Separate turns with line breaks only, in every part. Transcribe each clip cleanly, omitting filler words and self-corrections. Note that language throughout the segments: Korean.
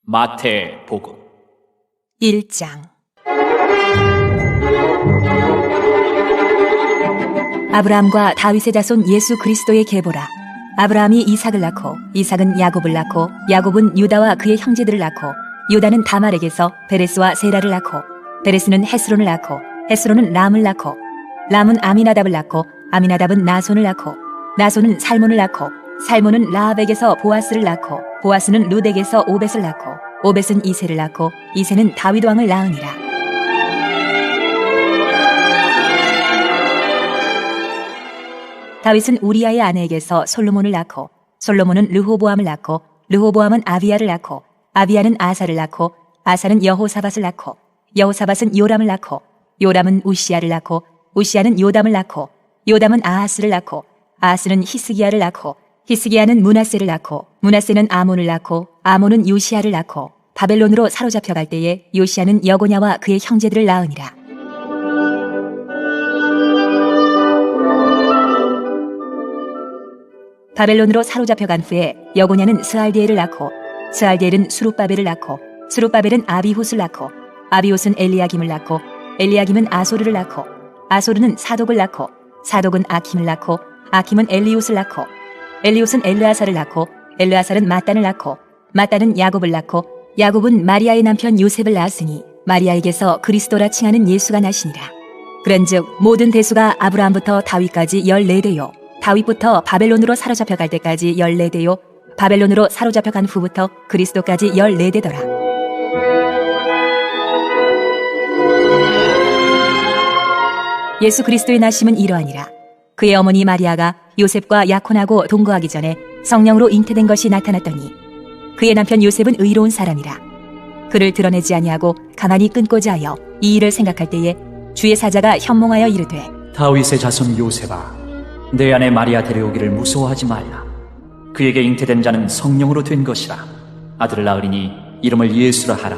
마태복음
1장. 아브라함과 다윗의 자손 예수 그리스도의 계보라. 아브라함이 이삭을 낳고 이삭은 야곱을 낳고 야곱은 유다와 그의 형제들을 낳고 유다는 다말에게서 베레스와 세라를 낳고 베레스는 헤스론을 낳고 헤스론은 람을 낳고 람은 아미나답을 낳고 아미나답은 나손을 낳고 나손은 살몬을 낳고 살몬은 라합에게서 보아스를 낳고 보아스는 룻에게서 오벳을 낳고 오벳은 이새를 낳고 이새는 다윗 왕을 낳으니라. 다윗은 우리아의 아내에게서 솔로몬을 낳고 솔로몬은 르호보암을 낳고 르호보암은 아비야를 낳고 아비야는 아사를 낳고 아사는 여호사밧을 낳고 여호사밧은 요람을 낳고 요람은 우시야를 낳고 우시야는 요담을 낳고 요담은 아하스를 낳고 아하스는 히스기야를 낳고 히스기야는 므낫세를 낳고 므낫세는 아몬을 낳고 아몬은 요시야를 낳고 바벨론으로 사로잡혀 갈 때에 요시야는 여고냐와 그의 형제들을 낳으니라. 바벨론으로 사로잡혀 간 후에 여고냐는 스알디엘을 낳고 스알디엘은 수룹바벨을 낳고 수룹바벨은 아비훗을 낳고 아비훗은 엘리야김을 낳고 엘리야김은 아소르를 낳고 아소르는 사독을 낳고 사독은 아킴을 낳고 아킴은 엘리웃을 낳고 엘리웃은 엘르아살을 낳고 엘르아살은 마단을 낳고 마단은 야곱을 낳고 야곱은 마리아의 남편 요셉을 낳았으니 마리아에게서 그리스도라 칭하는 예수가 나시니라. 그런즉 모든 대수가 아브라함부터 다윗까지 14대요 다윗부터 바벨론으로 사로잡혀 갈 때까지 14대요 바벨론으로 사로잡혀 간 후부터 그리스도까지 14대더라. 예수 그리스도의 나심은 이러하니라. 그의 어머니 마리아가 요셉과 약혼하고 동거하기 전에 성령으로 잉태된 것이 나타났더니 그의 남편 요셉은 의로운 사람이라. 그를 드러내지 아니하고 가만히 끊고자 하여 이 일을 생각할 때에 주의 사자가 현몽하여 이르되
다윗의 자손 요셉아, 내 아내 마리아 데려오기를 무서워하지 말라. 그에게 잉태된 자는 성령으로 된 것이라. 아들을 낳으리니 이름을 예수라 하라.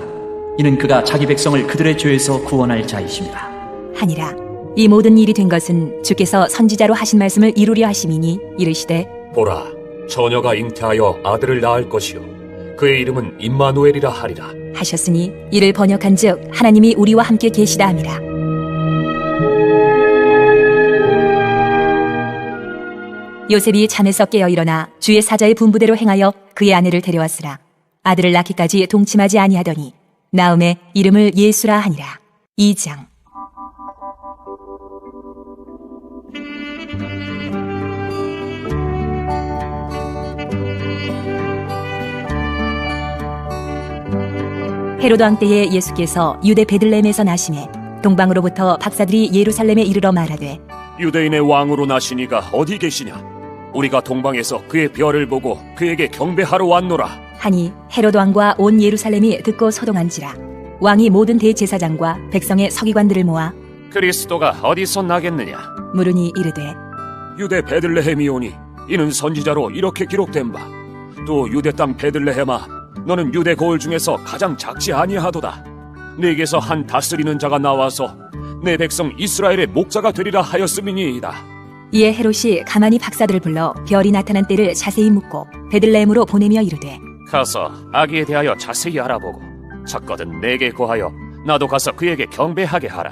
이는 그가 자기 백성을 그들의 죄에서 구원할 자이심이라
하니라. 이 모든 일이 된 것은 주께서 선지자로 하신 말씀을 이루려 하심이니 이르시되
보라, 처녀가 잉태하여 아들을 낳을 것이요 그의 이름은 임마누엘이라 하리라
하셨으니 이를 번역한즉 하나님이 우리와 함께 계시다 함이라. 요셉이 잠에서 깨어 일어나 주의 사자의 분부대로 행하여 그의 아내를 데려왔으나 아들을 낳기까지 동침하지 아니하더니 나음에 이름을 예수라 하니라. 2장. 헤로드 왕 때에 예수께서 유대 베들레헴에서 나시매 동방으로부터 박사들이 예루살렘에 이르러 말하되
유대인의 왕으로 나시니가 어디 계시냐? 우리가 동방에서 그의 별을 보고 그에게 경배하러 왔노라
하니 헤로드 왕과 온 예루살렘이 듣고 소동한지라. 왕이 모든 대제사장과 백성의 서기관들을 모아
그리스도가 어디서 나겠느냐?
물으니 이르되
유대 베들레헴이오니 이는 선지자로 이렇게 기록된 바 또 유대 땅 베들레헴아, 너는 유대 거울 중에서 가장 작지 아니하도다. 네게서 한 다스리는 자가 나와서 내 백성 이스라엘의 목자가 되리라 하였음이니이다.
이에 헤롯이 가만히 박사들을 불러 별이 나타난 때를 자세히 묻고 베들레헴으로 보내며 이르되
가서 아기에 대하여 자세히 알아보고 찾거든 내게 고하여 나도 가서 그에게 경배하게 하라.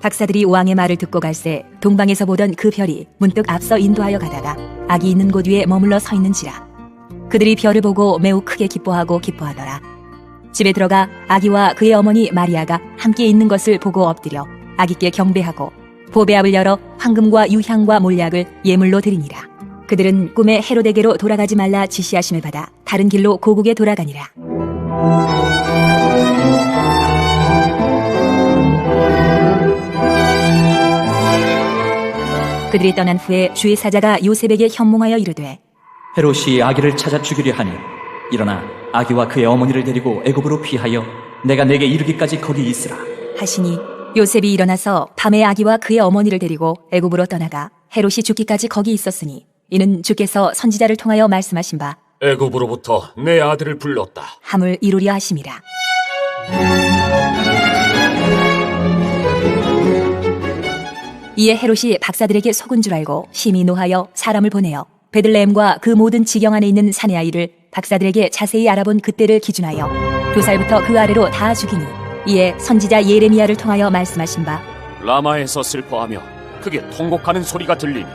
박사들이 왕의 말을 듣고 갈새 동방에서 보던 그 별이 문득 앞서 인도하여 가다가 아기 있는 곳 위에 머물러 서 있는지라. 그들이 별을 보고 매우 크게 기뻐하더라. 집에 들어가 아기와 그의 어머니 마리아가 함께 있는 것을 보고 엎드려 아기께 경배하고 보배압을 열어 황금과 유향과 몰약을 예물로 드리니라. 그들은 꿈에 헤로데게로 돌아가지 말라 지시하심을 받아 다른 길로 고국에 돌아가니라. 그들이 떠난 후에 주의 사자가 요셉에게 현몽하여 이르되
헤롯이 아기를 찾아 죽이려 하니 일어나 아기와 그의 어머니를 데리고 애굽으로 피하여 내가 내게 이르기까지 거기 있으라
하시니 요셉이 일어나서 밤에 아기와 그의 어머니를 데리고 애굽으로 떠나가 헤롯이 죽기까지 거기 있었으니 이는 주께서 선지자를 통하여 말씀하신 바
애굽으로부터 내 아들을 불렀다
함을 이루려 하심이라. 이에 헤롯이 박사들에게 속은 줄 알고 심히 노하여 사람을 보내어 베들레헴과 그 모든 지경 안에 있는 사내 아이를 박사들에게 자세히 알아본 그때를 기준하여 2살부터 그 아래로 다 죽이니 이에 선지자 예레미야를 통하여 말씀하신 바
라마에서 슬퍼하며 크게 통곡하는 소리가 들리니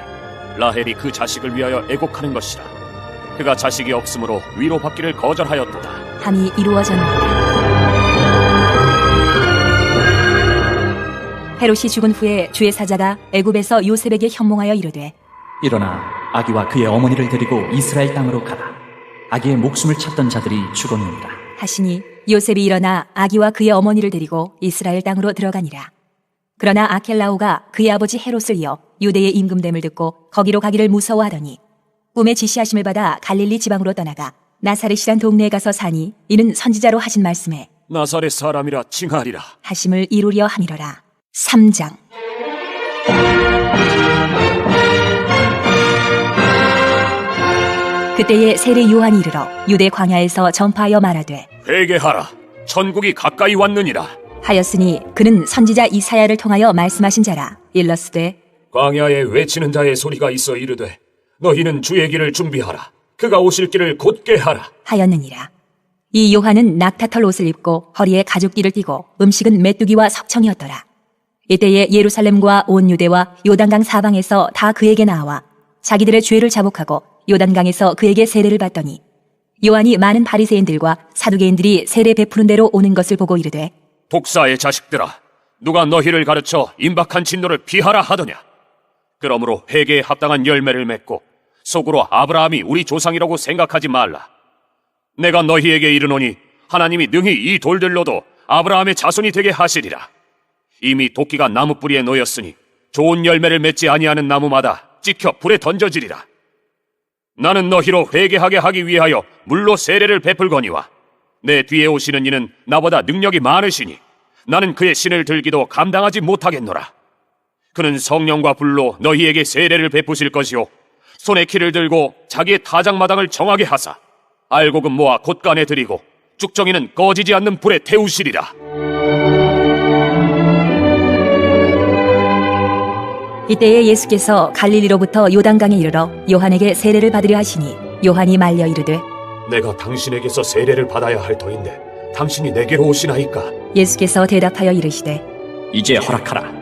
라헬이 그 자식을 위하여 애곡하는 것이라. 그가 자식이 없으므로 위로받기를 거절하였도다.
함이 이루어졌느니라. 헤롯이 죽은 후에 주의 사자가 애굽에서 요셉에게 현몽하여 이르되
일어나 아기와 그의 어머니를 데리고 이스라엘 땅으로 가라. 아기의 목숨을 찾던 자들이 죽었느니라.
하시니 요셉이 일어나 아기와 그의 어머니를 데리고 이스라엘 땅으로 들어가니라. 그러나 아켈라오가 그의 아버지 헤롯을 이어 유대의 임금됨을 듣고 거기로 가기를 무서워하더니 꿈의 지시하심을 받아 갈릴리 지방으로 떠나가 나사렛이란 동네에 가서 사니 이는 선지자로 하신 말씀에
나사렛 사람이라 칭하리라.
하심을 이루려 함이러라. 3장. 그때에 세례 요한이 이르러 유대 광야에서 전파하여 말하되
회개하라. 천국이 가까이 왔느니라.
하였으니 그는 선지자 이사야를 통하여 말씀하신 자라. 일러스되
광야에 외치는 자의 소리가 있어 이르되 너희는 주의 길을 준비하라. 그가 오실 길을 곧게 하라.
하였느니라. 이 요한은 낙타털 옷을 입고 허리에 가죽띠를 띠고 음식은 메뚜기와 석청이었더라. 이때에 예루살렘과 온 유대와 요단강 사방에서 다 그에게 나와 자기들의 죄를 자복하고 요단강에서 그에게 세례를 받더니 요한이 많은 바리새인들과 사두개인들이 세례 베푸는 대로 오는 것을 보고 이르되
독사의 자식들아, 누가 너희를 가르쳐 임박한 진노를 피하라 하더냐? 그러므로 회개에 합당한 열매를 맺고 속으로 아브라함이 우리 조상이라고 생각하지 말라. 내가 너희에게 이르노니 하나님이 능히 이 돌들로도 아브라함의 자손이 되게 하시리라. 이미 도끼가 나무 뿌리에 놓였으니 좋은 열매를 맺지 아니하는 나무마다 찍혀 불에 던져지리라. 나는 너희로 회개하게 하기 위하여 물로 세례를 베풀거니와 내 뒤에 오시는 이는 나보다 능력이 많으시니 나는 그의 신을 들기도 감당하지 못하겠노라. 그는 성령과 불로 너희에게 세례를 베푸실 것이요 손에 키를 들고 자기의 타작마당을 정하게 하사 알곡은 모아 곳간에 들이고 쭉정이는 꺼지지 않는 불에 태우시리라.
이때에 예수께서 갈릴리로부터 요단강에 이르러 요한에게 세례를 받으려 하시니 요한이 말려 이르되
내가 당신에게서 세례를 받아야 할 터인데 당신이 내게로 오시나이까?
예수께서 대답하여 이르시되
이제 허락하라.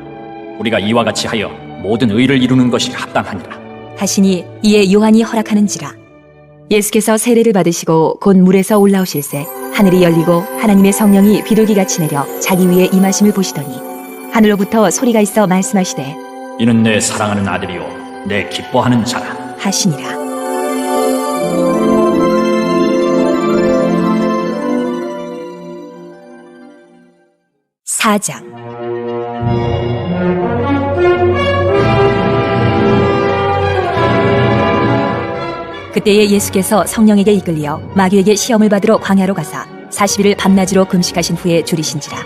우리가 이와 같이 하여 모든 의를 이루는 것이 합당하니라.
하시니 이에 요한이 허락하는지라. 예수께서 세례를 받으시고 곧 물에서 올라오실새 하늘이 열리고 하나님의 성령이 비둘기같이 내려 자기 위에 임하심을 보시더니 하늘로부터 소리가 있어 말씀하시되
이는 내 사랑하는 아들이요 내 기뻐하는 자라.
하시니라. 사장. 그때에 예수께서 성령에게 이끌리어 마귀에게 시험을 받으러 광야로 가사 40일을 밤낮으로 금식하신 후에 줄이신지라.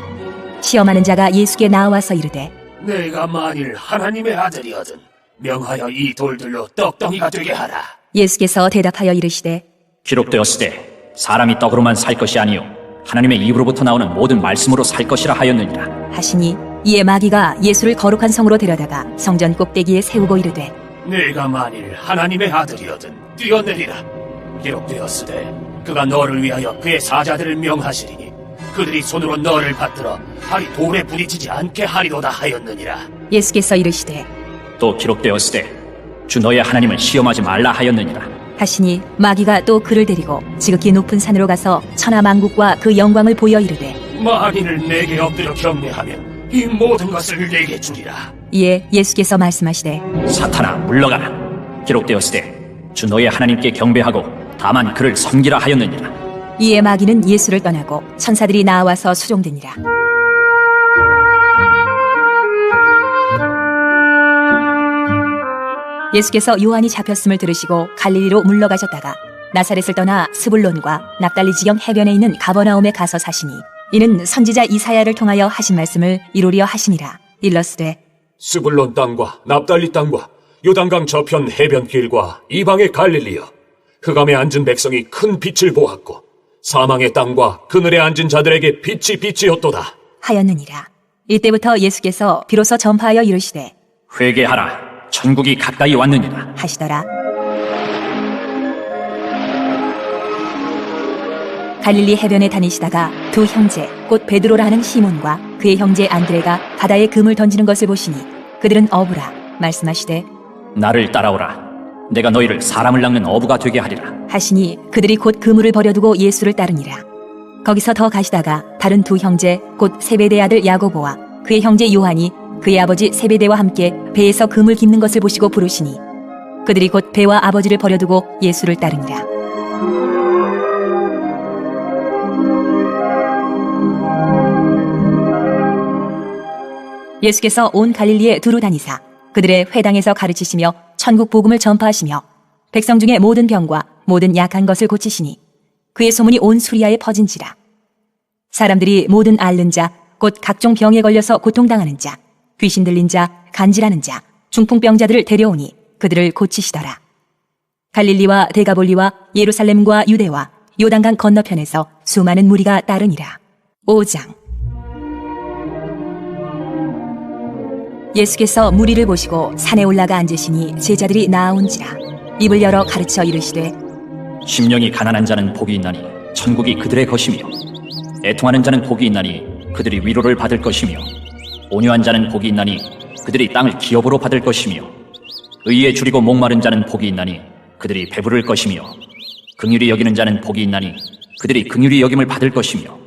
시험하는 자가 예수께 나와서 이르되
내가 만일 하나님의 아들이거든 명하여 이 돌들로 떡덩이가 되게 하라.
예수께서 대답하여 이르시되
기록되었으되 사람이 떡으로만 살 것이 아니요 하나님의 입으로부터 나오는 모든 말씀으로 살 것이라 하였느니라.
하시니 이에 마귀가 예수를 거룩한 성으로 데려다가 성전 꼭대기에 세우고 이르되
내가 만일 하나님의 아들이거든 뛰어내리라. 기록되었으되 그가 너를 위하여 그의 사자들을 명하시리니 그들이 손으로 너를 받들어 팔이 돌에 부딪히지 않게 하리로다 하였느니라.
예수께서 이르시되
또 기록되었으되 주 너의 하나님을 시험하지 말라 하였느니라.
하시니 마귀가 또 그를 데리고 지극히 높은 산으로 가서 천하 만국과 그 영광을 보여 이르되
만인을 내게 엎드려 경배하면 이 모든 것을 내게 주리라.
이에 예수께서 말씀하시되
사탄아 물러가라. 기록되었으되 주 너의 하나님께 경배하고 다만 그를 섬기라 하였느니라.
이에 마귀는 예수를 떠나고 천사들이 나와서 수종되니라. 예수께서 요한이 잡혔음을 들으시고 갈릴리로 물러가셨다가 나사렛을 떠나 스불론과 납달리 지경 해변에 있는 가버나움에 가서 사시니 이는 선지자 이사야를 통하여 하신 말씀을 이루려 하시니라. 일러스되
스불론 땅과 납달리 땅과 요단강 저편 해변길과 이방의 갈릴리여 흑암에 앉은 백성이 큰 빛을 보았고 사망의 땅과 그늘에 앉은 자들에게 빛이 빛이었도다
하였느니라. 이때부터 예수께서 비로소 전파하여 이르시되
회개하라. 천국이 가까이 왔느니라
하시더라. 갈릴리 해변에 다니시다가 두 형제 곧 베드로라 하는 시몬과 그의 형제 안드레가 바다에 금을 던지는 것을 보시니 그들은 어부라. 말씀하시되
나를 따라오라. 내가 너희를 사람을 낚는 어부가 되게 하리라.
하시니 그들이 곧 그물을 버려두고 예수를 따르니라. 거기서 더 가시다가 다른 두 형제 곧 세베대 아들 야고보와 그의 형제 요한이 그의 아버지 세베대와 함께 배에서 금을 깁는 것을 보시고 부르시니 그들이 곧 배와 아버지를 버려두고 예수를 따르니라. 예수께서 온 갈릴리에 두루 다니사 그들의 회당에서 가르치시며 천국 복음을 전파하시며 백성 중에 모든 병과 모든 약한 것을 고치시니 그의 소문이 온 수리아에 퍼진지라. 사람들이 모든 앓는 자 곧 각종 병에 걸려서 고통당하는 자 귀신 들린 자 간질하는 자 중풍병자들을 데려오니 그들을 고치시더라. 갈릴리와 데가볼리와 예루살렘과 유대와 요단강 건너편에서 수많은 무리가 따르니라. 5장. 예수께서 무리를 보시고 산에 올라가 앉으시니 제자들이 나아온지라. 입을 열어 가르쳐 이르시되
심령이 가난한 자는 복이 있나니 천국이 그들의 것이며 애통하는 자는 복이 있나니 그들이 위로를 받을 것이며 온유한 자는 복이 있나니 그들이 땅을 기업으로 받을 것이며 의에 줄이고 목마른 자는 복이 있나니 그들이 배부를 것이며 긍휼히 여기는 자는 복이 있나니 그들이 긍휼히 여김을 받을 것이며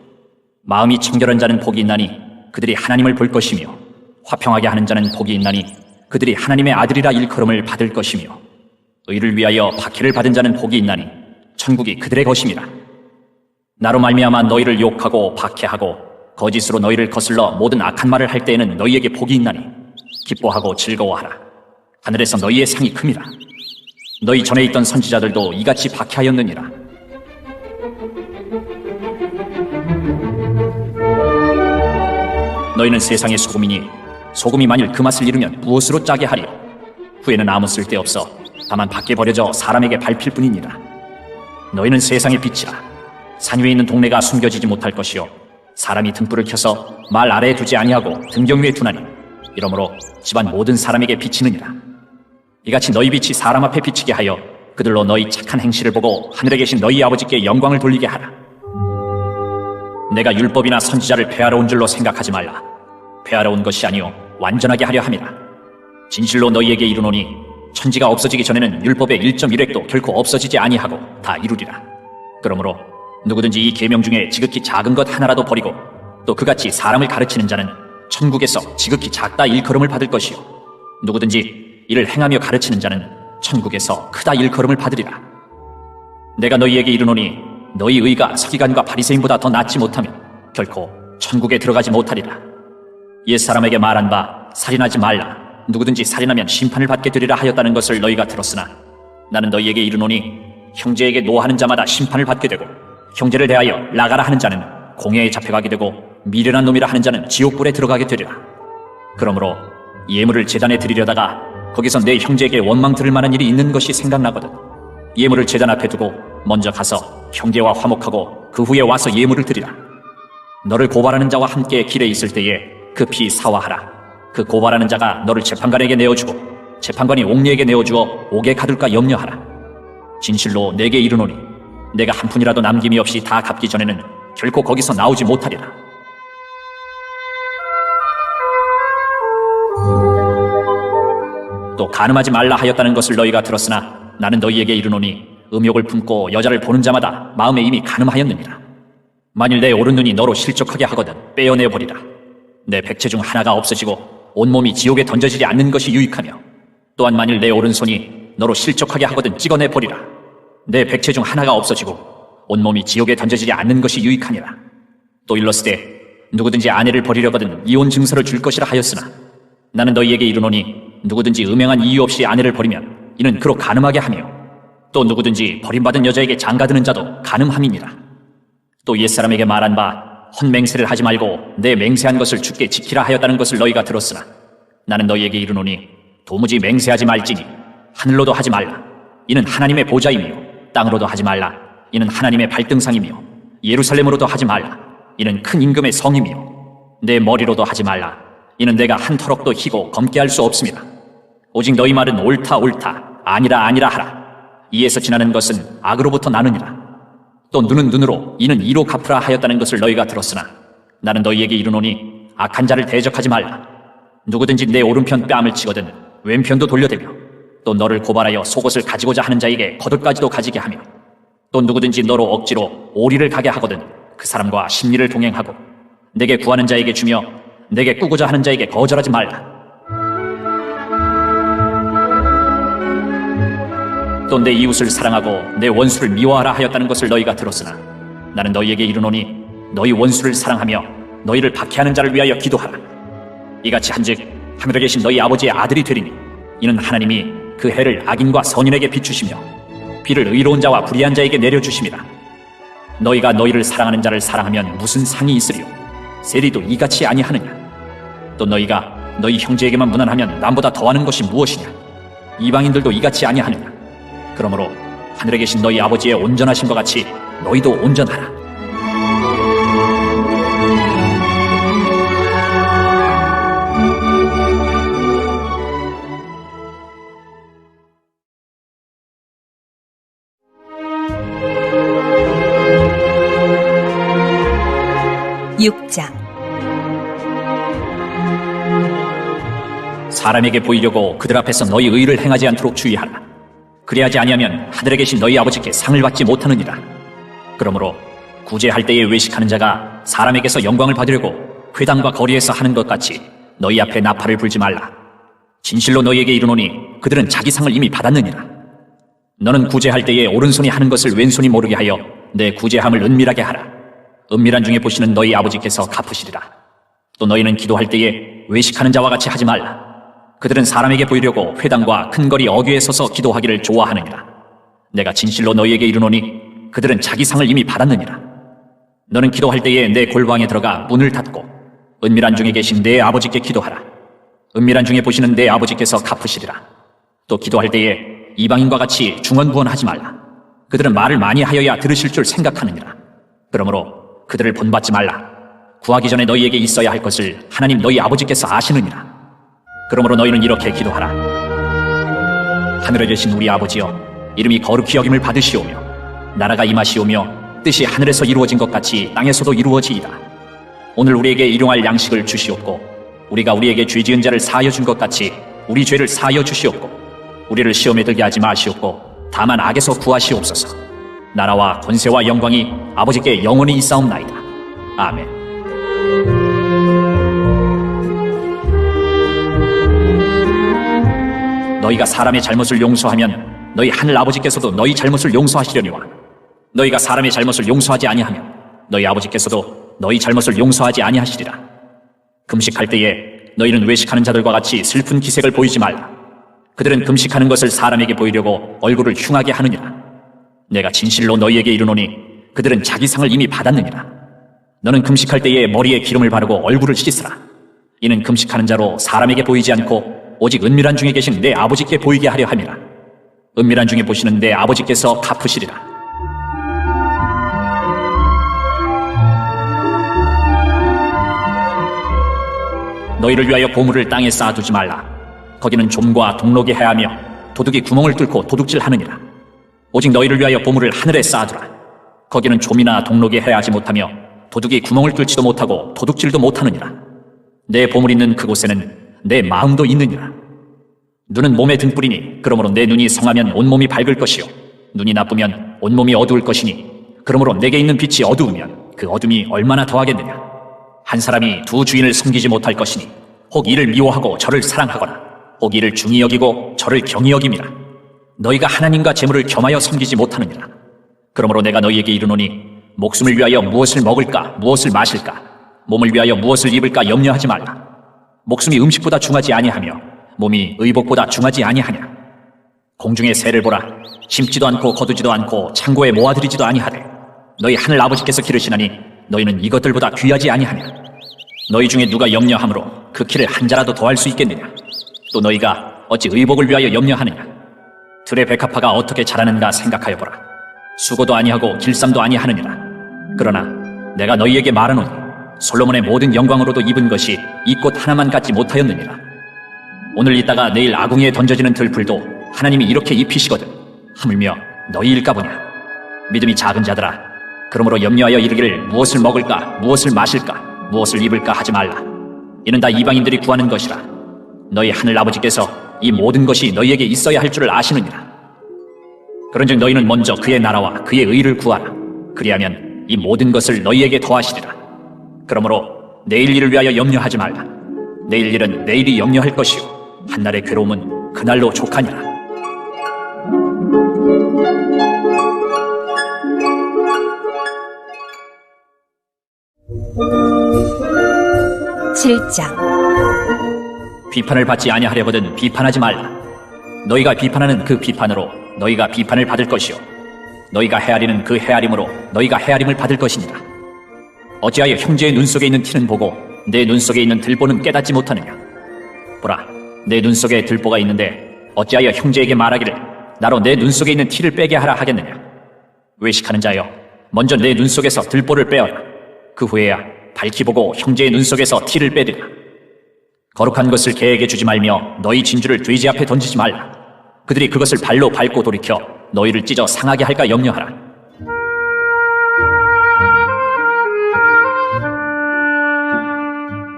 마음이 청결한 자는 복이 있나니 그들이 하나님을 볼 것이며 화평하게 하는 자는 복이 있나니 그들이 하나님의 아들이라 일컬음을 받을 것이며 의를 위하여 박해를 받은 자는 복이 있나니 천국이 그들의 것임이라. 나로 말미암아 너희를 욕하고 박해하고 거짓으로 너희를 거슬러 모든 악한 말을 할 때에는 너희에게 복이 있나니 기뻐하고 즐거워하라. 하늘에서 너희의 상이 큼이라. 너희 전에 있던 선지자들도 이같이 박해하였느니라. 너희는 세상의 소금이니 소금이 만일 그 맛을 잃으면 무엇으로 짜게 하리요? 후에는 아무 쓸데없어 다만 밖에 버려져 사람에게 밟힐 뿐이니라. 너희는 세상의 빛이라. 산 위에 있는 동네가 숨겨지지 못할 것이요 사람이 등불을 켜서 말 아래에 두지 아니하고 등경 위에 두나니 이러므로 집안 모든 사람에게 비치느니라. 이같이 너희 빛이 사람 앞에 비치게 하여 그들로 너희 착한 행실을 보고 하늘에 계신 너희 아버지께 영광을 돌리게 하라. 내가 율법이나 선지자를 폐하러 온 줄로 생각하지 말라. 폐하러 온 것이 아니요 완전하게 하려 함이라. 진실로 너희에게 이르노니 천지가 없어지기 전에는 율법의 1.1획도 결코 없어지지 아니하고 다 이루리라. 그러므로 누구든지 이 계명 중에 지극히 작은 것 하나라도 버리고 또 그같이 사람을 가르치는 자는 천국에서 지극히 작다 일컬음을 받을 것이요 누구든지 이를 행하며 가르치는 자는 천국에서 크다 일컬음을 받으리라. 내가 너희에게 이르노니 너희 의가 서기관과 바리새인보다 더 낫지 못하면 결코 천국에 들어가지 못하리라. 옛사람에게 말한 바 살인하지 말라. 누구든지 살인하면 심판을 받게 되리라 하였다는 것을 너희가 들었으나 나는 너희에게 이르노니 형제에게 노하는 자마다 심판을 받게 되고 형제를 대하여 나가라 하는 자는 공회에 잡혀가게 되고 미련한 놈이라 하는 자는 지옥불에 들어가게 되리라. 그러므로 예물을 제단에 드리려다가 거기서 내 형제에게 원망 들을 만한 일이 있는 것이 생각나거든 예물을 제단 앞에 두고 먼저 가서 형제와 화목하고 그 후에 와서 예물을 드리라. 너를 고발하는 자와 함께 길에 있을 때에 급히 사화하라. 그 고발하는 자가 너를 재판관에게 내어주고 재판관이 옥리에게 내어주어 옥에 가둘까 염려하라. 진실로 내게 이르노니 내가 한 푼이라도 남김이 없이 다 갚기 전에는 결코 거기서 나오지 못하리라. 또 간음하지 말라 하였다는 것을 너희가 들었으나 나는 너희에게 이르노니 음욕을 품고 여자를 보는 자마다 마음에 이미 간음하였느니라. 만일 내 오른 눈이 너로 실족하게 하거든 빼어내버리라. 내 백체 중 하나가 없어지고 온몸이 지옥에 던져지지 않는 것이 유익하며 또한 만일 내 오른손이 너로 실족하게 하거든 찍어내버리라. 내 백체 중 하나가 없어지고 온몸이 지옥에 던져지지 않는 것이 유익하니라. 또 일렀으되 누구든지 아내를 버리려거든 이혼 증서를 줄 것이라 하였으나 나는 너희에게 이르노니 누구든지 음행한 이유 없이 아내를 버리면 이는 그로 간음하게 하며 또 누구든지 버림받은 여자에게 장가드는 자도 간음함이니라. 또 옛사람에게 말한 바 헛맹세를 하지 말고 내 맹세한 것을 주께 지키라 하였다는 것을 너희가 들었으나 나는 너희에게 이르노니 도무지 맹세하지 말지니 하늘로도 하지 말라. 이는 하나님의 보좌이며 땅으로도 하지 말라. 이는 하나님의 발등상이며 예루살렘으로도 하지 말라. 이는 큰 임금의 성이며 내 머리로도 하지 말라. 이는 내가 한 터럭도 희고 검게 할 수 없습니다. 오직 너희 말은 옳다 옳다 아니라 아니라 하라. 이에서 지나는 것은 악으로부터 나느니라. 또 눈은 눈으로 이는 이로 갚으라 하였다는 것을 너희가 들었으나 나는 너희에게 이르노니 악한 자를 대적하지 말라. 누구든지 내 오른편 뺨을 치거든 왼편도 돌려대며 또 너를 고발하여 속옷을 가지고자 하는 자에게 겉옷까지도 가지게 하며 또 누구든지 너로 억지로 오리를 가게 하거든 그 사람과 십리를 동행하고 내게 구하는 자에게 주며 내게 꾸고자 하는 자에게 거절하지 말라. 또 내 이웃을 사랑하고 내 원수를 미워하라 하였다는 것을 너희가 들었으나 나는 너희에게 이르노니 너희 원수를 사랑하며 너희를 박해하는 자를 위하여 기도하라. 이같이 한즉 하늘에 계신 너희 아버지의 아들이 되리니 이는 하나님이 그 해를 악인과 선인에게 비추시며 비를 의로운 자와 불의한 자에게 내려주심이라. 너희가 너희를 사랑하는 자를 사랑하면 무슨 상이 있으리요? 세리도 이같이 아니하느냐? 또 너희가 너희 형제에게만 무난하면 남보다 더하는 것이 무엇이냐? 이방인들도 이같이 아니하느냐? 그러므로 하늘에 계신 너희 아버지의 온전하심과 같이 너희도 온전하라.
(6장)
사람에게 보이려고 그들 앞에서 너희 의를 행하지 않도록 주의하라. 그리하지 아니하면 하늘에 계신 너희 아버지께 상을 받지 못하느니라. 그러므로 구제할 때에 외식하는 자가 사람에게서 영광을 받으려고 회당과 거리에서 하는 것 같이 너희 앞에 나팔을 불지 말라. 진실로 너희에게 이르노니 그들은 자기 상을 이미 받았느니라. 너는 구제할 때에 오른손이 하는 것을 왼손이 모르게 하여 내 구제함을 은밀하게 하라. 은밀한 중에 보시는 너희 아버지께서 갚으시리라. 또 너희는 기도할 때에 외식하는 자와 같이 하지 말라. 그들은 사람에게 보이려고 회당과 큰 거리 어귀에 서서 기도하기를 좋아하느니라. 내가 진실로 너희에게 이르노니 그들은 자기 상을 이미 받았느니라. 너는 기도할 때에 내 골방에 들어가 문을 닫고 은밀한 중에 계신 내 아버지께 기도하라. 은밀한 중에 보시는 내 아버지께서 갚으시리라. 또 기도할 때에 이방인과 같이 중언부언하지 말라. 그들은 말을 많이 하여야 들으실 줄 생각하느니라. 그러므로 그들을 본받지 말라. 구하기 전에 너희에게 있어야 할 것을 하나님 너희 아버지께서 아시느니라. 그러므로 너희는 이렇게 기도하라. 하늘에 계신 우리 아버지여, 이름이 거룩히 여김을 받으시오며 나라가 임하시오며 뜻이 하늘에서 이루어진 것 같이 땅에서도 이루어지이다. 오늘 우리에게 일용할 양식을 주시옵고 우리가 우리에게 죄 지은 자를 사하여 준 것 같이 우리 죄를 사하여 주시옵고 우리를 시험에 들게 하지 마시옵고 다만 악에서 구하시옵소서. 나라와 권세와 영광이 아버지께 영원히 있사옵나이다. 아멘. 너희가 사람의 잘못을 용서하면 너희 하늘 아버지께서도 너희 잘못을 용서하시려니와 너희가 사람의 잘못을 용서하지 아니하면 너희 아버지께서도 너희 잘못을 용서하지 아니하시리라. 금식할 때에 너희는 외식하는 자들과 같이 슬픈 기색을 보이지 말라. 그들은 금식하는 것을 사람에게 보이려고 얼굴을 흉하게 하느니라. 내가 진실로 너희에게 이르노니 그들은 자기 상을 이미 받았느니라. 너는 금식할 때에 머리에 기름을 바르고 얼굴을 씻으라. 이는 금식하는 자로 사람에게 보이지 않고 오직 은밀한 중에 계신 내 아버지께 보이게 하려 함이라. 은밀한 중에 보시는 내 아버지께서 갚으시리라. 너희를 위하여 보물을 땅에 쌓아두지 말라. 거기는 좀과 동록이 해하며 도둑이 구멍을 뚫고 도둑질하느니라. 오직 너희를 위하여 보물을 하늘에 쌓아두라. 거기는 좀이나 동록이 해하지 못하며 도둑이 구멍을 뚫지도 못하고 도둑질도 못하느니라. 내 보물 있는 그곳에는 내 마음도 있느니라. 눈은 몸의 등불이니 그러므로 내 눈이 성하면 온몸이 밝을 것이요 눈이 나쁘면 온몸이 어두울 것이니 그러므로 내게 있는 빛이 어두우면 그 어둠이 얼마나 더하겠느냐. 한 사람이 두 주인을 섬기지 못할 것이니 혹 이를 미워하고 저를 사랑하거나 혹 이를 중히 여기고 저를 경히 여김이라. 너희가 하나님과 재물을 겸하여 섬기지 못하느니라. 그러므로 내가 너희에게 이르노니 목숨을 위하여 무엇을 먹을까 무엇을 마실까 몸을 위하여 무엇을 입을까 염려하지 말라. 목숨이 음식보다 중하지 아니하며 몸이 의복보다 중하지 아니하냐. 공중의 새를 보라. 심지도 않고 거두지도 않고 창고에 모아들이지도 아니하되 너희 하늘 아버지께서 기르시나니 너희는 이것들보다 귀하지 아니하냐. 너희 중에 누가 염려함으로 그 키를 한 자라도 더할 수 있겠느냐. 또 너희가 어찌 의복을 위하여 염려하느냐. 들의 백합화가 어떻게 자라는가 생각하여 보라. 수고도 아니하고 길쌈도 아니하느니라. 그러나 내가 너희에게 말하노니 솔로몬의 모든 영광으로도 입은 것이 이 꽃 하나만 갖지 못하였느니라. 오늘 있다가 내일 아궁이에 던져지는 들풀도 하나님이 이렇게 입히시거든 하물며 너희일까 보냐. 믿음이 작은 자들아, 그러므로 염려하여 이르기를 무엇을 먹을까, 무엇을 마실까, 무엇을 입을까 하지 말라. 이는 다 이방인들이 구하는 것이라. 너희 하늘 아버지께서 이 모든 것이 너희에게 있어야 할 줄을 아시느니라. 그런즉 너희는 먼저 그의 나라와 그의 의를 구하라. 그리하면 이 모든 것을 너희에게 더하시리라. 그러므로 내일 일을 위하여 염려하지 말라. 내일 일은 내일이 염려할 것이요 한날의 괴로움은 그날로 족하니라.
7장.
비판을 받지 아니하려거든 비판하지 말라. 너희가 비판하는 그 비판으로 너희가 비판을 받을 것이요 너희가 헤아리는 그 헤아림으로 너희가 헤아림을 받을 것이니라. 어찌하여 형제의 눈 속에 있는 티는 보고 내 눈 속에 있는 들보는 깨닫지 못하느냐. 보라, 내 눈 속에 들보가 있는데 어찌하여 형제에게 말하기를 나로 내 눈 속에 있는 티를 빼게 하라 하겠느냐. 외식하는 자여, 먼저 내 눈 속에서 들보를 빼어라. 그 후에야 밝히 보고 형제의 눈 속에서 티를 빼리라. 거룩한 것을 개에게 주지 말며 너희 진주를 돼지 앞에 던지지 말라. 그들이 그것을 발로 밟고 돌이켜 너희를 찢어 상하게 할까 염려하라.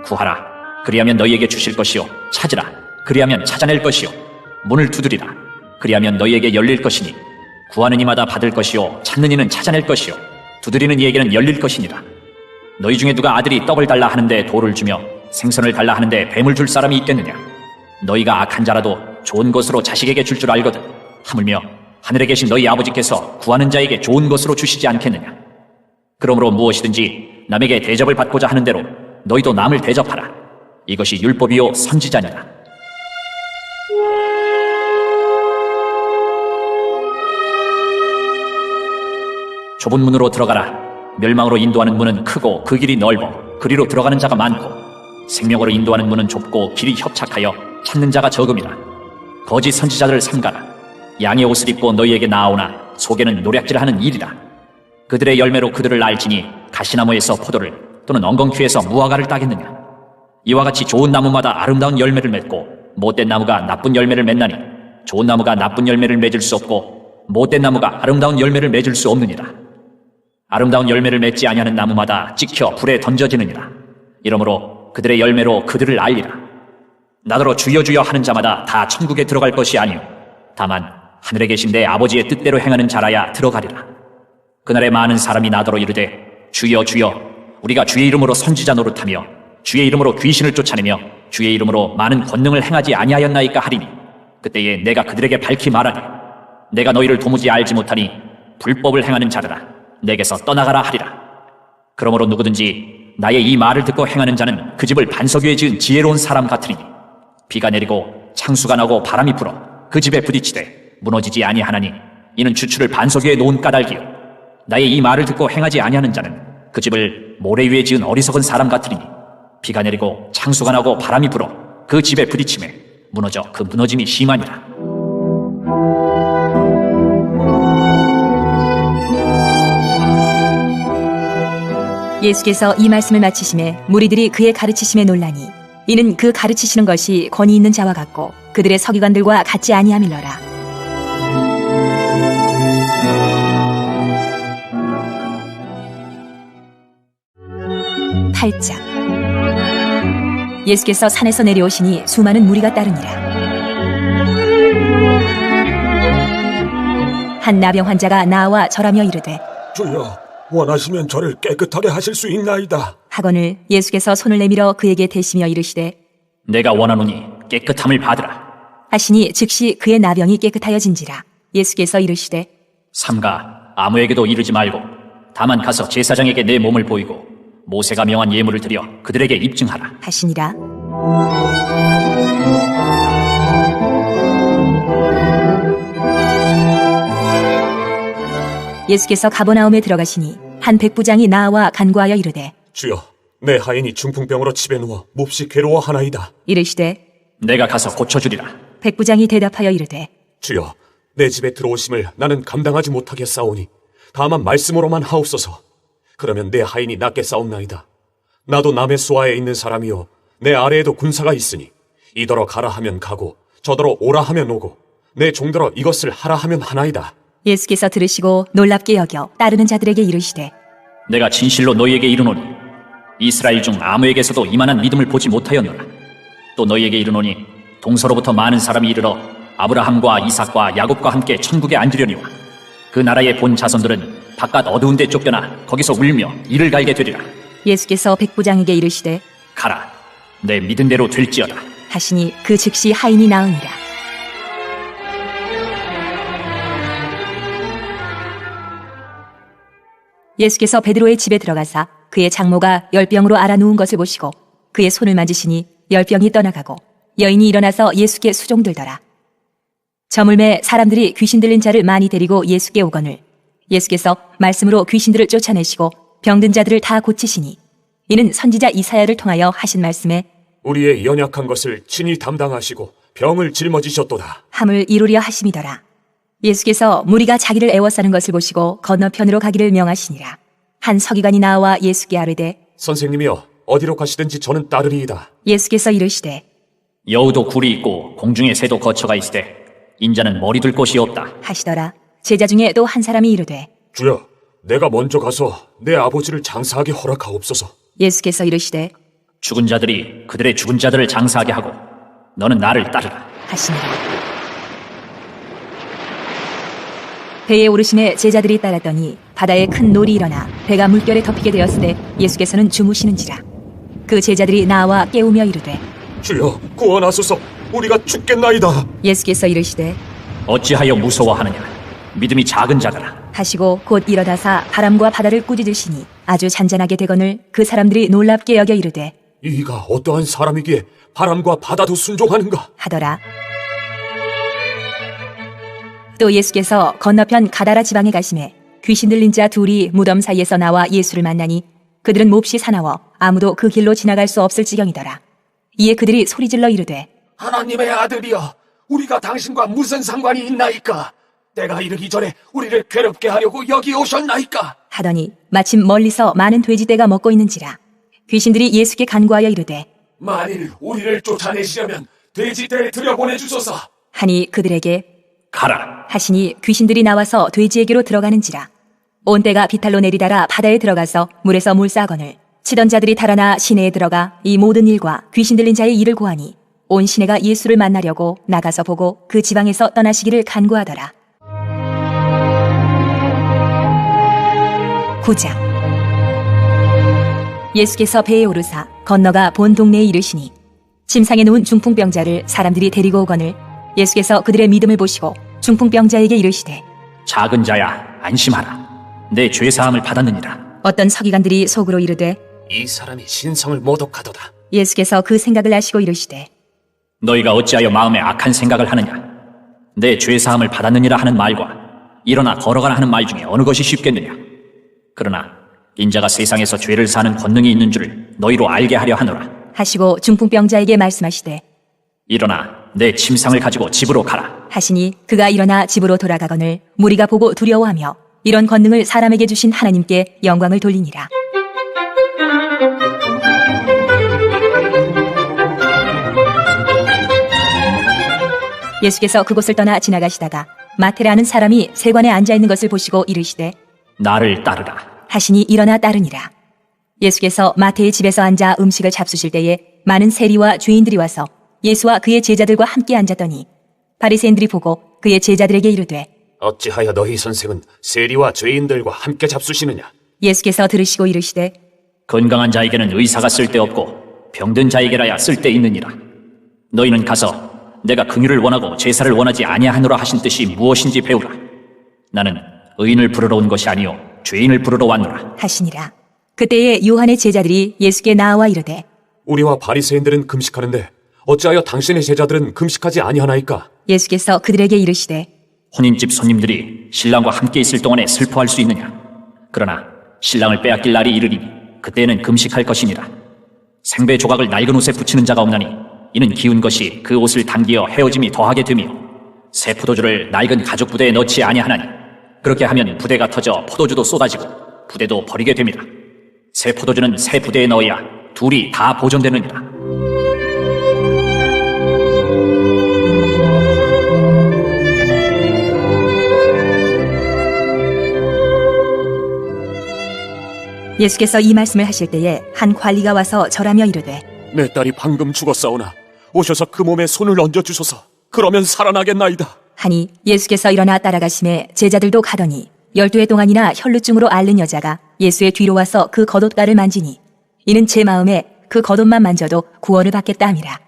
구하라, 그리하면 너희에게 주실 것이요 찾으라, 그리하면 찾아낼 것이요 문을 두드리라, 그리하면 너희에게 열릴 것이니 구하는 이마다 받을 것이요 찾는 이는 찾아낼 것이요 두드리는 이에게는 열릴 것이니라. 너희 중에 누가 아들이 떡을 달라 하는데 돌을 주며 생선을 달라 하는데 뱀을 줄 사람이 있겠느냐. 너희가 악한 자라도 좋은 것으로 자식에게 줄 줄 알거든 하물며 하늘에 계신 너희 아버지께서 구하는 자에게 좋은 것으로 주시지 않겠느냐. 그러므로 무엇이든지 남에게 대접을 받고자 하는 대로 너희도 남을 대접하라. 이것이 율법이요 선지자니라. 좁은 문으로 들어가라. 멸망으로 인도하는 문은 크고 그 길이 넓어 그리로 들어가는 자가 많고 생명으로 인도하는 문은 좁고 길이 협착하여 찾는 자가 적음이라. 거짓 선지자들을 삼가라. 양의 옷을 입고 너희에게 나아오나 속에는 노략질하는 일이라. 그들의 열매로 그들을 알지니 가시나무에서 포도를 또는 엉겅퀴에서 무화과를 따겠느냐. 이와 같이 좋은 나무마다 아름다운 열매를 맺고 못된 나무가 나쁜 열매를 맺나니 좋은 나무가 나쁜 열매를 맺을 수 없고 못된 나무가 아름다운 열매를 맺을 수 없느니라. 아름다운 열매를 맺지 아니하는 나무마다 찍혀 불에 던져지느니라. 이러므로 그들의 열매로 그들을 알리라. 나더러 주여 주여 하는 자마다 다 천국에 들어갈 것이 아니요 다만 하늘에 계신 내 아버지의 뜻대로 행하는 자라야 들어가리라. 그날에 많은 사람이 나더러 이르되 주여 주여 우리가 주의 이름으로 선지자 노릇하며 주의 이름으로 귀신을 쫓아내며 주의 이름으로 많은 권능을 행하지 아니하였나이까 하리니 그때에 내가 그들에게 밝히 말하니 내가 너희를 도무지 알지 못하니 불법을 행하는 자들아 내게서 떠나가라 하리라. 그러므로 누구든지 나의 이 말을 듣고 행하는 자는 그 집을 반석 위에 지은 지혜로운 사람 같으니 비가 내리고 창수가 나고 바람이 불어 그 집에 부딪히되 무너지지 아니하나니 이는 주추를 반석 위에 놓은 까닭이요 나의 이 말을 듣고 행하지 아니하는 자는 그 집을 모래 위에 지은 어리석은 사람 같으니 비가 내리고 창수가 나고 바람이 불어 그 집에 부딪히매 무너져 그 무너짐이 심하니라.
예수께서 이 말씀을 마치심에 무리들이 그의 가르치심에 놀라니 이는 그 가르치시는 것이 권위 있는 자와 같고 그들의 서기관들과 같지 아니함이러라. 팔장. 예수께서 산에서 내려오시니 수많은 무리가 따르니라. 한 나병 환자가 나와 절하며 이르되
주여, 원하시면 저를 깨끗하게 하실 수 있나이다.
하거늘 예수께서 손을 내밀어 그에게 대시며 이르시되
내가 원하노니 깨끗함을 받으라.
하시니 즉시 그의 나병이 깨끗하여진지라. 예수께서 이르시되
삼가 아무에게도 이르지 말고 다만 가서 제사장에게 내 몸을 보이고 모세가 명한 예물을 드려 그들에게 입증하라
하시니라. 예수께서 가버나움에 들어가시니 한 백부장이 나와 간구하여 이르되
주여, 내 하인이 중풍병으로 집에 누워 몹시 괴로워하나이다.
이르시되
내가 가서 고쳐주리라.
백부장이 대답하여 이르되
주여, 내 집에 들어오심을 나는 감당하지 못하겠사오니 다만 말씀으로만 하옵소서. 그러면 내 하인이 낫게 싸움나이다. 나도 남의 수하에 있는 사람이요 내 아래에도 군사가 있으니 이더러 가라 하면 가고 저더러 오라 하면 오고 내 종더러 이것을 하라 하면 하나이다.
예수께서 들으시고 놀랍게 여겨 따르는 자들에게 이르시되
내가 진실로 너희에게 이르노니 이스라엘 중 아무에게서도 이만한 믿음을 보지 못하였노라. 또 너희에게 이르노니 동서로부터 많은 사람이 이르러 아브라함과 이삭과 야곱과 함께 천국에 앉으려니와 그 나라의 본 자손들은 바깥 어두운 데 쫓겨나 거기서 울며 이를 갈게 되리라.
예수께서 백부장에게 이르시되
가라, 내 믿은 대로 될지어다.
하시니 그 즉시 하인이 나으니라. 예수께서 베드로의 집에 들어가사 그의 장모가 열병으로 앓아 누운 것을 보시고 그의 손을 만지시니 열병이 떠나가고 여인이 일어나서 예수께 수종들더라. 저물매 사람들이 귀신 들린 자를 많이 데리고 예수께 오거늘 예수께서 말씀으로 귀신들을 쫓아내시고 병든 자들을 다 고치시니 이는 선지자 이사야를 통하여 하신 말씀에
우리의 연약한 것을 친히 담당하시고 병을 짊어지셨도다.
함을 이루려 하심이더라. 예수께서 무리가 자기를 애워싸는 것을 보시고 건너편으로 가기를 명하시니라. 한 서기관이 나와 예수께 아뢰되
선생님이여, 어디로 가시든지 저는 따르리이다.
예수께서 이르시되
여우도 굴이 있고 공중에 새도 거처가 있으되 인자는 머리 둘 곳이 없다.
하시더라. 제자 중에 또 한 사람이 이르되
주여, 내가 먼저 가서 내 아버지를 장사하게 허락하옵소서.
예수께서 이르시되
죽은 자들이 그들의 죽은 자들을 장사하게 하고 너는 나를 따르라.
하시니라. 배에 오르심에 제자들이 따랐더니 바다에 큰 놀이 일어나 배가 물결에 덮이게 되었으되 예수께서는 주무시는지라. 그 제자들이 나와 깨우며 이르되
주여, 구원하소서. 우리가 죽겠나이다.
예수께서 이르시되
어찌하여 무서워하느냐? 믿음이 작은 자들아.
하시고 곧 일어나사 바람과 바다를 꾸짖으시니 아주 잔잔하게 되거늘 그 사람들이 놀랍게 여겨 이르되
이가 어떠한 사람이기에 바람과 바다도 순종하는가?
하더라. 또 예수께서 건너편 가다라 지방에 가심에 귀신 들린 자 둘이 무덤 사이에서 나와 예수를 만나니 그들은 몹시 사나워 아무도 그 길로 지나갈 수 없을 지경이더라. 이에 그들이 소리질러 이르되
하나님의 아들이여, 우리가 당신과 무슨 상관이 있나이까? 때가 이르기 전에 우리를 괴롭게 하려고 여기 오셨나이까?
하더니 마침 멀리서 많은 돼지떼가 먹고 있는지라. 귀신들이 예수께 간구하여 이르되
만일 우리를 쫓아내시려면 돼지떼에 들여보내주소서.
하니 그들에게
가라.
하시니 귀신들이 나와서 돼지에게로 들어가는지라. 온 때가 비탈로 내리다가 바다에 들어가서 물에서 물싸거늘 치던 자들이 달아나 시내에 들어가 이 모든 일과 귀신 들린 자의 일을 고하니 온 시내가 예수를 만나려고 나가서 보고 그 지방에서 떠나시기를 간구하더라. 9장. 예수께서 배에 오르사 건너가 본 동네에 이르시니 침상에 누운 중풍병자를 사람들이 데리고 오거늘 예수께서 그들의 믿음을 보시고 중풍병자에게 이르시되
작은 자야, 안심하라. 내 죄사함을 받았느니라.
어떤 서기관들이 속으로 이르되
이 사람이 신성을 모독하도다.
예수께서 그 생각을 아시고 이르시되
너희가 어찌하여 마음에 악한 생각을 하느냐? 내 죄사함을 받았느니라 하는 말과 일어나 걸어가라 하는 말 중에 어느 것이 쉽겠느냐? 그러나 인자가 세상에서 죄를 사는 권능이 있는 줄을 너희로 알게 하려 하노라.
하시고 중풍병자에게 말씀하시되
일어나 내 침상을 가지고 집으로 가라.
하시니 그가 일어나 집으로 돌아가거늘 무리가 보고 두려워하며 이런 권능을 사람에게 주신 하나님께 영광을 돌리니라. 예수께서 그곳을 떠나 지나가시다가 마태라는 사람이 세관에 앉아있는 것을 보시고 이르시되
나를 따르라.
하시니 일어나 따르니라. 예수께서 마태의 집에서 앉아 음식을 잡수실 때에 많은 세리와 죄인들이 와서 예수와 그의 제자들과 함께 앉았더니 바리새인들이 보고 그의 제자들에게 이르되
어찌하여 너희 선생은 세리와 죄인들과 함께 잡수시느냐?
예수께서 들으시고 이르시되
건강한 자에게는 의사가 쓸데없고 병든 자에게라야 쓸데있느니라. 너희는 가서 내가 긍휼을 원하고 제사를 원하지 아니하노라 하신 뜻이 무엇인지 배우라. 나는 의인을 부르러 온 것이 아니요 죄인을 부르러 왔노라.
하시니라. 그때에 요한의 제자들이 예수께 나와 이르되
우리와 바리새인들은 금식하는데 어찌하여 당신의 제자들은 금식하지 아니하나이까?
예수께서 그들에게 이르시되
혼인집 손님들이 신랑과 함께 있을 동안에 슬퍼할 수 있느냐? 그러나 신랑을 빼앗길 날이 이르리니 그때에는 금식할 것이니라. 생배 조각을 낡은 옷에 붙이는 자가 없나니 이는 기운 것이 그 옷을 당기어 헤어짐이 더하게 되며 새 포도주를 낡은 가죽 부대에 넣지 아니하나니 그렇게 하면 부대가 터져 포도주도 쏟아지고 부대도 버리게 됩니다. 새 포도주는 새 부대에 넣어야 둘이 다 보존되느니라.
예수께서 이 말씀을 하실 때에 한 관리가 와서 절하며 이르되
내 딸이 방금 죽었사오나 오셔서 그 몸에 손을 얹어 주소서. 그러면 살아나겠나이다.
하니 예수께서 일어나 따라가심에 제자들도 가더니 12해 동안이나 혈루증으로 앓는 여자가 예수의 뒤로 와서 그 겉옷가를 만지니 이는 제 마음에 그 겉옷만 만져도 구원을 받겠다 함이라.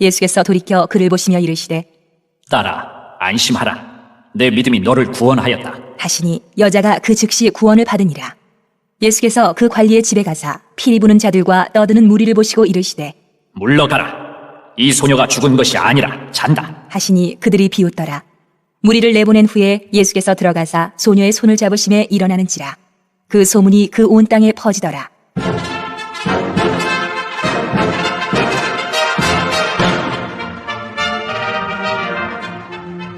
예수께서 돌이켜 그를 보시며 이르시되
딸아, 안심하라. 내 믿음이 너를 구원하였다.
하시니 여자가 그 즉시 구원을 받으니라. 예수께서 그 관리의 집에 가사 피리 부는 자들과 떠드는 무리를 보시고 이르시되
물러가라. 이 소녀가 죽은 것이 아니라 잔다.
하시니 그들이 비웃더라. 무리를 내보낸 후에 예수께서 들어가사 소녀의 손을 잡으심에 일어나는지라. 그 소문이 그 온 땅에 퍼지더라.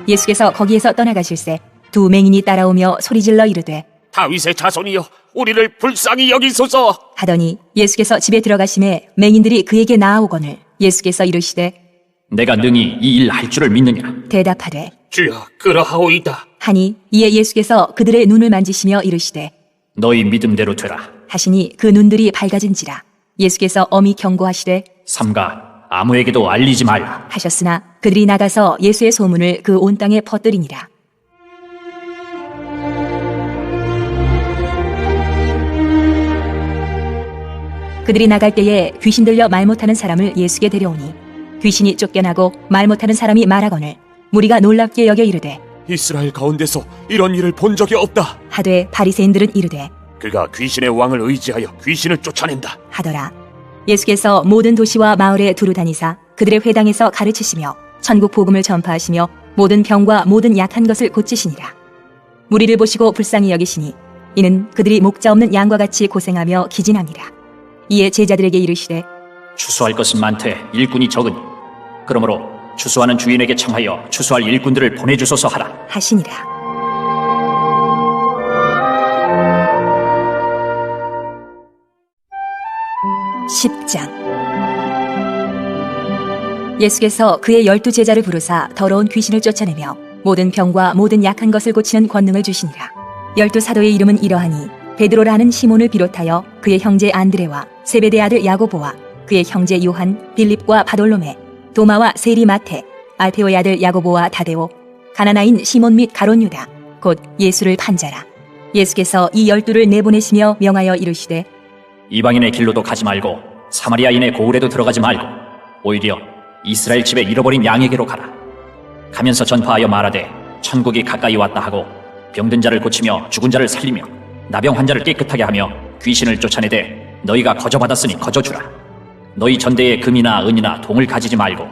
예수께서 거기에서 떠나가실새 두 맹인이 따라오며 소리질러 이르되
다윗의 자손이여, 우리를 불쌍히 여기소서.
하더니 예수께서 집에 들어가심에 맹인들이 그에게 나아오거늘 예수께서 이르시되
내가 능히 이 일 할 줄을 믿느냐?
대답하되
주여, 그러하오이다.
하니 이에 예수께서 그들의 눈을 만지시며 이르시되
너희 믿음대로 되라.
하시니 그 눈들이 밝아진지라. 예수께서 엄히 경고하시되
삼가 아무에게도 알리지 말라.
하셨으나 그들이 나가서 예수의 소문을 그 온 땅에 퍼뜨리니라. 그들이 나갈 때에 귀신 들려 말 못하는 사람을 예수께 데려오니 귀신이 쫓겨나고 말 못하는 사람이 말하거늘 무리가 놀랍게 여겨 이르되
이스라엘 가운데서 이런 일을 본 적이 없다.
하되 바리새인들은 이르되
그가 귀신의 왕을 의지하여 귀신을 쫓아낸다.
하더라. 예수께서 모든 도시와 마을에 두루 다니사 그들의 회당에서 가르치시며 천국 복음을 전파하시며 모든 병과 모든 약한 것을 고치시니라. 무리를 보시고 불쌍히 여기시니 이는 그들이 목자 없는 양과 같이 고생하며 기진함이라. 이에 제자들에게 이르시되
추수할 것은 많되 일꾼이 적으니 그러므로 추수하는 주인에게 청하여 추수할 일꾼들을 보내주소서 하라.
하시니라. (10장) 예수께서 그의 12제자를 부르사 더러운 귀신을 쫓아내며 모든 병과 모든 약한 것을 고치는 권능을 주시니라. 12사도의 이름은 이러하니 베드로라 하는 시몬을 비롯하여 그의 형제 안드레와 세베대 아들 야고보와 그의 형제 요한, 빌립과 바돌로메, 도마와 세리 마테, 알페오의 아들 야고보와 다데오, 가나나인 시몬 및 가롯 유다, 곧 예수를 판자라. 예수께서 이 12를 내보내시며 명하여 이르시되
이방인의 길로도 가지 말고 사마리아인의 고을에도 들어가지 말고 오히려 이스라엘 집에 잃어버린 양에게로 가라. 가면서 전파하여 말하되 천국이 가까이 왔다 하고 병든 자를 고치며 죽은 자를 살리며 나병 환자를 깨끗하게 하며 귀신을 쫓아내되 너희가 거저받았으니 거저주라. 너희 전대에 금이나 은이나 동을 가지지 말고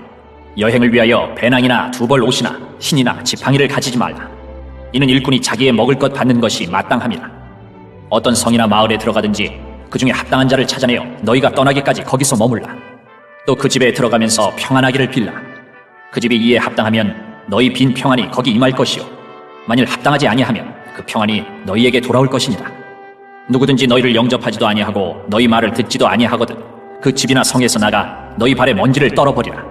여행을 위하여 배낭이나 두벌 옷이나 신이나 지팡이를 가지지 말라. 이는 일꾼이 자기의 먹을 것 받는 것이 마땅함이라. 어떤 성이나 마을에 들어가든지 그 중에 합당한 자를 찾아내어 너희가 떠나기까지 거기서 머물라. 또 그 집에 들어가면서 평안하기를 빌라. 그 집이 이에 합당하면 너희 빈 평안이 거기 임할 것이요 만일 합당하지 아니하면 그 평안이 너희에게 돌아올 것이니라. 누구든지 너희를 영접하지도 아니하고 너희 말을 듣지도 아니하거든 그 집이나 성에서 나가 너희 발에 먼지를 떨어버리라.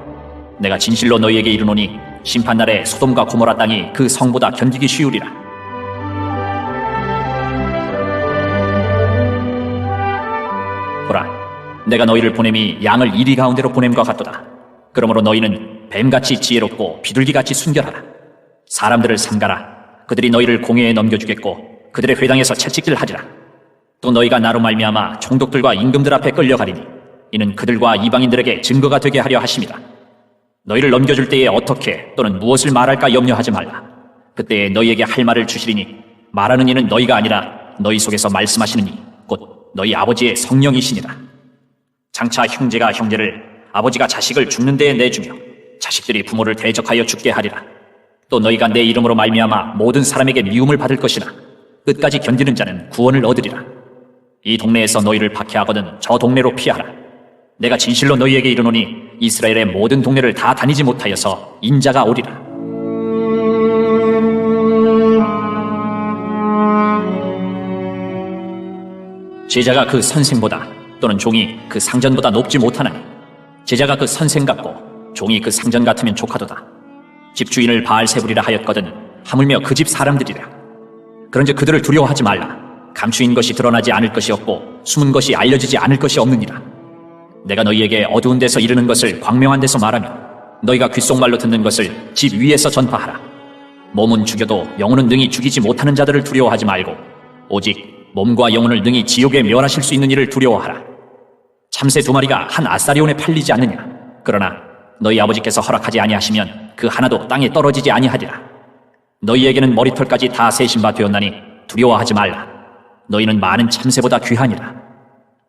내가 진실로 너희에게 이르노니 심판날에 소돔과 고모라 땅이 그 성보다 견디기 쉬우리라. 보라, 내가 너희를 보냄이 양을 이리 가운데로 보냄과 같도다. 그러므로 너희는 뱀같이 지혜롭고 비둘기같이 순결하라. 사람들을 삼가라. 그들이 너희를 공회에 넘겨주겠고 그들의 회당에서 채찍질 하리라. 또 너희가 나로 말미암아 총독들과 임금들 앞에 끌려가리니 이는 그들과 이방인들에게 증거가 되게 하려 하심이다. 너희를 넘겨줄 때에 어떻게 또는 무엇을 말할까 염려하지 말라. 그때에 너희에게 할 말을 주시리니 말하는 이는 너희가 아니라 너희 속에서 말씀하시는 이 곧 너희 아버지의 성령이시니라. 장차 형제가 형제를 아버지가 자식을 죽는 데에 내주며 자식들이 부모를 대적하여 죽게 하리라. 또 너희가 내 이름으로 말미암아 모든 사람에게 미움을 받을 것이나 끝까지 견디는 자는 구원을 얻으리라. 이 동네에서 너희를 박해하거든 저 동네로 피하라. 내가 진실로 너희에게 이르노니 이스라엘의 모든 동네를 다 다니지 못하여서 인자가 오리라. 제자가 그 선생보다 또는 종이 그 상전보다 높지 못하나니 제자가 그 선생 같고 종이 그 상전 같으면 족하도다. 집주인을 바알세불이라 하였거든 하물며 그 집 사람들이라. 그런즉 그들을 두려워하지 말라. 감추인 것이 드러나지 않을 것이 없고 숨은 것이 알려지지 않을 것이 없느니라. 내가 너희에게 어두운 데서 이르는 것을 광명한 데서 말하며 너희가 귓속말로 듣는 것을 집 위에서 전파하라. 몸은 죽여도 영혼은 능히 죽이지 못하는 자들을 두려워하지 말고 오직 몸과 영혼을 능히 지옥에 멸하실 수 있는 이를 두려워하라. 참새 2마리가 한 아사리온에 팔리지 않느냐? 그러나 너희 아버지께서 허락하지 아니하시면 그 하나도 땅에 떨어지지 아니하리라. 너희에게는 머리털까지 다 세신 바 되었나니 두려워하지 말라. 너희는 많은 참새보다 귀하니라.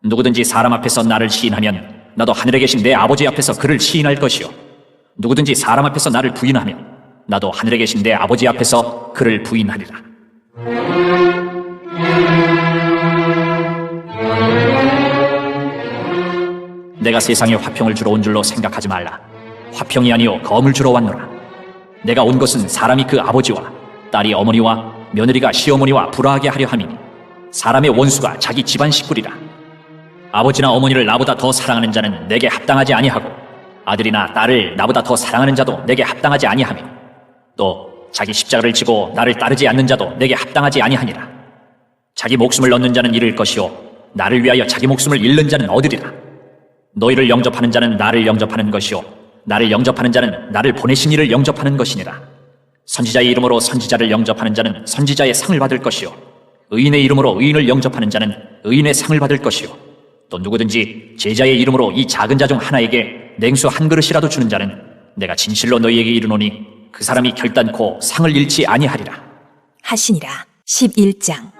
누구든지 사람 앞에서 나를 시인하면 나도 하늘에 계신 내 아버지 앞에서 그를 시인할 것이요 누구든지 사람 앞에서 나를 부인하면 나도 하늘에 계신 내 아버지 앞에서 그를 부인하리라. 내가 세상에 화평을 주러 온 줄로 생각하지 말라. 화평이 아니요 검을 주러 왔노라. 내가 온 것은 사람이 그 아버지와 딸이 어머니와 며느리가 시어머니와 불화하게 하려 함이니 사람의 원수가 자기 집안 식구리라. 아버지나 어머니를 나보다 더 사랑하는 자는 내게 합당하지 아니하고 아들이나 딸을 나보다 더 사랑하는 자도 내게 합당하지 아니하며 또 자기 십자가를 지고 나를 따르지 않는 자도 내게 합당하지 아니하니라. 자기 목숨을 얻는 자는 잃을 것이요 나를 위하여 자기 목숨을 잃는 자는 얻으리라. 너희를 영접하는 자는 나를 영접하는 것이요 나를 영접하는 자는 나를 보내신 이를 영접하는 것이니라. 선지자의 이름으로 선지자를 영접하는 자는 선지자의 상을 받을 것이요 의인의 이름으로 의인을 영접하는 자는 의인의 상을 받을 것이요 또 누구든지 제자의 이름으로 이 작은 자 중 하나에게 냉수 한 그릇이라도 주는 자는 내가 진실로 너희에게 이르노니 그 사람이 결단코 상을 잃지 아니하리라.
하시니라. 11장.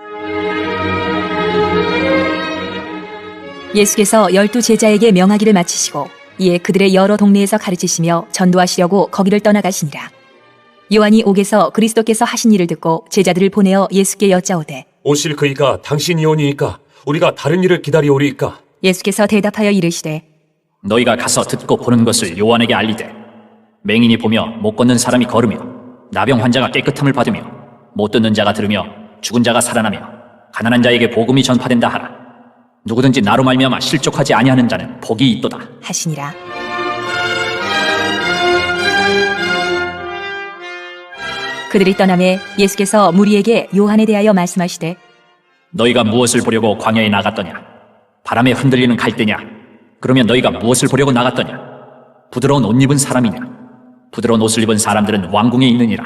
예수께서 12 제자에게 명하기를 마치시고 이에 그들의 여러 동네에서 가르치시며 전도하시려고 거기를 떠나가시니라. 요한이 옥에서 그리스도께서 하신 일을 듣고 제자들을 보내어 예수께 여짜오되
오실 그이가 당신이오니이까 우리가 다른 일을 기다리오리이까?
예수께서 대답하여 이르시되
너희가 가서 듣고 보는 것을 요한에게 알리되 맹인이 보며 못 걷는 사람이 걸으며 나병 환자가 깨끗함을 받으며 못 듣는 자가 들으며 죽은 자가 살아나며 가난한 자에게 복음이 전파된다 하라. 누구든지 나로 말미암아 실족하지 아니하는 자는 복이 있도다
하시니라. 그들이 떠나매 예수께서 무리에게 요한에 대하여 말씀하시되
너희가 무엇을 보려고 광야에 나갔더냐? 바람에 흔들리는 갈대냐? 그러면 너희가 무엇을 보려고 나갔더냐? 부드러운 옷 입은 사람이냐? 부드러운 옷을 입은 사람들은 왕궁에 있느니라.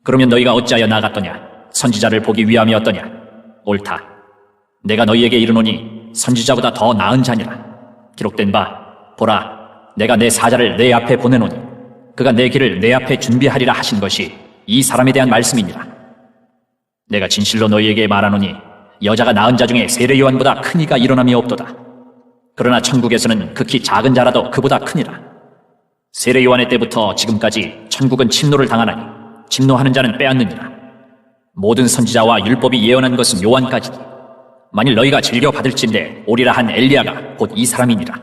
그러면 너희가 어찌하여 나갔더냐? 선지자를 보기 위함이었더냐? 옳다. 내가 너희에게 이르노니 선지자보다 더 나은 자니라. 기록된 바 보라 내가 내 사자를 내 앞에 보내노니 그가 내 길을 내 앞에 준비하리라 하신 것이 이 사람에 대한 말씀이니라. 내가 진실로 너희에게 말하노니 여자가 낳은 자 중에 세례 요한보다 큰 이가 일어남이 없도다. 그러나 천국에서는 극히 작은 자라도 그보다 크니라. 세례 요한의 때부터 지금까지 천국은 침노를 당하나니 침노하는 자는 빼앗느니라. 모든 선지자와 율법이 예언한 것은 요한까지니 만일 너희가 즐겨 받을진대 오리라 한 엘리야가 곧 이 사람이니라.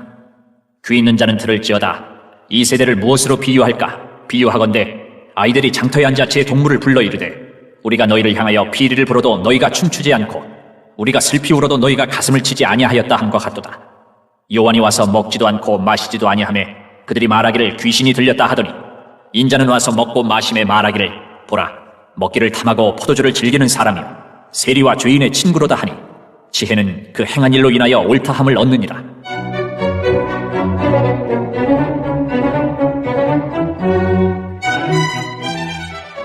귀 있는 자는 들을지어다. 이 세대를 무엇으로 비유할까? 비유하건대 아이들이 장터에 앉아 제 동물을 불러 이르되 우리가 너희를 향하여 피리를 불어도 너희가 춤추지 않고 우리가 슬피 울어도 너희가 가슴을 치지 아니하였다 함과 같도다. 요한이 와서 먹지도 않고 마시지도 아니하매 그들이 말하기를 귀신이 들렸다 하더니 인자는 와서 먹고 마심에 말하기를 보라 먹기를 탐하고 포도주를 즐기는 사람이요 세리와 죄인의 친구로다 하니 지혜는 그 행한 일로 인하여 옳다함을 얻느니라.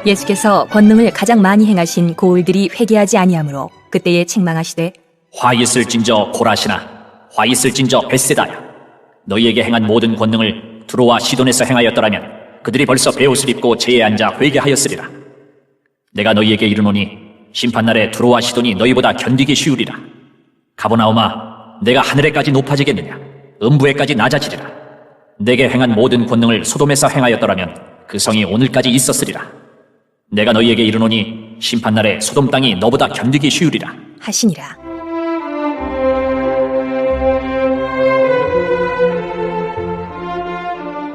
예수께서 권능을 가장 많이 행하신 고을들이 회개하지 아니하므로 그때에 책망하시되
화 있을진저 고라시나 화 있을진저 벳세다야 너희에게 행한 모든 권능을 두로와 시돈에서 행하였더라면 그들이 벌써 베옷을 입고 제에 앉아 회개하였으리라. 내가 너희에게 이르노니 심판날에 두로와 시돈이 너희보다 견디기 쉬우리라. 가버나움아 내가 하늘에까지 높아지겠느냐 음부에까지 낮아지리라. 내게 행한 모든 권능을 소돔에서 행하였더라면 그 성이 오늘까지 있었으리라. 내가 너희에게 이르노니 심판날에 소돔 땅이 너보다 견디기 쉬우리라
하시니라.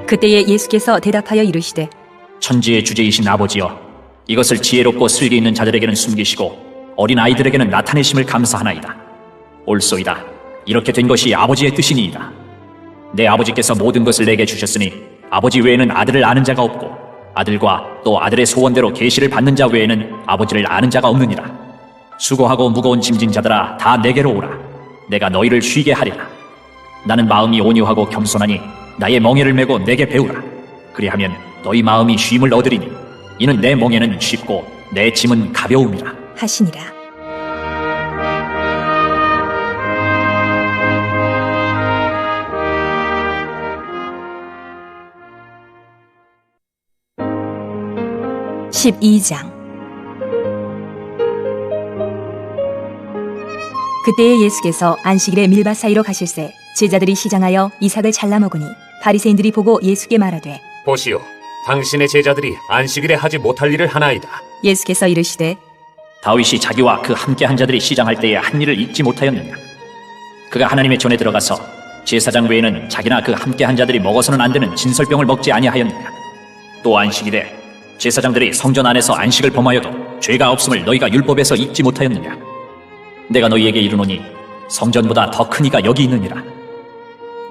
그때에 예수께서 대답하여 이르시되
천지의 주제이신 아버지여 이것을 지혜롭고 슬기 있는 자들에게는 숨기시고 어린 아이들에게는 나타내심을 감사하나이다. 옳소이다. 이렇게 된 것이 아버지의 뜻이니이다. 내 아버지께서 모든 것을 내게 주셨으니 아버지 외에는 아들을 아는 자가 없고 아들과 또 아들의 소원대로 계시를 받는 자 외에는 아버지를 아는 자가 없느니라. 수고하고 무거운 짐진 자들아 다 내게로 오라. 내가 너희를 쉬게 하리라. 나는 마음이 온유하고 겸손하니 나의 멍에를 메고 내게 배우라. 그리하면 너희 마음이 쉼을 얻으리니 이는 내 멍에는 쉽고 내 짐은 가벼움이라
하시니라. (12장) 그때에 예수께서 안식일에 밀밭 사이로 가실새 제자들이 시장하여 이삭을 잘라 먹으니 바리새인들이 보고 예수께 말하되
보시오, 당신의 제자들이 안식일에 하지 못할 일을 하나이다.
예수께서 이르시되
다윗이 자기와 그 함께한 자들이 시장할 때에 한 일을 잊지 못하였느냐. 그가 하나님의 전에 들어가서 제사장 외에는 자기나 그 함께한 자들이 먹어서는 안 되는 진설병을 먹지 아니하였느냐. 또 안식일에 제사장들이 성전 안에서 안식을 범하여도 죄가 없음을 너희가 율법에서 잊지 못하였느냐. 내가 너희에게 이르노니 성전보다 더 큰 이가 여기 있느니라.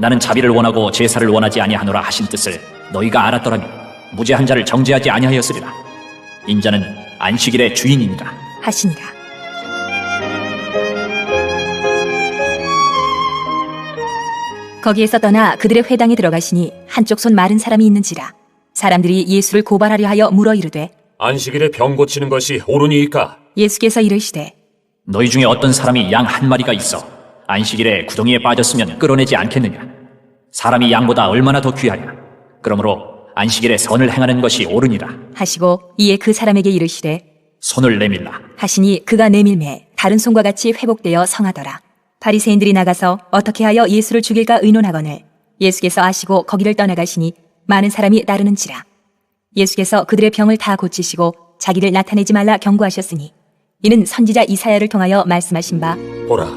나는 자비를 원하고 제사를 원하지 아니하노라 하신 뜻을 너희가 알았더라면 무죄한 자를 정죄하지 아니하였으리라. 인자는 안식일의 주인이니라
하시니라. 거기에서 떠나 그들의 회당에 들어가시니 한쪽 손 마른 사람이 있는지라. 사람들이 예수를 고발하려 하여 물어 이르되
안식일에 병 고치는 것이 옳으니까?
예수께서 이르시되
너희 중에 어떤 사람이 양 한 마리가 있어 안식일에 구덩이에 빠졌으면 끌어내지 않겠느냐. 사람이 양보다 얼마나 더 귀하냐. 그러므로 안식일에 선을 행하는 것이 옳으니라
하시고 이에 그 사람에게 이르시되
손을 내밀라.
하시니 그가 내밀매 다른 손과 같이 회복되어 성하더라. 바리새인들이 나가서 어떻게 하여 예수를 죽일까 의논하거늘 예수께서 아시고 거기를 떠나가시니 많은 사람이 따르는지라. 예수께서 그들의 병을 다 고치시고 자기를 나타내지 말라 경고하셨으니 이는 선지자 이사야를 통하여 말씀하신 바
보라,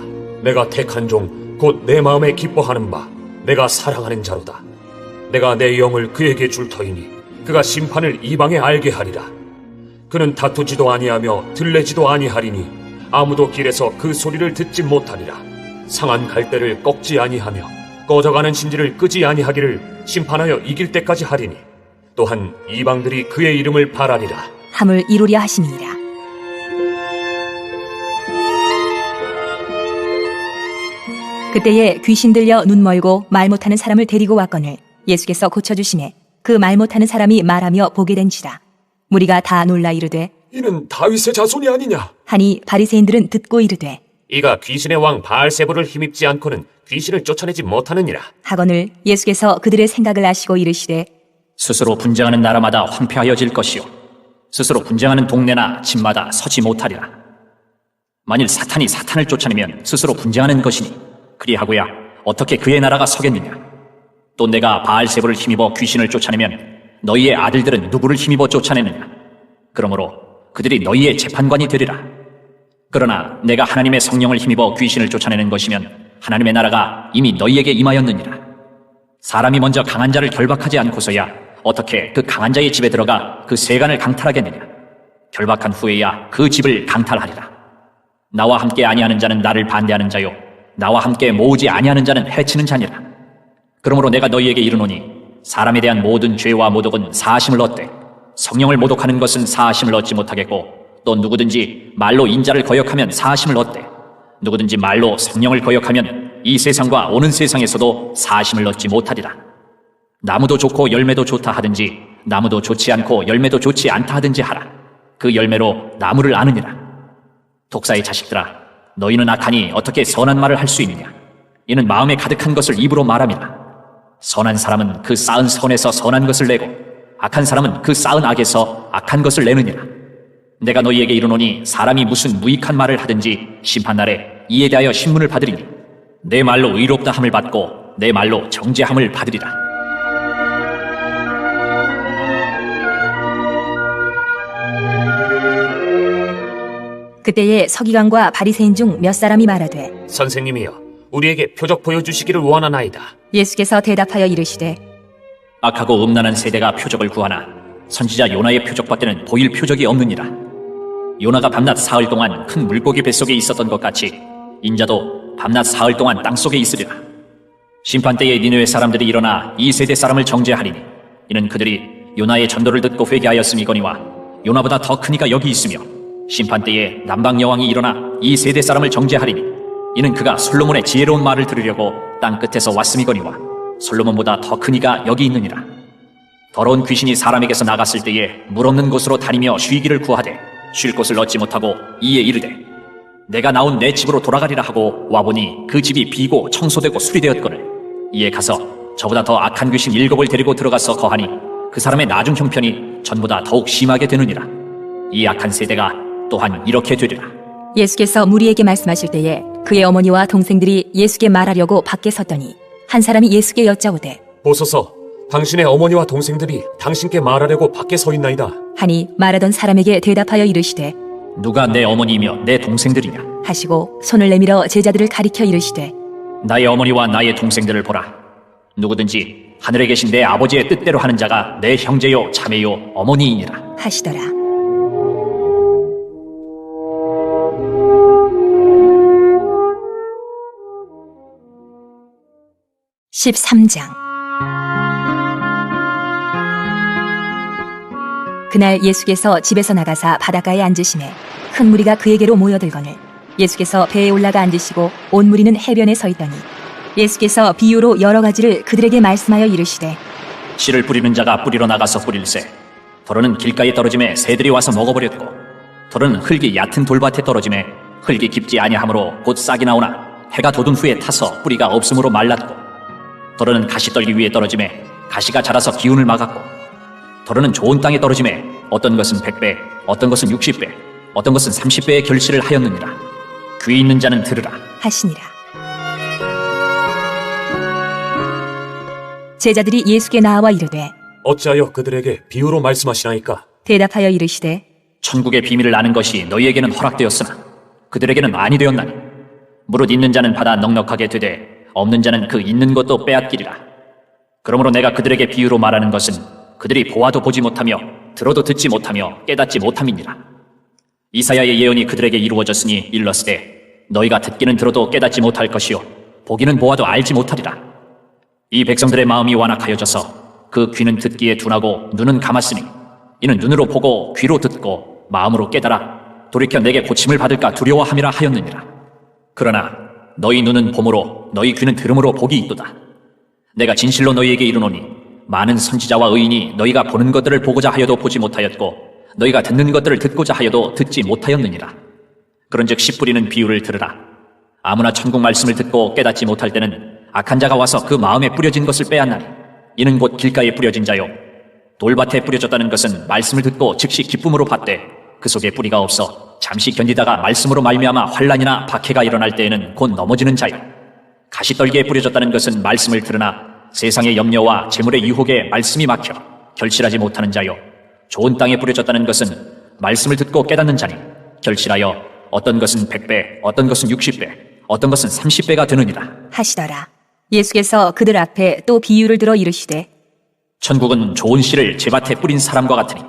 내가 택한 종 곧 내 마음에 기뻐하는 바 내가 사랑하는 자로다. 내가 내 영을 그에게 줄 터이니 그가 심판을 이방에 알게 하리라. 그는 다투지도 아니하며 들레지도 아니하리니 아무도 길에서 그 소리를 듣지 못하리라. 상한 갈대를 꺾지 아니하며 꺼져가는 심지를 끄지 아니하기를 심판하여 이길 때까지 하리니 또한 이방들이 그의 이름을 바라리라.
함을 이루려 하심이니라. 그때에 귀신 들려 눈 멀고 말 못하는 사람을 데리고 왔거늘 예수께서 고쳐주시매 그 말 못하는 사람이 말하며 보게 된지라. 무리가 다 놀라 이르되
이는 다윗의 자손이 아니냐?
하니 바리새인들은 듣고 이르되
이가 귀신의 왕 바알세부를 힘입지 않고는 귀신을 쫓아내지 못하느니라.
하거늘 예수께서 그들의 생각을 아시고 이르시되
스스로 분쟁하는 나라마다 황폐하여질 것이요 스스로 분쟁하는 동네나 집마다 서지 못하리라. 만일 사탄이 사탄을 쫓아내면 스스로 분쟁하는 것이니 그리하고야 어떻게 그의 나라가 서겠느냐. 또 내가 바알세부를 힘입어 귀신을 쫓아내면 너희의 아들들은 누구를 힘입어 쫓아내느냐. 그러므로 그들이 너희의 재판관이 되리라. 그러나 내가 하나님의 성령을 힘입어 귀신을 쫓아내는 것이면 하나님의 나라가 이미 너희에게 임하였느니라. 사람이 먼저 강한 자를 결박하지 않고서야 어떻게 그 강한 자의 집에 들어가 그 세간을 강탈하겠느냐. 결박한 후에야 그 집을 강탈하리라. 나와 함께 아니하는 자는 나를 반대하는 자요 나와 함께 모으지 아니하는 자는 해치는 자니라. 그러므로 내가 너희에게 이르노니 사람에 대한 모든 죄와 모독은 사하심을 얻되 성령을 모독하는 것은 사하심을 얻지 못하겠고 또 누구든지 말로 인자를 거역하면 사하심을 얻되 누구든지 말로 성령을 거역하면 이 세상과 오는 세상에서도 사하심을 얻지 못하리라. 나무도 좋고 열매도 좋다 하든지 나무도 좋지 않고 열매도 좋지 않다 하든지 하라. 그 열매로 나무를 아느니라. 독사의 자식들아, 너희는 악하니 어떻게 선한 말을 할 수 있느냐. 이는 마음에 가득한 것을 입으로 말함이라. 선한 사람은 그 쌓은 선에서 선한 것을 내고 악한 사람은 그 쌓은 악에서 악한 것을 내느니라. 내가 너희에게 이르노니 사람이 무슨 무익한 말을 하든지 심판날에 이에 대하여 신문을 받으리니 내 말로 의롭다 함을 받고 내 말로 정죄함을 받으리라.
그때에 서기관과 바리새인 중 몇 사람이 말하되
선생님이여, 우리에게 표적 보여주시기를 원하나이다.
예수께서 대답하여 이르시되
악하고 음란한 세대가 표적을 구하나 선지자 요나의 표적밖에는 보일 표적이 없느니라. 요나가 밤낮 사흘 동안 큰 물고기 뱃속에 있었던 것 같이 인자도 밤낮 사흘 동안 땅속에 있으리라. 심판때에 니느웨 사람들이 일어나 이 세대 사람을 정죄하리니 이는 그들이 요나의 전도를 듣고 회개하였음이거니와 요나보다 더 큰 이가 여기 있으며 심판 때에 남방 여왕이 일어나 이 세대 사람을 정죄하리니 이는 그가 솔로몬의 지혜로운 말을 들으려고 땅 끝에서 왔음이거니와 솔로몬보다 더 큰 이가 여기 있느니라. 더러운 귀신이 사람에게서 나갔을 때에 물 없는 곳으로 다니며 쉬기를 구하되 쉴 곳을 얻지 못하고 이에 이르되 내가 나온 내 집으로 돌아가리라 하고 와보니 그 집이 비고 청소되고 수리되었거늘 이에 가서 저보다 더 악한 귀신 7을 데리고 들어가서 거하니 그 사람의 나중 형편이 전보다 더욱 심하게 되느니라. 이 악한 세대가 또한 이렇게 되리라.
예수께서 무리에게 말씀하실 때에 그의 어머니와 동생들이 예수께 말하려고 밖에 섰더니 한 사람이 예수께 여짜오되
보소서, 당신의 어머니와 동생들이 당신께 말하려고 밖에 서 있나이다.
하니 말하던 사람에게 대답하여 이르시되
누가 내 어머니이며 내 동생들이냐?
하시고 손을 내밀어 제자들을 가리켜 이르시되
나의 어머니와 나의 동생들을 보라. 누구든지 하늘에 계신 내 아버지의 뜻대로 하는 자가 내 형제요 자매요 어머니이니라
하시더라. (13장) 그날 예수께서 집에서 나가사 바닷가에 앉으시매 큰 무리가 그에게로 모여들거늘 예수께서 배에 올라가 앉으시고 온 무리는 해변에 서 있더니 예수께서 비유로 여러 가지를 그들에게 말씀하여 이르시되
씨를 뿌리는 자가 뿌리러 나가서 뿌릴새 더러는 길가에 떨어짐에 새들이 와서 먹어버렸고 더러는 흙이 얕은 돌밭에 떨어짐에 흙이 깊지 아니하므로 곧 싹이 나오나 해가 돋은 후에 타서 뿌리가 없으므로 말랐고 더러는 가시떨기 위에 떨어짐에 가시가 자라서 기운을 막았고 더러는 좋은 땅에 떨어짐에 어떤 것은 100배 어떤 것은 60배 어떤 것은 30배의 결실을 하였느니라. 귀 있는 자는 들으라
하시니라. 제자들이 예수께 나와 이르되
어찌하여 그들에게 비유로 말씀하시나이까?
대답하여 이르시되
천국의 비밀을 아는 것이 너희에게는 허락되었으나 그들에게는 아니 되었나니 무릇 있는 자는 받아 넉넉하게 되되 없는 자는 그 있는 것도 빼앗기리라. 그러므로 내가 그들에게 비유로 말하는 것은 그들이 보아도 보지 못하며 들어도 듣지 못하며 깨닫지 못함이니라. 이사야의 예언이 그들에게 이루어졌으니 일렀으되 너희가 듣기는 들어도 깨닫지 못할 것이요 보기는 보아도 알지 못하리라. 이 백성들의 마음이 완악하여져서 그 귀는 듣기에 둔하고 눈은 감았으니 이는 눈으로 보고 귀로 듣고 마음으로 깨달아 돌이켜 내게 고침을 받을까 두려워함이라 하였느니라. 그러나 너희 눈은 봄으로 너희 귀는 들음으로 복이 있도다. 내가 진실로 너희에게 이르노니 많은 선지자와 의인이 너희가 보는 것들을 보고자 하여도 보지 못하였고 너희가 듣는 것들을 듣고자 하여도 듣지 못하였느니라. 그런즉 씨 뿌리는 비유를 들으라. 아무나 천국 말씀을 듣고 깨닫지 못할 때는 악한 자가 와서 그 마음에 뿌려진 것을 빼앗나니 이는 곧 길가에 뿌려진 자요 돌밭에 뿌려졌다는 것은 말씀을 듣고 즉시 기쁨으로 받되 그 속에 뿌리가 없어 잠시 견디다가 말씀으로 말미암아 환난이나 박해가 일어날 때에는 곧 넘어지는 자요 가시떨기에 뿌려졌다는 것은 말씀을 들으나 세상의 염려와 재물의 유혹에 말씀이 막혀 결실하지 못하는 자요 좋은 땅에 뿌려졌다는 것은 말씀을 듣고 깨닫는 자니 결실하여 어떤 것은 100배 어떤 것은 60배 어떤 것은 30배가 되느니라
하시더라. 예수께서 그들 앞에 또 비유를 들어 이르시되
천국은 좋은 씨를 제밭에 뿌린 사람과 같으니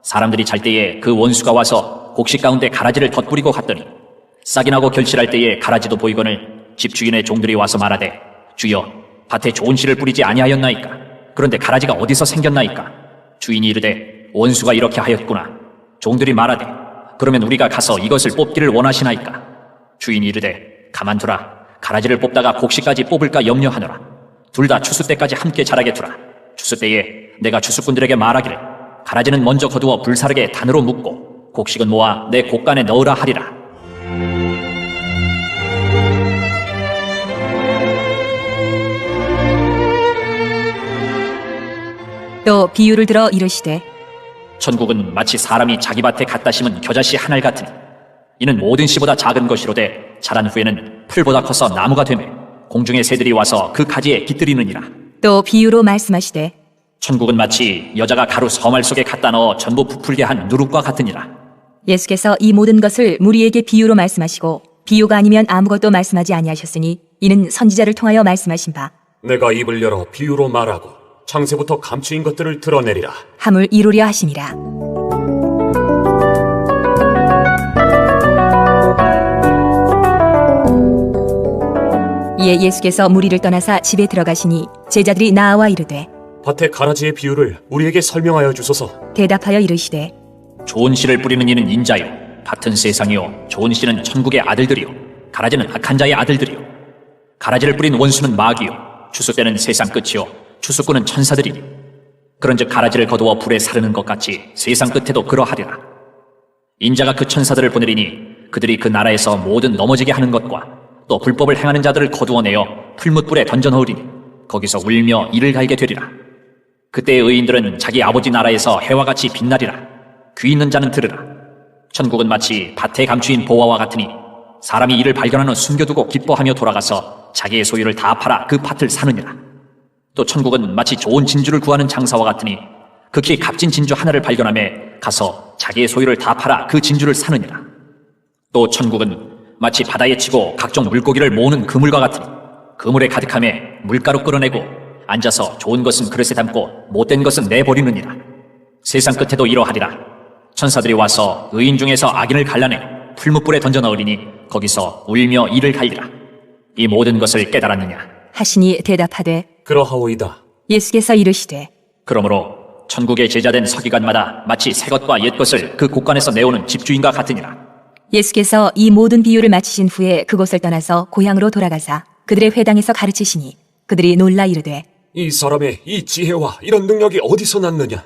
사람들이 잘 때에 그 원수가 와서 곡식 가운데 가라지를 덧뿌리고 갔더니 싹이 나고 결실할 때에 가라지도 보이거늘 집 주인의 종들이 와서 말하되 주여 밭에 좋은 씨를 뿌리지 아니하였나이까? 그런데 가라지가 어디서 생겼나이까? 주인이 이르되 원수가 이렇게 하였구나. 종들이 말하되 그러면 우리가 가서 이것을 뽑기를 원하시나이까? 주인이 이르되 가만두라. 가라지를 뽑다가 곡식까지 뽑을까 염려하노라. 둘 다 추수 때까지 함께 자라게 두라. 추수 때에 내가 추수꾼들에게 말하기를 가라지는 먼저 거두어 불사르게 단으로 묶고 곡식은 모아 내 곡간에 넣으라 하리라.
또 비유를 들어 이르시되
천국은 마치 사람이 자기 밭에 갖다 심은 겨자씨 한 알 같으니 이는 모든 씨보다 작은 것이로되 자란 후에는 풀보다 커서 나무가 되매 공중의 새들이 와서 그 가지에 깃들이느니라.
또 비유로 말씀하시되
천국은 마치 여자가 가루 서말 속에 갖다 넣어 전부 부풀게 한 누룩과 같으니라.
예수께서 이 모든 것을 무리에게 비유로 말씀하시고 비유가 아니면 아무것도 말씀하지 아니하셨으니 이는 선지자를 통하여 말씀하신 바
내가 입을 열어 비유로 말하고 창세부터 감추인 것들을 드러내리라
함을 이루려 하심이라. 이에 예수께서 무리를 떠나사 집에 들어가시니 제자들이 나와 이르되
밭의 가라지의 비유를 우리에게 설명하여 주소서.
대답하여 이르시되
좋은 씨를 뿌리는 이는 인자요 같은 세상이요 좋은 씨는 천국의 아들들이요 가라지는 악한 자의 아들들이요 가라지를 뿌린 원수는 마귀요 추수 때는 세상 끝이요 추수꾼은 천사들이니 그런즉 가라지를 거두어 불에 사르는 것 같이 세상 끝에도 그러하리라. 인자가 그 천사들을 보내리니 그들이 그 나라에서 모든 넘어지게 하는 것과 또 불법을 행하는 자들을 거두어내어 풀무불에 던져 넣으리니 거기서 울며 이를 갈게 되리라. 그때의 의인들은 자기 아버지 나라에서 해와 같이 빛나리라. 귀 있는 자는 들으라. 천국은 마치 밭에 감추인 보화와 같으니 사람이 이를 발견하는 숨겨두고 기뻐하며 돌아가서 자기의 소유를 다 팔아 그 밭을 사느니라. 또 천국은 마치 좋은 진주를 구하는 장사와 같으니 극히 값진 진주 하나를 발견하며 가서 자기의 소유를 다 팔아 그 진주를 사느니라. 또 천국은 마치 바다에 치고 각종 물고기를 모으는 그물과 같으니 그물에 가득하며 물가로 끌어내고 앉아서 좋은 것은 그릇에 담고 못된 것은 내버리느니라. 세상 끝에도 이러하리라. 천사들이 와서 의인 중에서 악인을 갈라내 풀무불에 던져 넣으리니 거기서 울며 이를 갈리라. 이 모든 것을 깨달았느냐?
하시니 대답하되
그러하오이다.
예수께서 이르시되
그러므로 천국의 제자된 서기관마다 마치 새 것과 옛 것을 그 곳간에서 내오는 집주인과 같으니라.
예수께서 이 모든 비유를 마치신 후에 그곳을 떠나서 고향으로 돌아가사 그들의 회당에서 가르치시니 그들이 놀라 이르되
이 사람의 이 지혜와 이런 능력이 어디서 났느냐?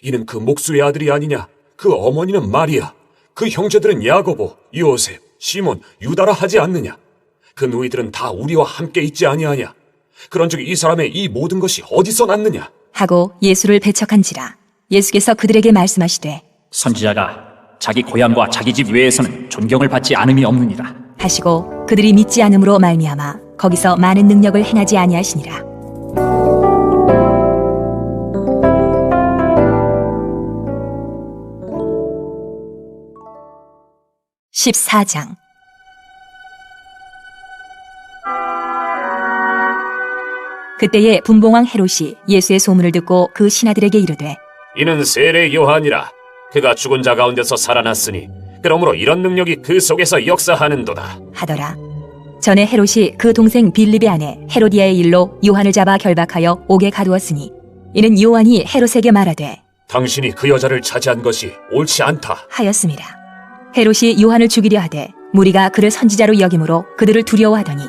이는 그 목수의 아들이 아니냐? 그 어머니는 마리아, 그 형제들은 야고보, 요셉, 시몬, 유다라 하지 않느냐? 그 누이들은 다 우리와 함께 있지 아니하냐? 그런즉 이 사람의 이 모든 것이 어디서 났느냐?
하고 예수를 배척한지라. 예수께서 그들에게 말씀하시되
선지자가 자기 고향과 자기 집 외에서는 존경을 받지 않음이 없느니라.
하시고 그들이 믿지 않음으로 말미암아 거기서 많은 능력을 행하지 아니하시니라. 14장. 그때에 분봉왕 헤롯이 예수의 소문을 듣고 그 신하들에게 이르되
이는 세례 요한이라. 그가 죽은 자 가운데서 살아났으니 그러므로 이런 능력이 그 속에서 역사하는도다
하더라. 전에 헤롯이 그 동생 빌립의 아내 헤로디아의 일로 요한을 잡아 결박하여 옥에 가두었으니 이는 요한이 헤롯에게 말하되
당신이 그 여자를 차지한 것이 옳지 않다
하였습니다. 헤롯이 요한을 죽이려 하되 무리가 그를 선지자로 여김으로 그들을 두려워하더니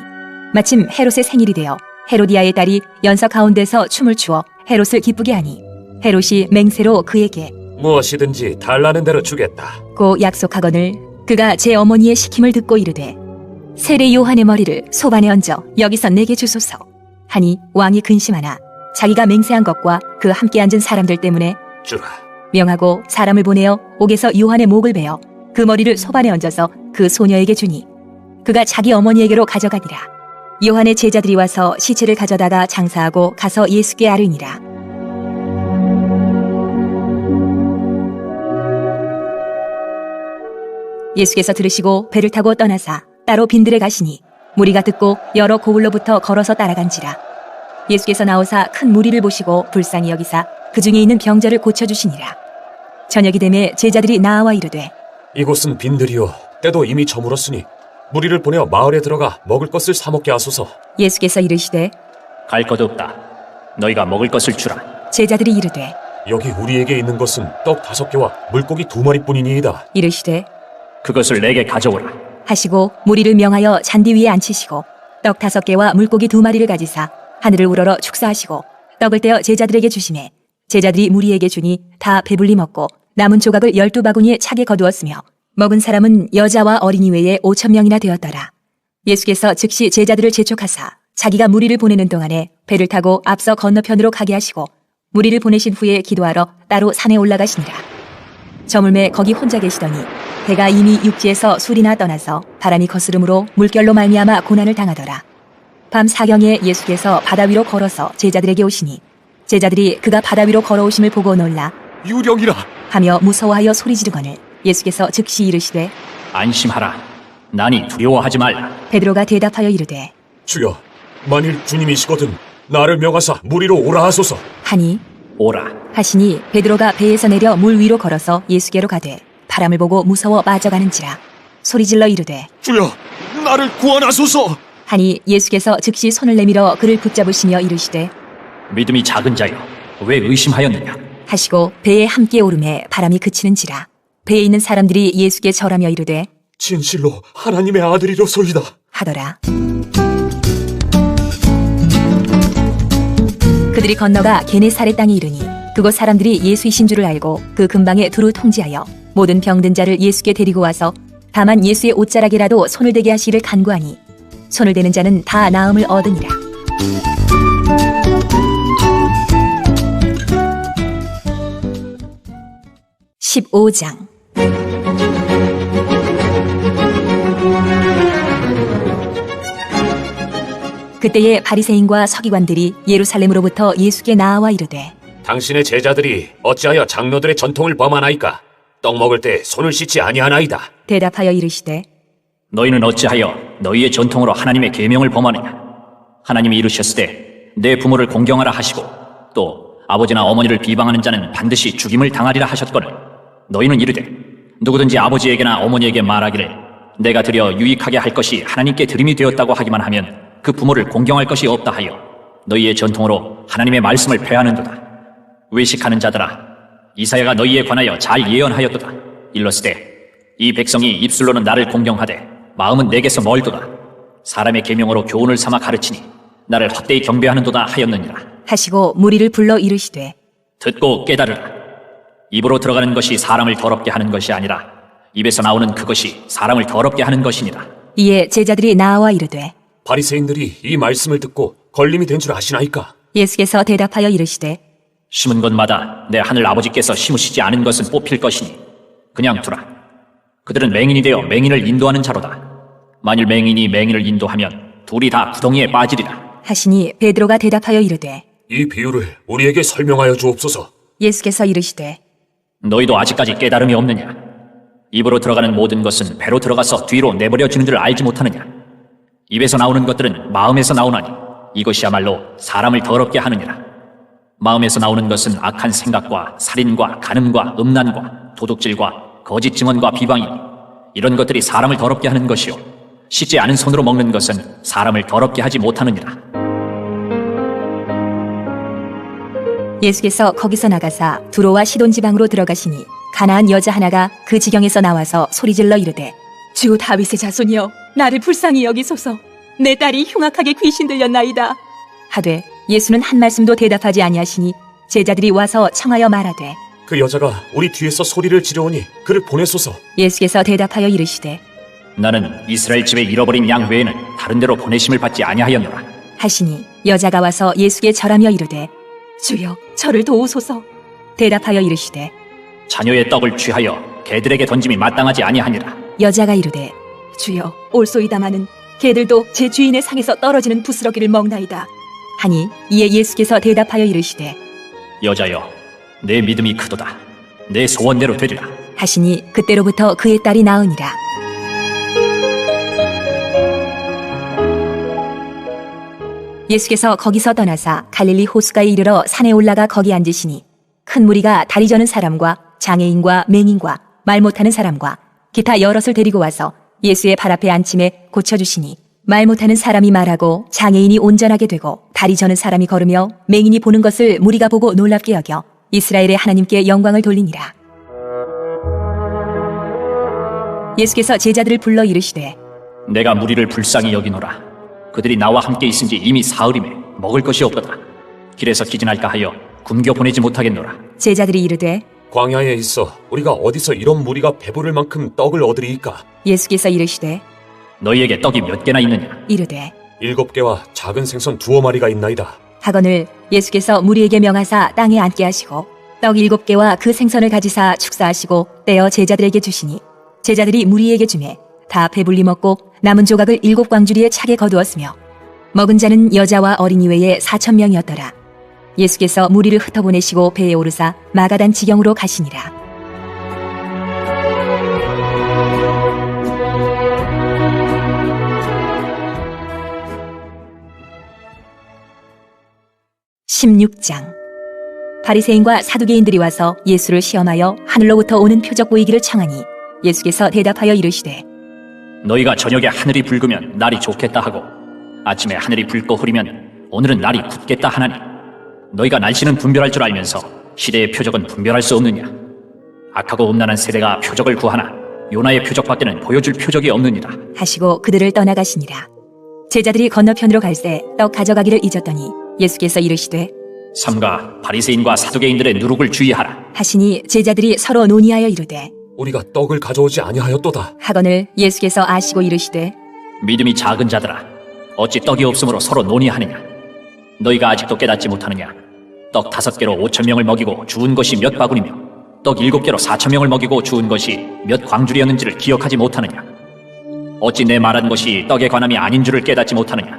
마침 헤롯의 생일이 되어 헤로디아의 딸이 연서 가운데서 춤을 추어 헤롯을 기쁘게 하니 헤롯이 맹세로 그에게
무엇이든지 달라는 대로 주겠다.
고 약속하거늘 그가 제 어머니의 시킴을 듣고 이르되 세례 요한의 머리를 소반에 얹어 여기서 내게 주소서 하니 왕이 근심하나 자기가 맹세한 것과 그 함께 앉은 사람들 때문에
주라.
명하고 사람을 보내어 옥에서 요한의 목을 베어 그 머리를 소반에 얹어서 그 소녀에게 주니 그가 자기 어머니에게로 가져가니라. 요한의 제자들이 와서 시체를 가져다가 장사하고 가서 예수께 아뢰니라. 예수께서 들으시고 배를 타고 떠나사 따로 빈들에 가시니 무리가 듣고 여러 고을로부터 걸어서 따라간지라. 예수께서 나오사 큰 무리를 보시고 불쌍히 여기사 그 중에 있는 병자를 고쳐주시니라. 저녁이 되매 제자들이 나와 이르되
이곳은 빈들이요 때도 이미 저물었으니 무리를 보내어 마을에 들어가 먹을 것을 사 먹게 하소서.
예수께서 이르시되
갈 것 없다. 너희가 먹을 것을 주라.
제자들이 이르되
여기 우리에게 있는 것은 떡 5개와 물고기 2마리뿐이니이다.
이르시되
그것을 내게 가져오라.
하시고 무리를 명하여 잔디 위에 앉히시고 떡 5개와 물고기 2마리를 가지사 하늘을 우러러 축사하시고 떡을 떼어 제자들에게 주시매 제자들이 무리에게 주니 다 배불리 먹고 남은 조각을 12바구니에 차게 거두었으며 먹은 사람은 여자와 어린이 외에 5,000명이나 되었더라. 예수께서 즉시 제자들을 재촉하사 자기가 무리를 보내는 동안에 배를 타고 앞서 건너편으로 가게 하시고 무리를 보내신 후에 기도하러 따로 산에 올라가시니라. 저물매 거기 혼자 계시더니 배가 이미 육지에서 술이나 떠나서 바람이 거스름으로 물결로 말미암아 고난을 당하더라. 밤 사경에 예수께서 바다 위로 걸어서 제자들에게 오시니 제자들이 그가 바다 위로 걸어오심을 보고 놀라
유령이라
하며 무서워하여 소리 지르거늘 예수께서 즉시 이르시되
안심하라. 나니 두려워하지 말라.
베드로가 대답하여 이르되
주여 만일 주님이시거든 나를 명하사 무리로 오라 하소서.
하니
오라.
하시니 베드로가 배에서 내려 물 위로 걸어서 예수께로 가되 바람을 보고 무서워 빠져가는지라 소리질러 이르되
주여 나를 구원하소서.
하니 예수께서 즉시 손을 내밀어 그를 붙잡으시며 이르시되
믿음이 작은 자여, 왜 의심하였느냐?
하시고 배에 함께 오르매 바람이 그치는지라 배에 있는 사람들이 예수께 절하며 이르되
진실로 하나님의 아들이로소이다
하더라. 그들이 건너가 게네사렛 땅에 이르니 그곳 사람들이 예수이신 줄을 알고 그 근방에 두루 통지하여 모든 병든 자를 예수께 데리고 와서 다만 예수의 옷자락이라도 손을 대게 하시기를 간구하니 손을 대는 자는 다 나음을 얻으니라. (15장) 그때에 바리새인과 서기관들이 예루살렘으로부터 예수께 나아와 이르되
당신의 제자들이 어찌하여 장로들의 전통을 범하나이까? 떡 먹을 때 손을 씻지 아니하나이다.
대답하여 이르시되
너희는 어찌하여 너희의 전통으로 하나님의 계명을 범하느냐? 하나님이 이르셨을 때 내 부모를 공경하라 하시고 또 아버지나 어머니를 비방하는 자는 반드시 죽임을 당하리라 하셨거늘 너희는 이르되 누구든지 아버지에게나 어머니에게 말하기를 내가 드려 유익하게 할 것이 하나님께 드림이 되었다고 하기만 하면 그 부모를 공경할 것이 없다 하여 너희의 전통으로 하나님의 말씀을 폐하는도다. 외식하는 자들아, 이사야가 너희에 관하여 잘 예언하였도다. 일렀으되 이 백성이 입술로는 나를 공경하되 마음은 내게서 멀도다. 사람의 계명으로 교훈을 삼아 가르치니 나를 헛되이 경배하는도다 하였느니라.
하시고 무리를 불러 이르시되
듣고 깨달으라. 입으로 들어가는 것이 사람을 더럽게 하는 것이 아니라 입에서 나오는 그것이 사람을 더럽게 하는 것이니라.
이에 제자들이 나아와 이르되
바리새인들이 이 말씀을 듣고 걸림이 된 줄 아시나이까?
예수께서 대답하여 이르시되
심은 것마다 내 하늘 아버지께서 심으시지 않은 것은 뽑힐 것이니 그냥 두라. 그들은 맹인이 되어 맹인을 인도하는 자로다. 만일 맹인이 맹인을 인도하면 둘이 다 구덩이에 빠지리라.
하시니 베드로가 대답하여 이르되
이 비유를 우리에게 설명하여 주옵소서.
예수께서 이르시되
너희도 아직까지 깨달음이 없느냐? 입으로 들어가는 모든 것은 배로 들어가서 뒤로 내버려지는 줄 알지 못하느냐? 입에서 나오는 것들은 마음에서 나오나니 이것이야말로 사람을 더럽게 하느니라. 마음에서 나오는 것은 악한 생각과 살인과 간음과 음란과 도둑질과 거짓 증언과 비방이니 이런 것들이 사람을 더럽게 하는 것이요 씻지 않은 손으로 먹는 것은 사람을 더럽게 하지 못하느니라.
예수께서 거기서 나가사 두로와 시돈 지방으로 들어가시니 가나안 여자 하나가 그 지경에서 나와서 소리질러 이르되
주 다윗의 자손이여 나를 불쌍히 여기소서. 내 딸이 흉악하게 귀신 들렸나이다.
하되 예수는 한 말씀도 대답하지 아니하시니 제자들이 와서 청하여 말하되
그 여자가 우리 뒤에서 소리를 지르오니 그를 보내소서.
예수께서 대답하여 이르시되
나는 이스라엘 집에 잃어버린 양 외에는 다른 데로 보내심을 받지 아니하였노라.
하시니 여자가 와서 예수께 절하며 이르되
주여 저를 도우소서.
대답하여 이르시되
자녀의 떡을 취하여 개들에게 던짐이 마땅하지 아니하니라.
여자가 이르되
주여 올소이다마는 개들도 제 주인의 상에서 떨어지는 부스러기를 먹나이다.
하니 이에 예수께서 대답하여 이르시되
여자여, 내 믿음이 크도다. 내 소원대로 되리라.
하시니 그때로부터 그의 딸이 나으니라. 예수께서 거기서 떠나사 갈릴리 호수가에 이르러 산에 올라가 거기 앉으시니 큰 무리가 다리 저는 사람과 장애인과 맹인과 말 못하는 사람과 기타 여럿을 데리고 와서 예수의 발 앞에 앉힘에 고쳐주시니 말 못하는 사람이 말하고 장애인이 온전하게 되고 다리 저는 사람이 걸으며 맹인이 보는 것을 무리가 보고 놀랍게 여겨 이스라엘의 하나님께 영광을 돌리니라. 예수께서 제자들을 불러 이르시되
내가 무리를 불쌍히 여기노라. 그들이 나와 함께 있은 지 이미 사흘이매 먹을 것이 없도다. 길에서 기진할까 하여 굶겨 보내지 못하겠노라.
제자들이 이르되
광야에 있어 우리가 어디서 이런 무리가 배부를 만큼 떡을 얻으리이까?
예수께서 이르시되
너희에게 떡이 몇 개나 있느냐?
이르되
7개와 작은 생선 2마리가 있나이다.
하거늘 예수께서 무리에게 명하사 땅에 앉게 하시고 떡 7개와 그 생선을 가지사 축사하시고 떼어 제자들에게 주시니 제자들이 무리에게 주매 다 배불리 먹고 남은 조각을 7광주리에 차게 거두었으며 먹은 자는 여자와 어린이 외에 4,000명이었더라. 예수께서 무리를 흩어보내시고 배에 오르사 마가단 지경으로 가시니라. (16장) 바리새인과 사두개인들이 와서 예수를 시험하여 하늘로부터 오는 표적 보이기를 청하니 예수께서 대답하여 이르시되
너희가 저녁에 하늘이 붉으면 날이 좋겠다 하고 아침에 하늘이 붉고 흐리면 오늘은 날이 굳겠다 하나니 너희가 날씨는 분별할 줄 알면서 시대의 표적은 분별할 수 없느냐? 악하고 음란한 세대가 표적을 구하나 요나의 표적밖에는 보여줄 표적이 없느니라.
하시고 그들을 떠나가시니라. 제자들이 건너편으로 갈새 떡 가져가기를 잊었더니 예수께서 이르시되
삼가 바리새인과 사두개인들의 누룩을 주의하라.
하시니 제자들이 서로 논의하여 이르되
우리가 떡을 가져오지 아니하였도다.
하거늘 예수께서 아시고 이르시되
믿음이 작은 자들아, 어찌 떡이 없으므로 서로 논의하느냐? 너희가 아직도 깨닫지 못하느냐? 떡 5개로 5,000명을 먹이고 주운 것이 몇 바구니며 떡 7개로 4,000명을 먹이고 주운 것이 몇 광줄이었는지를 기억하지 못하느냐? 어찌 내 말한 것이 떡에 관함이 아닌 줄을 깨닫지 못하느냐?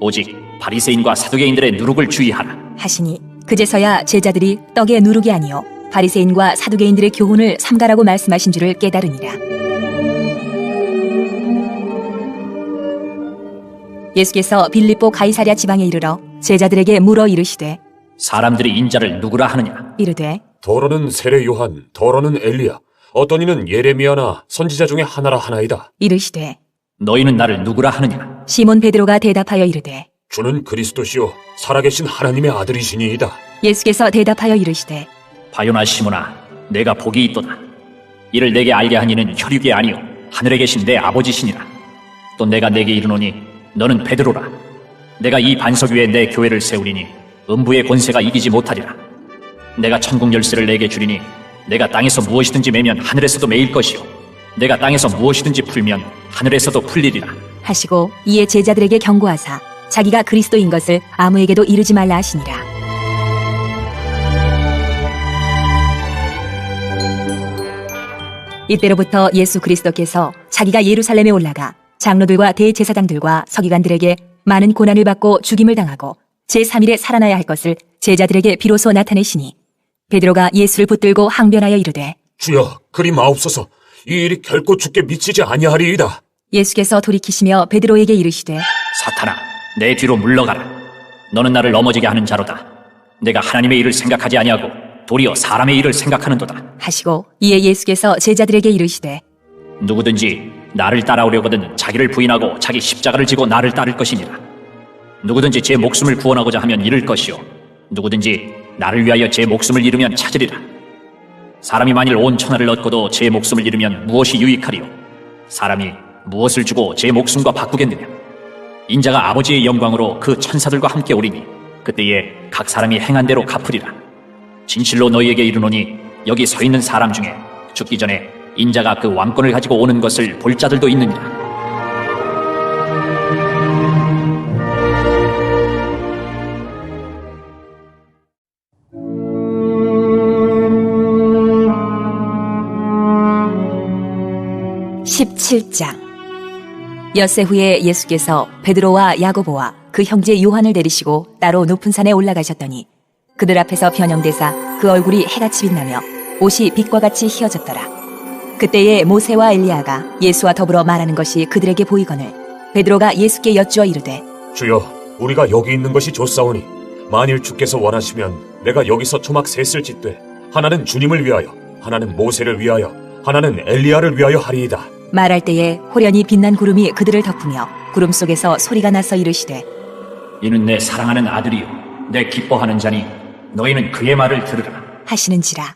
오직 바리새인과 사두개인들의 누룩을 주의하라.
하시니 그제서야 제자들이 떡의 누룩이 아니요 바리새인과 사두개인들의 교훈을 삼가라고 말씀하신 줄을 깨달으니라. 예수께서 빌립보 가이사랴 지방에 이르러 제자들에게 물어 이르시되
사람들이 인자를 누구라 하느냐?
이르되
더러는 세례 요한, 더러는 엘리야, 어떤 이는 예레미야나 선지자 중에 하나라 하나이다.
이르시되
너희는 나를 누구라 하느냐?
시몬 베드로가 대답하여 이르되
주는 그리스도시요 살아계신 하나님의 아들이시니이다.
예수께서 대답하여 이르시되
바요나 시몬아, 내가 복이 있도다. 이를 내게 알게 한 이는 혈육이 아니요 하늘에 계신 내 아버지시니라. 또 내가 내게 이르노니 너는 베드로라. 내가 이 반석 위에 내 교회를 세우리니 음부의 권세가 이기지 못하리라. 내가 천국 열쇠를 내게 주리니 내가 땅에서 무엇이든지 매면 하늘에서도 매일 것이요 내가 땅에서 무엇이든지 풀면 하늘에서도 풀리리라.
하시고 이에 제자들에게 경고하사 자기가 그리스도인 것을 아무에게도 이르지 말라 하시니라. 이때로부터 예수 그리스도께서 자기가 예루살렘에 올라가 장로들과 대제사장들과 서기관들에게 많은 고난을 받고 죽임을 당하고 제3일에 살아나야 할 것을 제자들에게 비로소 나타내시니 베드로가 예수를 붙들고 항변하여 이르되
주여 그리 마옵소서. 이 일이 결코 주께 미치지 아니하리이다.
예수께서 돌이키시며 베드로에게 이르시되
사탄아, 내 뒤로 물러가라. 너는 나를 넘어지게 하는 자로다. 내가 하나님의 일을 생각하지 아니하고 도리어 사람의 일을 생각하는도다.
하시고 이에 예수께서 제자들에게 이르시되
누구든지 나를 따라오려거든 자기를 부인하고 자기 십자가를 지고 나를 따를 것이니라. 누구든지 제 목숨을 구원하고자 하면 잃을 것이요 누구든지 나를 위하여 제 목숨을 잃으면 찾으리라. 사람이 만일 온 천하를 얻고도 제 목숨을 잃으면 무엇이 유익하리요? 사람이 무엇을 주고 제 목숨과 바꾸겠느냐? 인자가 아버지의 영광으로 그 천사들과 함께 오리니 그때에 각 사람이 행한 대로 갚으리라. 진실로 너희에게 이르노니 여기 서 있는 사람 중에 죽기 전에 인자가 그 왕권을 가지고 오는 것을 볼 자들도 있느니라.
(17장) 엿새 후에 예수께서 베드로와 야고보와 그 형제 요한을 데리시고 따로 높은 산에 올라가셨더니 그들 앞에서 변형되사 그 얼굴이 해같이 빛나며 옷이 빛과 같이 희어졌더라. 그때에 모세와 엘리야가 예수와 더불어 말하는 것이 그들에게 보이거늘 베드로가 예수께 여쭈어 이르되
주여 우리가 여기 있는 것이 좋사오니 만일 주께서 원하시면 내가 여기서 초막 셋을 짓되 하나는 주님을 위하여 하나는 모세를 위하여 하나는 엘리야를 위하여 하리이다.
말할 때에 호련히 빛난 구름이 그들을 덮으며 구름 속에서 소리가 나서 이르시되
이는 내 사랑하는 아들이요 내 기뻐하는 자니 너희는 그의 말을 들으라.
하시는지라.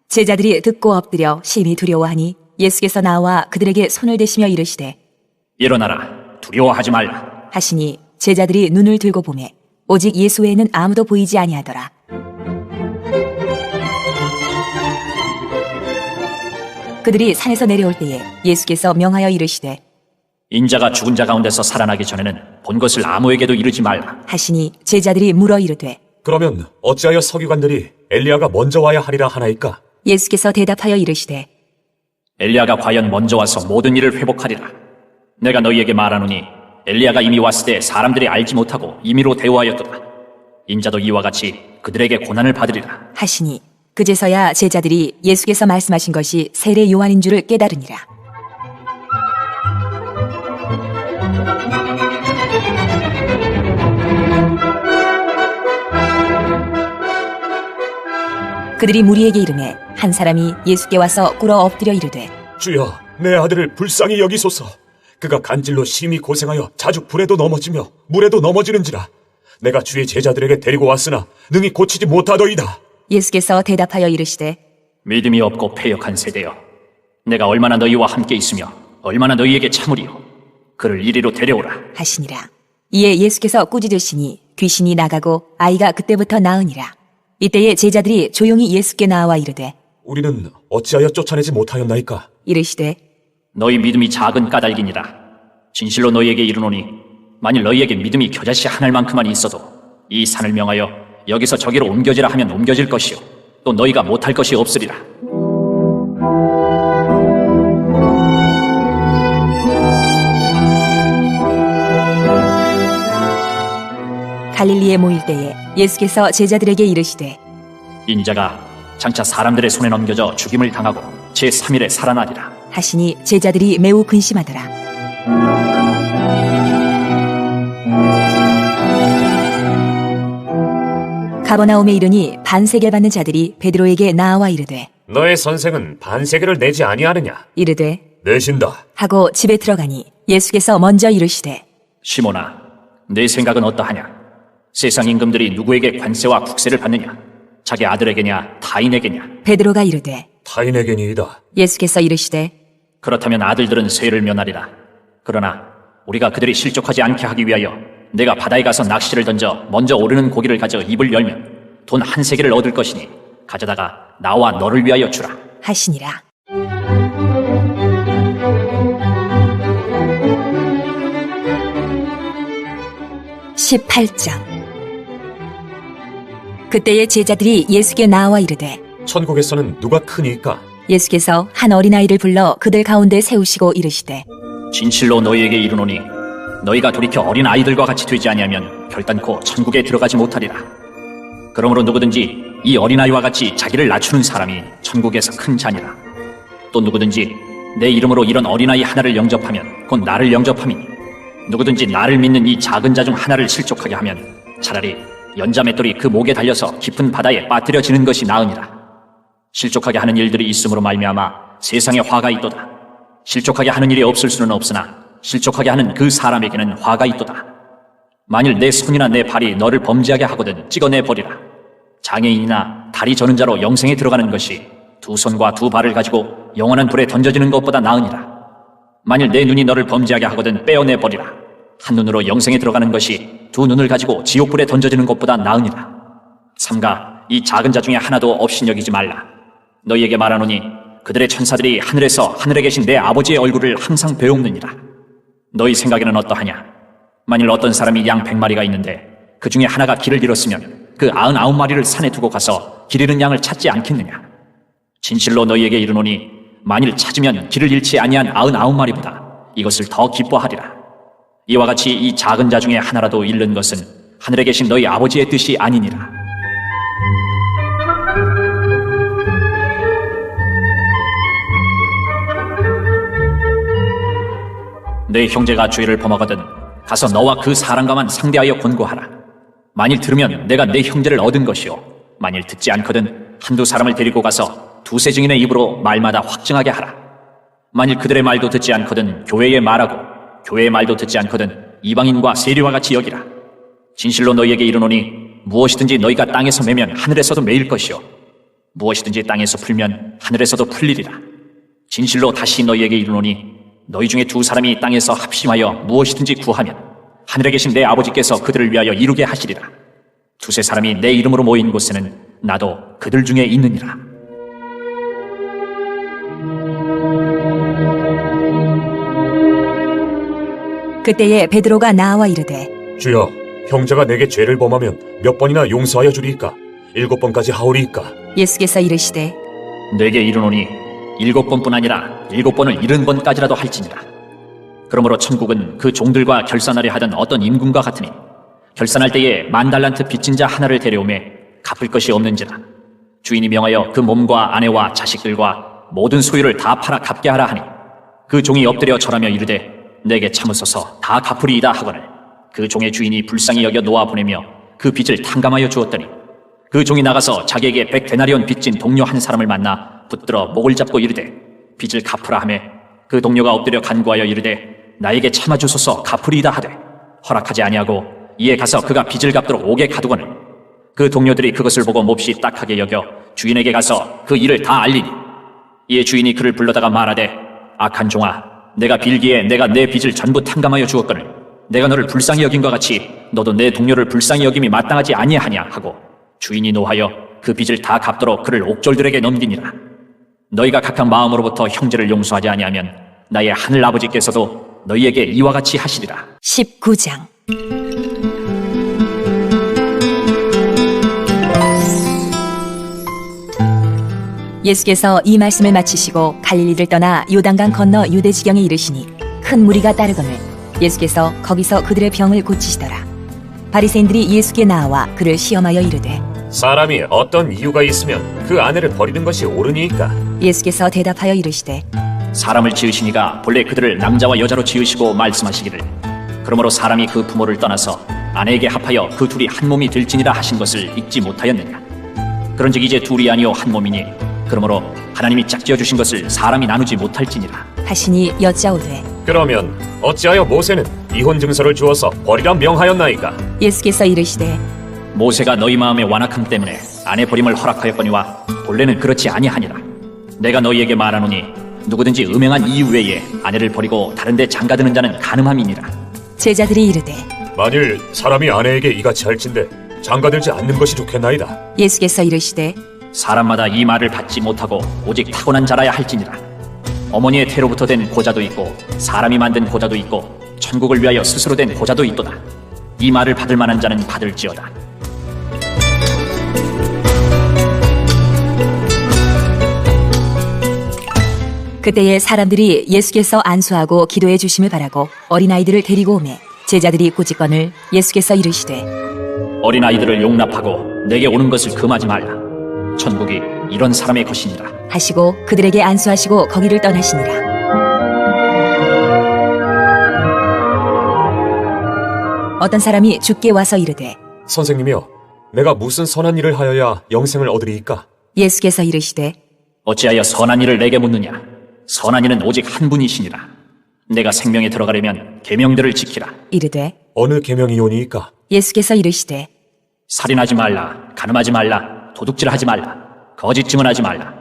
제자들이 듣고 엎드려 심히 두려워하니 예수께서 나와 그들에게 손을 대시며 이르시되
일어나라. 두려워하지 말라.
하시니 제자들이 눈을 들고 보매 오직 예수 외에는 아무도 보이지 아니하더라. 그들이 산에서 내려올 때에 예수께서 명하여 이르시되
인자가 죽은 자 가운데서 살아나기 전에는 본 것을 아무에게도 이르지 말라.
하시니 제자들이 물어 이르되
그러면 어찌하여 서기관들이 엘리야가 먼저 와야 하리라 하나이까?
예수께서 대답하여 이르시되
엘리야가 과연 먼저 와서 모든 일을 회복하리라. 내가 너희에게 말하노니 엘리야가 이미 왔을 때 사람들이 알지 못하고 임의로 대우하였도다. 인자도 이와 같이 그들에게 고난을 받으리라.
하시니 그제서야 제자들이 예수께서 말씀하신 것이 세례 요한인 줄을 깨달으니라. 그들이 무리에게 이르매 한 사람이 예수께 와서 꿇어 엎드려 이르되
주여 내 아들을 불쌍히 여기소서. 그가 간질로 심히 고생하여 자주 불에도 넘어지며 물에도 넘어지는지라. 내가 주의 제자들에게 데리고 왔으나 능히 고치지 못하더이다.
예수께서 대답하여 이르시되
믿음이 없고 패역한 세대여, 내가 얼마나 너희와 함께 있으며 얼마나 너희에게 참으리요. 그를 이리로 데려오라.
하시니라. 이에 예수께서 꾸짖으시니 귀신이 나가고 아이가 그때부터 나으니라. 이때에 제자들이 조용히 예수께 나와 이르되
우리는 어찌하여 쫓아내지 못하였나이까?
이르시되
너희 믿음이 작은 까닭이니라. 진실로 너희에게 이르노니 만일 너희에게 믿음이 겨자씨 한 알만큼만 있어도 이 산을 명하여 여기서 저기로 옮겨지라 하면 옮겨질 것이요 또 너희가 못할 것이 없으리라.
갈릴리에 모일 때에 예수께서 제자들에게 이르시되
인자가 장차 사람들의 손에 넘겨져 죽임을 당하고 제3일에 살아나리라.
하시니 제자들이 매우 근심하더라. 가버나움에 이르니 반세계 받는 자들이 베드로에게 나와 이르되
너의 선생은 반세계를 내지 아니하느냐?
이르되
내신다.
하고 집에 들어가니 예수께서 먼저 이르시되
시몬아, 내 생각은 어떠하냐? 세상 임금들이 누구에게 관세와 국세를 받느냐? 자기 아들에게냐 타인에게냐?
베드로가 이르되
타인에게니이다.
예수께서 이르시되
그렇다면 아들들은 세를 면하리라. 그러나 우리가 그들이 실족하지 않게 하기 위하여 내가 바다에 가서 낚시를 던져 먼저 오르는 고기를 가져 입을 열면 돈 1세겔을 얻을 것이니 가져다가 나와 너를 위하여 주라.
하시니라. (18장) 그때의 제자들이 예수께 나와 이르되
천국에서는 누가 크니까?
예수께서 한 어린아이를 불러 그들 가운데 세우시고 이르시되
진실로 너희에게 이르노니 너희가 돌이켜 어린 아이들과 같이 되지 아니하면 결단코 천국에 들어가지 못하리라. 그러므로 누구든지 이 어린아이와 같이 자기를 낮추는 사람이 천국에서 큰 자니라. 또 누구든지 내 이름으로 이런 어린아이 하나를 영접하면 곧 나를 영접함이니 누구든지 나를 믿는 이 작은 자 중 하나를 실족하게 하면 차라리 연자 맷돌이 그 목에 달려서 깊은 바다에 빠뜨려지는 것이 나으니라. 실족하게 하는 일들이 있음으로 말미암아 세상에 화가 있도다. 실족하게 하는 일이 없을 수는 없으나 실족하게 하는 그 사람에게는 화가 있도다. 만일 내 손이나 내 발이 너를 범죄하게 하거든 찍어내 버리라. 장애인이나 다리 저는 자로 영생에 들어가는 것이 두 손과 두 발을 가지고 영원한 불에 던져지는 것보다 나으니라. 만일 내 눈이 너를 범죄하게 하거든 빼어내 버리라. 한 눈으로 영생에 들어가는 것이 두 눈을 가지고 지옥불에 던져지는 것보다 나으니라. 삼가 이 작은 자 중에 하나도 없이 여기지 말라. 너희에게 말하노니 그들의 천사들이 하늘에서 하늘에 계신 내 아버지의 얼굴을 항상 배웁느니라. 너희 생각에는 어떠하냐? 만일 어떤 사람이 양 100마리가 있는데 그 중에 하나가 길을 잃었으면 그 99마리를 산에 두고 가서 길 잃은 양을 찾지 않겠느냐? 진실로 너희에게 이르노니 만일 찾으면 길을 잃지 아니한 99마리보다 이것을 더 기뻐하리라. 이와 같이 이 작은 자 중에 하나라도 잃는 것은 하늘에 계신 너희 아버지의 뜻이 아니니라. 내 형제가 죄를 범하거든 가서 너와 그 사람과만 상대하여 권고하라. 만일 들으면 내가 내 형제를 얻은 것이요 만일 듣지 않거든 한두 사람을 데리고 가서 두세 증인의 입으로 말마다 확증하게 하라. 만일 그들의 말도 듣지 않거든 교회의 말하고 교회의 말도 듣지 않거든 이방인과 세리와 같이 여기라. 진실로 너희에게 이르노니 무엇이든지 너희가 땅에서 매면 하늘에서도 매일 것이요 무엇이든지 땅에서 풀면 하늘에서도 풀리리라. 진실로 다시 너희에게 이르노니 너희 중에 두 사람이 땅에서 합심하여 무엇이든지 구하면 하늘에 계신 내 아버지께서 그들을 위하여 이루게 하시리라. 두세 사람이 내 이름으로 모인 곳에는 나도 그들 중에 있느니라.
그때에 베드로가 나와 이르되
주여, 형제가 내게 죄를 범하면 몇 번이나 용서하여 주리이까? 7번까지 하오리이까?
예수께서 이르시되
내게 이르노니 7번뿐 아니라 7번을 70번까지라도 할지니라. 그러므로 천국은 그 종들과 결산하려 하던 어떤 임금과 같으니 결산할 때에 10,000달란트 빚진 자 하나를 데려오매 갚을 것이 없는지라. 주인이 명하여 그 몸과 아내와 자식들과 모든 소유를 다 팔아 갚게 하라 하니 그 종이 엎드려 절하며 이르되 내게 참으소서 다 갚으리이다 하거늘 그 종의 주인이 불쌍히 여겨 놓아 보내며 그 빚을 탕감하여 주었더니 그 종이 나가서 자기에게 100데나리온 빚진 동료 한 사람을 만나 붙들어 목을 잡고 이르되 빚을 갚으라 하매 그 동료가 엎드려 간구하여 이르되 나에게 참아주소서 갚으리이다 하되 허락하지 아니하고 이에 가서 그가 빚을 갚도록 옥에 가두거늘 그 동료들이 그것을 보고 몹시 딱하게 여겨 주인에게 가서 그 일을 다 알리니 이에 주인이 그를 불러다가 말하되 악한 종아 내가 빌기에 내가 내 빚을 전부 탕감하여 주었거늘 내가 너를 불쌍히 여김과 같이 너도 내 동료를 불쌍히 여김이 마땅하지 아니하냐 하고 주인이 노하여 그 빚을 다 갚도록 그를 옥졸들에게 넘기니라. 너희가 각각 마음으로부터 형제를 용서하지 아니하면 나의 하늘 아버지께서도 너희에게 이와 같이 하시리라.
19장. 예수께서 이 말씀을 마치시고 갈릴리를 떠나 요단강 건너 유대 지경에 이르시니 큰 무리가 따르거늘 예수께서 거기서 그들의 병을 고치시더라. 바리새인들이 예수께 나와 그를 시험하여 이르되
사람이 어떤 이유가 있으면 그 아내를 버리는 것이 옳으니까?
예수께서 대답하여 이르시되
사람을 지으시니가 본래 그들을 남자와 여자로 지으시고 말씀하시기를 그러므로 사람이 그 부모를 떠나서 아내에게 합하여 그 둘이 한 몸이 될지니라 하신 것을 읽지 못하였느냐. 그런즉 이제 둘이 아니요 한 몸이니 그러므로 하나님이 짝지어 주신 것을 사람이 나누지 못할지니라
하시니 여짜오되
그러면 어찌하여 모세는 이혼 증서를 주어서 버리라 명하였나이까?
예수께서 이르시되
모세가 너희 마음의 완악함 때문에 아내 버림을 허락하였거니와 본래는 그렇지 아니하니라. 내가 너희에게 말하노니 누구든지 음행한 이유 외에 아내를 버리고 다른 데 장가드는 자는 간음함이니라.
제자들이 이르되
만일 사람이 아내에게 이같이 할진대 장가들지 않는 것이 좋겠나이다.
예수께서 이르시되
사람마다 이 말을 받지 못하고 오직 타고난 자라야 할지니라. 어머니의 태로부터 된 고자도 있고 사람이 만든 고자도 있고 천국을 위하여 스스로 된 고자도 있도다. 이 말을 받을 만한 자는 받을지어다.
그때에 사람들이 예수께서 안수하고 기도해 주심을 바라고 어린아이들을 데리고 오매 제자들이 꼬집거늘 예수께서 이르시되
어린아이들을 용납하고 내게 오는 것을 금하지 말라. 천국이 이런 사람의 것이니라
하시고 그들에게 안수하시고 거기를 떠나시니라. 어떤 사람이 주께 와서 이르되
선생님이여, 내가 무슨 선한 일을 하여야 영생을 얻으리이까?
예수께서 이르시되
어찌하여 선한 일을 내게 묻느냐. 선한 이는 오직 한 분이시니라. 내가 생명에 들어가려면 계명들을 지키라.
이르되
어느 계명이오니이까?
예수께서 이르시되
살인하지 말라, 간음하지 말라, 도둑질하지 말라, 거짓 증언하지 말라,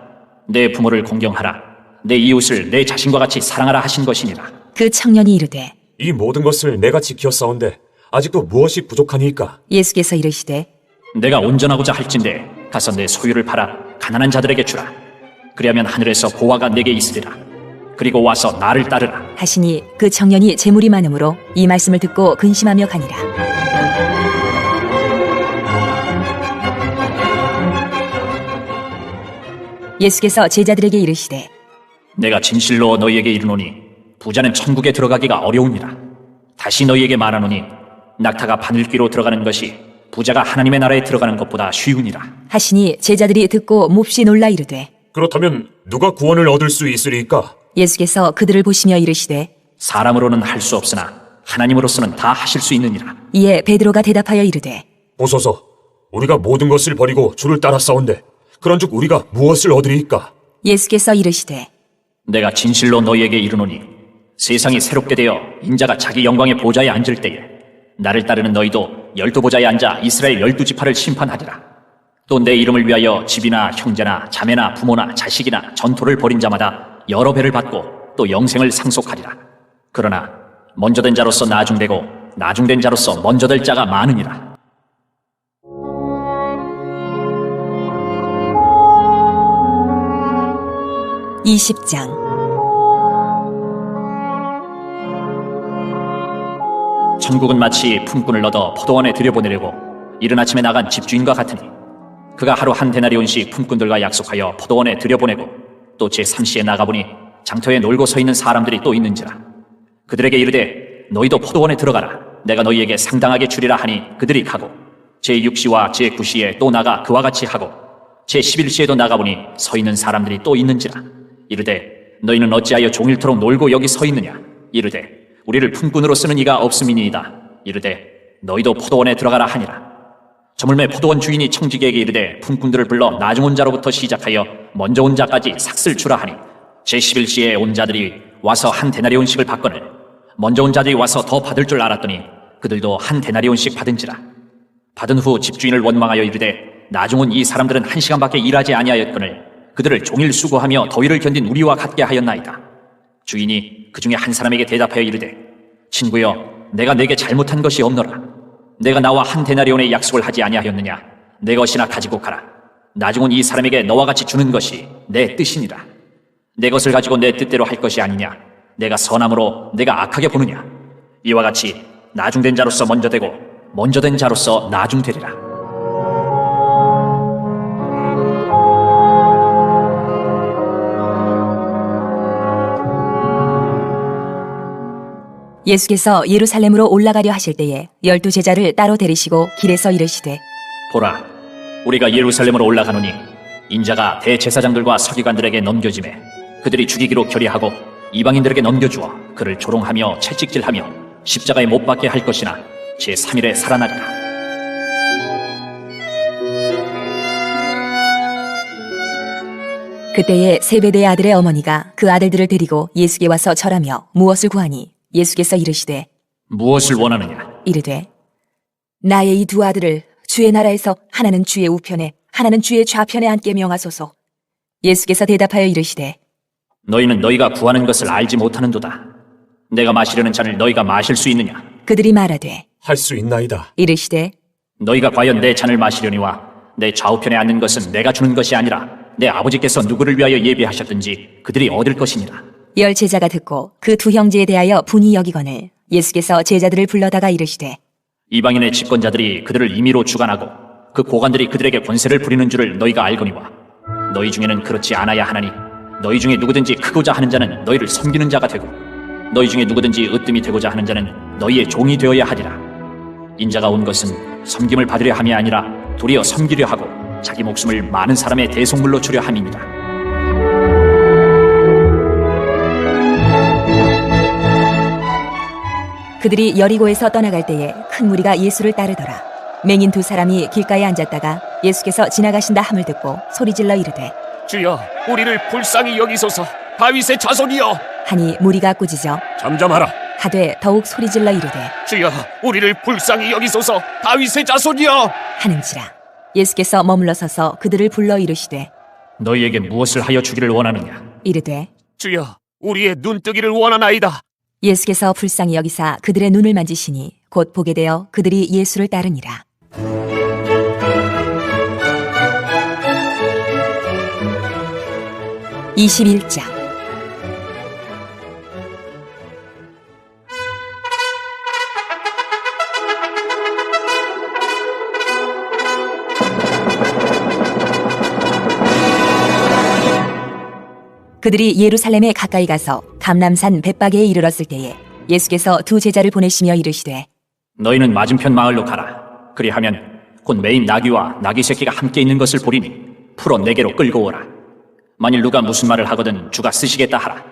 내 부모를 공경하라, 내 이웃을 내 자신과 같이 사랑하라 하신 것이니라.
그 청년이 이르되
이 모든 것을 내가 지키었사온데 아직도 무엇이 부족하니이까?
예수께서 이르시되
내가 온전하고자 할진대 가서 내 소유를 팔아 가난한 자들에게 주라. 그리하면 하늘에서 보화가 내게 있으리라. 그리고 와서 나를 따르라.
하시니 그 청년이 재물이 많으므로 이 말씀을 듣고 근심하며 가니라. 예수께서 제자들에게 이르시되
내가 진실로 너희에게 이르노니 부자는 천국에 들어가기가 어려우니라. 다시 너희에게 말하노니 낙타가 바늘귀로 들어가는 것이 부자가 하나님의 나라에 들어가는 것보다 쉬우니라.
하시니 제자들이 듣고 몹시 놀라 이르되
그렇다면 누가 구원을 얻을 수 있으리이까?
예수께서 그들을 보시며 이르시되
사람으로는 할 수 없으나 하나님으로서는 다 하실 수 있느니라.
이에 베드로가 대답하여 이르되
보소서, 우리가 모든 것을 버리고 주를 따랐사온데 그런즉 우리가 무엇을 얻으리이까?
예수께서 이르시되
내가 진실로 너희에게 이르노니 세상이 새롭게 되어 인자가 자기 영광의 보좌에 앉을 때에 나를 따르는 너희도 12보좌에 앉아 이스라엘 12지파를 심판하리라. 또 내 이름을 위하여 집이나 형제나 자매나 부모나 자식이나 전토를 벌인 자마다 여러 배를 받고 또 영생을 상속하리라. 그러나 먼저 된 자로서 나중되고 나중된 자로서 먼저 될 자가 많으니라.
(20장)
천국은 마치 품꾼을 얻어 포도원에 들여보내려고 이른 아침에 나간 집주인과 같으니 그가 하루 한 데나리온씩 품꾼들과 약속하여 포도원에 들여보내고 또 제3시에 나가보니 장터에 놀고 서 있는 사람들이 또 있는지라. 그들에게 이르되 너희도 포도원에 들어가라. 내가 너희에게 상당하게 주리라 하니 그들이 가고 제6시와 제9시에 또 나가 그와 같이 하고 제11시에도 나가보니 서 있는 사람들이 또 있는지라. 이르되 너희는 어찌하여 종일토록 놀고 여기 서 있느냐. 이르되 우리를 품꾼으로 쓰는 이가 없음이니이다. 이르되 너희도 포도원에 들어가라 하니라. 저물매 포도원 주인이 청지기에게 이르되 품꾼들을 불러 나중 온 자로부터 시작하여 먼저 온 자까지 삭슬 주라 하니 제11시에 온 자들이 와서 한 데나리온씩을 받거늘 먼저 온 자들이 와서 더 받을 줄 알았더니 그들도 한 데나리온씩 받은지라. 받은 후 집주인을 원망하여 이르되 나중은 이 사람들은 1시간밖에 일하지 아니하였거늘 그들을 종일 수고하며 더위를 견딘 우리와 같게 하였나이다. 주인이 그 중에 한 사람에게 대답하여 이르되 친구여 내가 내게 잘못한 것이 없노라. 내가 나와 한 데나리온의 약속을 하지 아니하였느냐. 내 것이나 가지고 가라. 나중은 이 사람에게 너와 같이 주는 것이 내 뜻이니라. 내 것을 가지고 내 뜻대로 할 것이 아니냐. 내가 선함으로 내가 악하게 보느냐. 이와 같이 나중된 자로서 먼저 되고 먼저 된 자로서 나중되리라.
예수께서 예루살렘으로 올라가려 하실 때에 12 제자를 따로 데리시고 길에서 이르시되
보라, 우리가 예루살렘으로 올라가노니 인자가 대제사장들과 서기관들에게 넘겨지매 그들이 죽이기로 결의하고 이방인들에게 넘겨주어 그를 조롱하며 채찍질하며 십자가에 못 박게 할 것이나 제3일에 살아나리라.
그때에 세베대의 아들의 어머니가 그 아들들을 데리고 예수께 와서 절하며 무엇을 구하니 예수께서 이르시되
무엇을 원하느냐?
이르되 나의 이 두 아들을 주의 나라에서 하나는 주의 우편에 하나는 주의 좌편에 앉게 명하소서. 예수께서 대답하여 이르시되
너희는 너희가 구하는 것을 알지 못하는도다. 내가 마시려는 잔을 너희가 마실 수 있느냐?
그들이 말하되
할 수 있나이다.
이르시되
너희가 과연 내 잔을 마시려니와 내 좌우편에 앉는 것은 내가 주는 것이 아니라 내 아버지께서 누구를 위하여 예비하셨든지 그들이 얻을 것이니라.
10 제자가 듣고 그 두 형제에 대하여 분이 여기거늘 예수께서 제자들을 불러다가 이르시되
이방인의 집권자들이 그들을 임의로 주관하고 그 고관들이 그들에게 권세를 부리는 줄을 너희가 알거니와 너희 중에는 그렇지 않아야 하나니 너희 중에 누구든지 크고자 하는 자는 너희를 섬기는 자가 되고 너희 중에 누구든지 으뜸이 되고자 하는 자는 너희의 종이 되어야 하리라. 인자가 온 것은 섬김을 받으려 함이 아니라 도리어 섬기려 하고 자기 목숨을 많은 사람의 대속물로 주려 함입니다.
그들이 여리고에서 떠나갈 때에 큰 무리가 예수를 따르더라. 맹인 두 사람이 길가에 앉았다가 예수께서 지나가신다 함을 듣고 소리질러 이르되
주여, 우리를 불쌍히 여기소서. 다윗의 자손이여.
하니 무리가 꾸짖어
잠잠하라.
하되 더욱 소리질러 이르되
주여, 우리를 불쌍히 여기소서. 다윗의 자손이여.
하는지라. 예수께서 머물러 서서 그들을 불러 이르시되
너희에게 무엇을 하여 주기를 원하느냐?
이르되
주여, 우리의 눈뜨기를 원하나이다.
예수께서 불쌍히 여기사 그들의 눈을 만지시니 곧 보게 되어 그들이 예수를 따르니라. (21장) 그들이 예루살렘에 가까이 가서 감람산 벳바게에 이르렀을 때에 예수께서 두 제자를 보내시며 이르시되
너희는 맞은편 마을로 가라. 그리하면 곧 매인 나귀와 나귀 새끼가 함께 있는 것을 보리니 풀어 내게로 끌고 오라. 만일 누가 무슨 말을 하거든 주가 쓰시겠다 하라.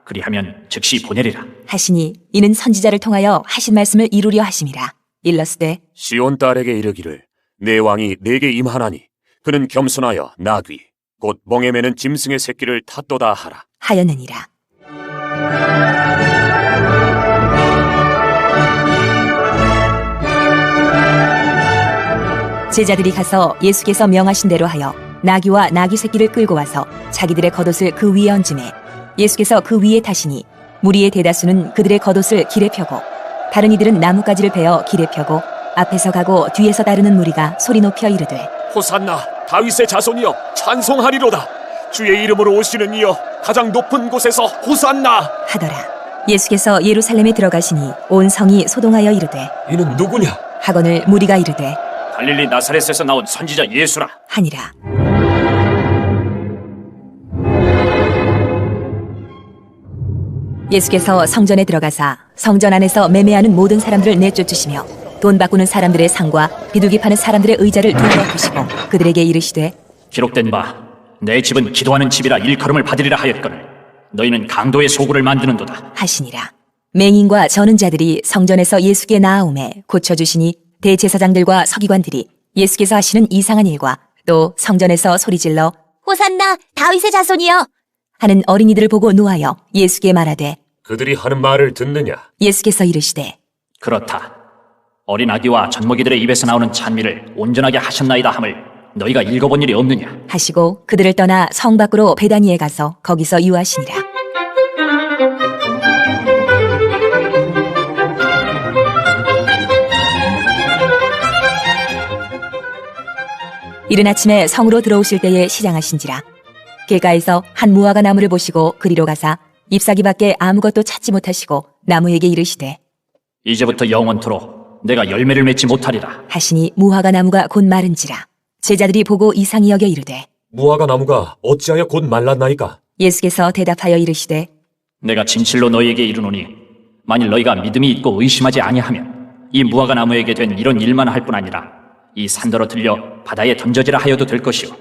그리하면 즉시 보내리라.
하시니 이는 선지자를 통하여 하신 말씀을 이루려 하심이라. 일러스되
시온 딸에게 이르기를 내 왕이 내게 임하나니 그는 겸손하여 나귀 곧 멍에 매는 짐승의 새끼를 탔도다 하라.
하였느니라. 제자들이 가서 예수께서 명하신 대로 하여 나귀와 나귀 새끼를 끌고 와서 자기들의 겉옷을 그 위에 얹음에 예수께서 그 위에 타시니 무리의 대다수는 그들의 겉옷을 길에 펴고 다른 이들은 나뭇가지를 베어 길에 펴고 앞에서 가고 뒤에서 따르는 무리가 소리 높여 이르되
호산나 다윗의 자손이여 찬송하리로다. 주의 이름으로 오시는 이여 가장 높은 곳에서 호산나
하더라. 예수께서 예루살렘에 들어가시니 온 성이 소동하여 이르되
이는 누구냐?
하거늘 무리가 이르되
갈릴리 나사렛에서 나온 선지자 예수라.
하니라. 예수께서 성전에 들어가사 성전 안에서 매매하는 모든 사람들을 내쫓으시며 돈 바꾸는 사람들의 상과 비둘기 파는 사람들의 의자를 둘러두시고 그들에게 이르시되
기록된 바 내 집은 기도하는 집이라 일컬음을 받으리라 하였거늘 너희는 강도의 소굴을 만드는도다.
하시니라. 맹인과 저는 자들이 성전에서 예수께 나아오매 고쳐주시니 대제사장들과 서기관들이 예수께서 하시는 이상한 일과 또 성전에서 소리질러
호산나 다윗의 자손이여
하는 어린이들을 보고 노하여 예수께 말하되
그들이 하는 말을 듣느냐?
예수께서 이르시되
그렇다. 어린 아기와 젖먹이들의 입에서 나오는 찬미를 온전하게 하셨나이다 함을 너희가 읽어본 일이 없느냐?
하시고 그들을 떠나 성 밖으로 베다니에 가서 거기서 유하시니라. 이른 아침에 성으로 들어오실 때에 시장하신지라. 길가에서 한 무화과 나무를 보시고 그리로 가사 잎사귀밖에 아무것도 찾지 못하시고 나무에게 이르시되
이제부터 영원토록 내가 열매를 맺지 못하리라.
하시니 무화과 나무가 곧 마른지라. 제자들이 보고 이상히 여겨 이르되
무화과 나무가 어찌하여 곧 말랐나이까?
예수께서 대답하여 이르시되
내가 진실로 너희에게 이르노니 만일 너희가 믿음이 있고 의심하지 아니하면 이 무화과 나무에게 된 이런 일만 할 뿐 아니라 이 산더러 들려 바다에 던져지라 하여도 될 것이요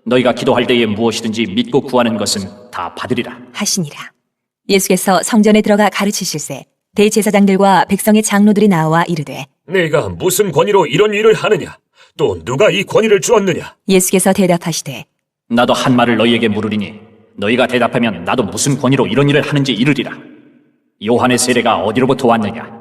너희가 기도할 때에 무엇이든지 믿고 구하는 것은 다 받으리라
하시니라. 예수께서 성전에 들어가 가르치실세 대제사장들과 백성의 장로들이 나와 이르되
네가 무슨 권위로 이런 일을 하느냐? 또 누가 이 권위를 주었느냐?
예수께서 대답하시되
나도 한 말을 너희에게 물으리니 너희가 대답하면 나도 무슨 권위로 이런 일을 하는지 이르리라. 요한의 세례가 어디로부터 왔느냐?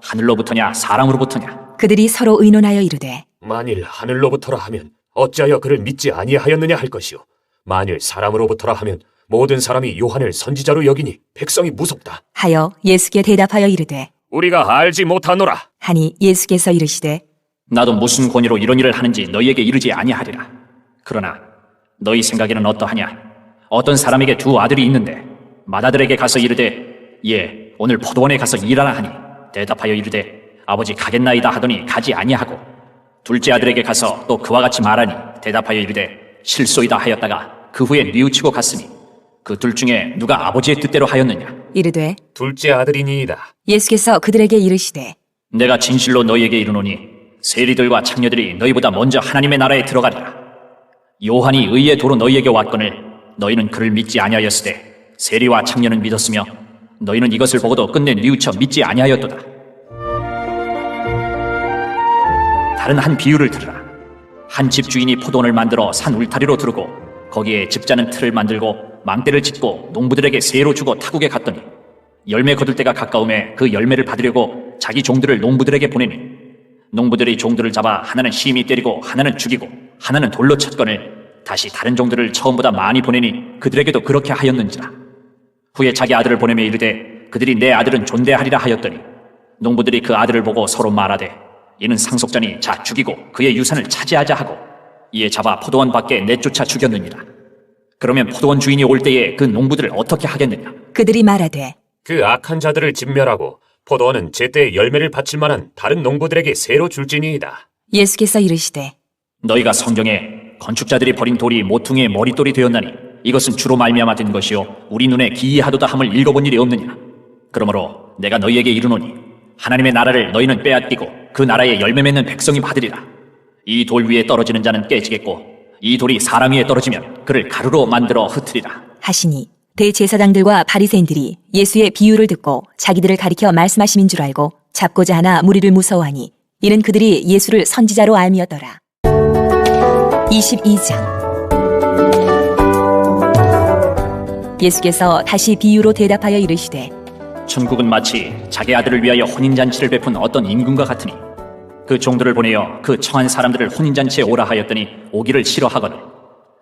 하늘로부터냐 사람으로부터냐?
그들이 서로 의논하여 이르되
만일 하늘로부터라 하면 어찌하여 그를 믿지 아니하였느냐 할 것이요. 만일 사람으로부터라 하면 모든 사람이 요한을 선지자로 여기니 백성이 무섭다.
하여 예수께 대답하여 이르되
우리가 알지 못하노라.
하니 예수께서 이르시되
나도 무슨 권위로 이런 일을 하는지 너희에게 이르지 아니하리라. 그러나 너희 생각에는 어떠하냐? 어떤 사람에게 두 아들이 있는데 맏아들에게 가서 이르되 예 오늘 포도원에 가서 일하라 하니 대답하여 이르되 아버지 가겠나이다 하더니 가지 아니하고 둘째 아들에게 가서 또 그와 같이 말하니 대답하여 이르되 실소이다 하였다가 그 후에 뉘우치고 갔으니 그 둘 중에 누가 아버지의 뜻대로 하였느냐?
이르되
둘째 아들이니이다.
예수께서 그들에게 이르시되
내가 진실로 너희에게 이르노니 세리들과 창녀들이 너희보다 먼저 하나님의 나라에 들어가리라. 요한이 의의 도로 너희에게 왔거늘 너희는 그를 믿지 아니하였으되 세리와 창녀는 믿었으며 너희는 이것을 보고도 끝내 뉘우쳐 믿지 아니하였도다. 다른 한 비유를 들으라. 한 집 주인이 포도원을 만들어 산 울타리로 두르고 거기에 집자는 틀을 만들고 망대를 짓고 농부들에게 세로 주고 타국에 갔더니 열매 거둘 때가 가까움에 그 열매를 받으려고 자기 종들을 농부들에게 보내니 농부들이 종들을 잡아 하나는 심히 때리고 하나는 죽이고 하나는 돌로 쳤거늘 다시 다른 종들을 처음보다 많이 보내니 그들에게도 그렇게 하였는지라. 후에 자기 아들을 보내며 이르되 그들이 내 아들은 존대하리라 하였더니 농부들이 그 아들을 보고 서로 말하되 이는 상속자니 자 죽이고 그의 유산을 차지하자 하고 이에 잡아 포도원 밖에 내쫓아 죽였느니라. 그러면 포도원 주인이 올 때에 그 농부들을 어떻게 하겠느냐?
그들이 말하되
그 악한 자들을 진멸하고 포도원은 제때 열매를 바칠 만한 다른 농부들에게 새로 줄지니이다.
예수께서 이르시되
너희가 성경에 건축자들이 버린 돌이 모퉁이의 머릿돌이 되었나니 이것은 주로 말미암아 된 것이요 우리 눈에 기이하도다 함을 읽어본 일이 없느냐? 그러므로 내가 너희에게 이르노니 하나님의 나라를 너희는 빼앗기고 그 나라에 열매 맺는 백성이 받으리라. 이 돌 위에 떨어지는 자는 깨지겠고 이 돌이 사람 위에 떨어지면 그를 가루로 만들어 흩으리라.
하시니 대제사장들과 바리새인들이 예수의 비유를 듣고 자기들을 가리켜 말씀하심인 줄 알고 잡고자 하나 무리를 무서워하니 이는 그들이 예수를 선지자로 알미었더라. 22장 예수께서 다시 비유로 대답하여 이르시되
천국은 마치 자기 아들을 위하여 혼인잔치를 베푼 어떤 임금과 같으니 그 종들을 보내어 그 청한 사람들을 혼인잔치에 오라 하였더니 오기를 싫어하거늘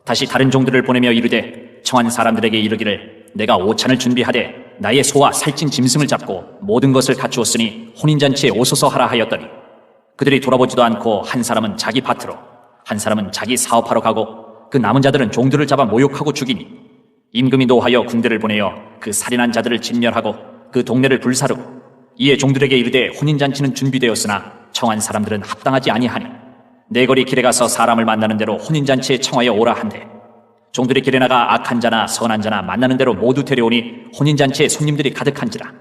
다시 다른 종들을 보내며 이르되 청한 사람들에게 이르기를 내가 오찬을 준비하되 나의 소와 살찐 짐승을 잡고 모든 것을 갖추었으니 혼인잔치에 오소서 하라 하였더니 그들이 돌아보지도 않고 한 사람은 자기 밭으로 한 사람은 자기 사업하러 가고 그 남은 자들은 종들을 잡아 모욕하고 죽이니 임금이 노하여 군대를 보내어 그 살인한 자들을 진멸하고 그 동네를 불사르고 이에 종들에게 이르되 혼인잔치는 준비되었으나 청한 사람들은 합당하지 아니하니 내거리 길에 가서 사람을 만나는 대로 혼인잔치에 청하여 오라 한대 종들이 길에 나가 악한 자나 선한 자나 만나는 대로 모두 데려오니 혼인잔치에 손님들이 가득한지라.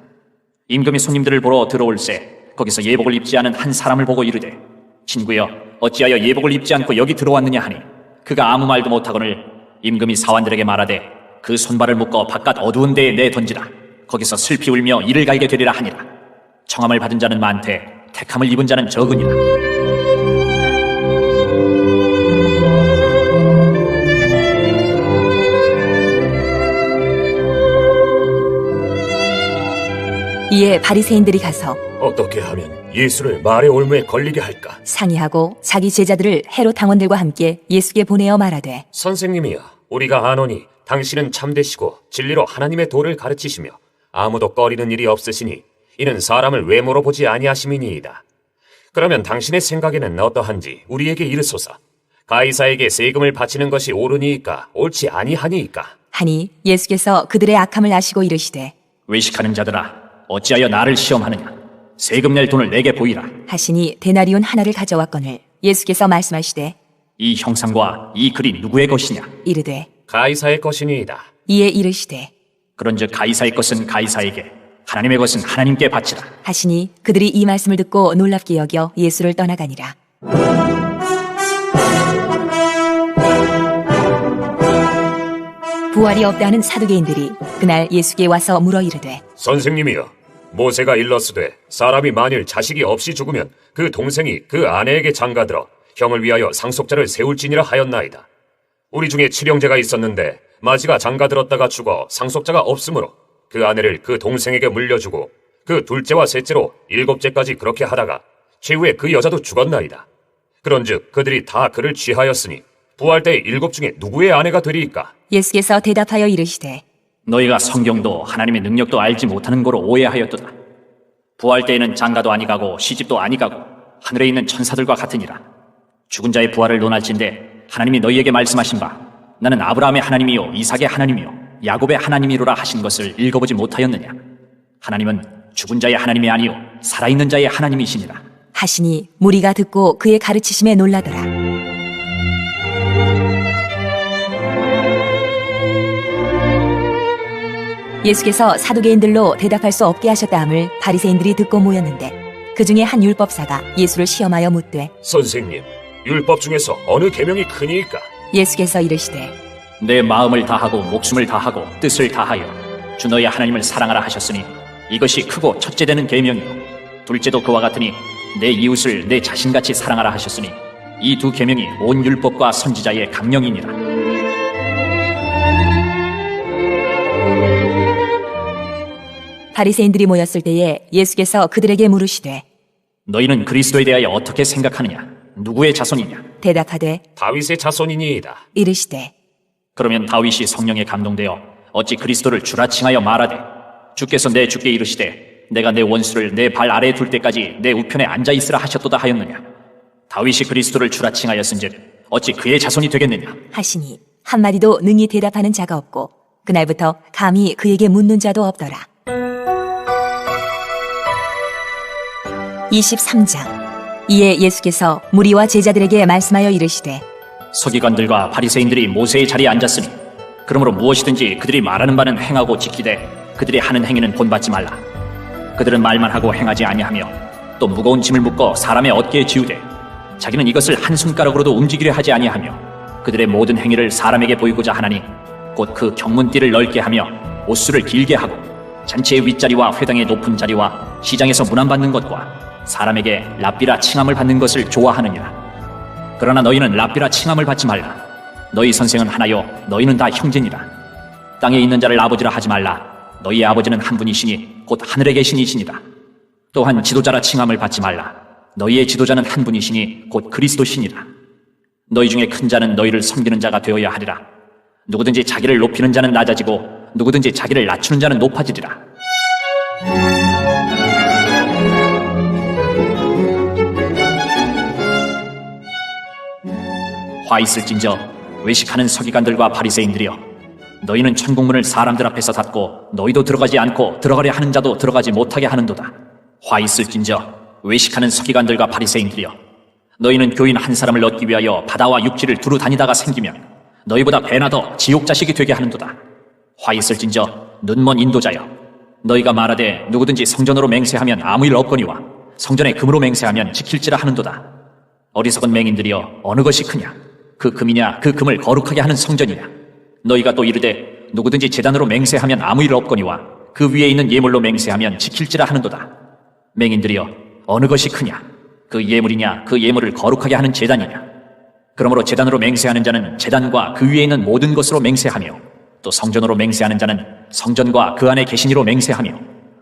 임금이 손님들을 보러 들어올새 거기서 예복을 입지 않은 한 사람을 보고 이르되 친구여 어찌하여 예복을 입지 않고 여기 들어왔느냐 하니 그가 아무 말도 못하거늘 임금이 사환들에게 말하되 그 손발을 묶어 바깥 어두운 데에 내던지라. 거기서 슬피 울며 이를 갈게 되리라 하니라. 청함을 받은 자는 많되 택함을 입은 자는 적으니라.
이에 바리새인들이 가서
어떻게 하면 예수를 말의 올무에 걸리게 할까?
상의하고 자기 제자들을 헤롯 당원들과 함께 예수께 보내어 말하되
선생님이여, 우리가 아노니 당신은 참되시고 진리로 하나님의 도를 가르치시며 아무도 꺼리는 일이 없으시니 이는 사람을 외모로 보지 아니하심이니이다. 그러면 당신의 생각에는 어떠한지 우리에게 이르소서. 가이사에게 세금을 바치는 것이 옳으니이까 옳지 아니하니이까?
하니 예수께서 그들의 악함을 아시고 이르시되
외식하는 자들아, 어찌하여 나를 시험하느냐? 세금 낼 돈을 내게 보이라.
하시니 데나리온 하나를 가져왔거늘 예수께서 말씀하시되
이 형상과 이 글이 누구의 것이냐?
이르되
가이사의 것이니이다.
이에 이르시되
그런즉 가이사의 것은 가이사에게, 하나님의 것은 하나님께 바치라.
하시니 그들이 이 말씀을 듣고 놀랍게 여겨 예수를 떠나가니라. 부활이 없다 하는 사두개인들이 그날 예수께 와서 물어 이르되
선생님이여, 모세가 일렀으되 사람이 만일 자식이 없이 죽으면 그 동생이 그 아내에게 장가들어 형을 위하여 상속자를 세울지니라 하였나이다. 우리 중에 칠형제가 있었는데 마지가 장가들었다가 죽어 상속자가 없으므로 그 아내를 그 동생에게 물려주고 그 둘째와 셋째로 7째까지 그렇게 하다가 최후에 그 여자도 죽었나이다. 그런즉 그들이 다 그를 취하였으니 부활 때 7 중에 누구의 아내가 되리이까?
예수께서 대답하여 이르시되
너희가 성경도 하나님의 능력도 알지 못하는 거로 오해하였도다. 부활 때에는 장가도 아니가고 시집도 아니가고 하늘에 있는 천사들과 같으니라. 죽은 자의 부활을 논할진대 하나님이 너희에게 말씀하신 바 나는 아브라함의 하나님이요 이삭의 하나님이요 야곱의 하나님이로라 하신 것을 읽어보지 못하였느냐? 하나님은 죽은 자의 하나님이 아니요 살아있는 자의 하나님이시니라.
하시니 무리가 듣고 그의 가르치심에 놀라더라. 예수께서 사두개인들로 대답할 수 없게 하셨다 함을 바리새인들이 듣고 모였는데 그 중에 한 율법사가 예수를 시험하여 묻되
선생님, 율법 중에서 어느 계명이 크니이까?
예수께서 이르시되
내 마음을 다하고 목숨을 다하고 뜻을 다하여 주 너의 하나님을 사랑하라 하셨으니 이것이 크고 첫째 되는 계명이요 둘째도 그와 같으니 내 이웃을 내 자신같이 사랑하라 하셨으니 이 두 계명이 온 율법과 선지자의 강령이니라.
바리새인들이 모였을 때에 예수께서 그들에게 물으시되
너희는 그리스도에 대하여 어떻게 생각하느냐? 누구의 자손이냐?
대답하되
다윗의 자손이니이다.
이르시되
그러면 다윗이 성령에 감동되어 어찌 그리스도를 주라 칭하여 말하되 주께서 내 주께 이르시되 내가 내 원수를 내 발 아래에 둘 때까지 내 우편에 앉아있으라 하셨도다 하였느냐? 다윗이 그리스도를 주라 칭하였은즉 어찌 그의 자손이 되겠느냐?
하시니 한마디도 능히 대답하는 자가 없고 그날부터 감히 그에게 묻는 자도 없더라. 23장. 이에 예수께서 무리와 제자들에게 말씀하여 이르시되
서기관들과 바리새인들이 모세의 자리에 앉았으니 그러므로 무엇이든지 그들이 말하는 바는 행하고 지키되 그들이 하는 행위는 본받지 말라. 그들은 말만 하고 행하지 아니하며 또 무거운 짐을 묶어 사람의 어깨에 지우되 자기는 이것을 한 손가락으로도 움직이려 하지 아니하며 그들의 모든 행위를 사람에게 보이고자 하나니 곧 그 경문띠를 넓게 하며 옷수를 길게 하고 잔치의 윗자리와 회당의 높은 자리와 시장에서 문안받는 것과 사람에게 랍비라 칭함을 받는 것을 좋아하느니라. 그러나 너희는 랍비라 칭함을 받지 말라. 너희 선생은 하나요 너희는 다 형제니라. 땅에 있는 자를 아버지라 하지 말라. 너희의 아버지는 한 분이시니 곧 하늘에 계신 이시니라. 또한 지도자라 칭함을 받지 말라. 너희의 지도자는 한 분이시니 곧 그리스도시니라. 너희 중에 큰 자는 너희를 섬기는 자가 되어야 하리라. 누구든지 자기를 높이는 자는 낮아지고 누구든지 자기를 낮추는 자는 높아지리라. 화 있을진저 외식하는 서기관들과 바리새인들이여, 너희는 천국문을 사람들 앞에서 닫고 너희도 들어가지 않고 들어가려 하는 자도 들어가지 못하게 하는도다. 화 있을진저 외식하는 서기관들과 바리새인들이여, 너희는 교인 한 사람을 얻기 위하여 바다와 육지를 두루 다니다가 생기면 너희보다 배나 더 지옥 자식이 되게 하는도다. 화 있을진저 눈먼 인도자여, 너희가 말하되 누구든지 성전으로 맹세하면 아무 일 없거니와 성전에 금으로 맹세하면 지킬지라 하는도다. 어리석은 맹인들이여, 어느 것이 크냐? 그 금이냐 그 금을 거룩하게 하는 성전이냐? 너희가 또 이르되 누구든지 제단으로 맹세하면 아무 일 없거니와 그 위에 있는 예물로 맹세하면 지킬지라 하는도다. 맹인들이여, 어느 것이 크냐? 그 예물이냐 그 예물을 거룩하게 하는 제단이냐? 그러므로 제단으로 맹세하는 자는 제단과 그 위에 있는 모든 것으로 맹세하며, 또 성전으로 맹세하는 자는 성전과 그 안에 계신 이로 맹세하며,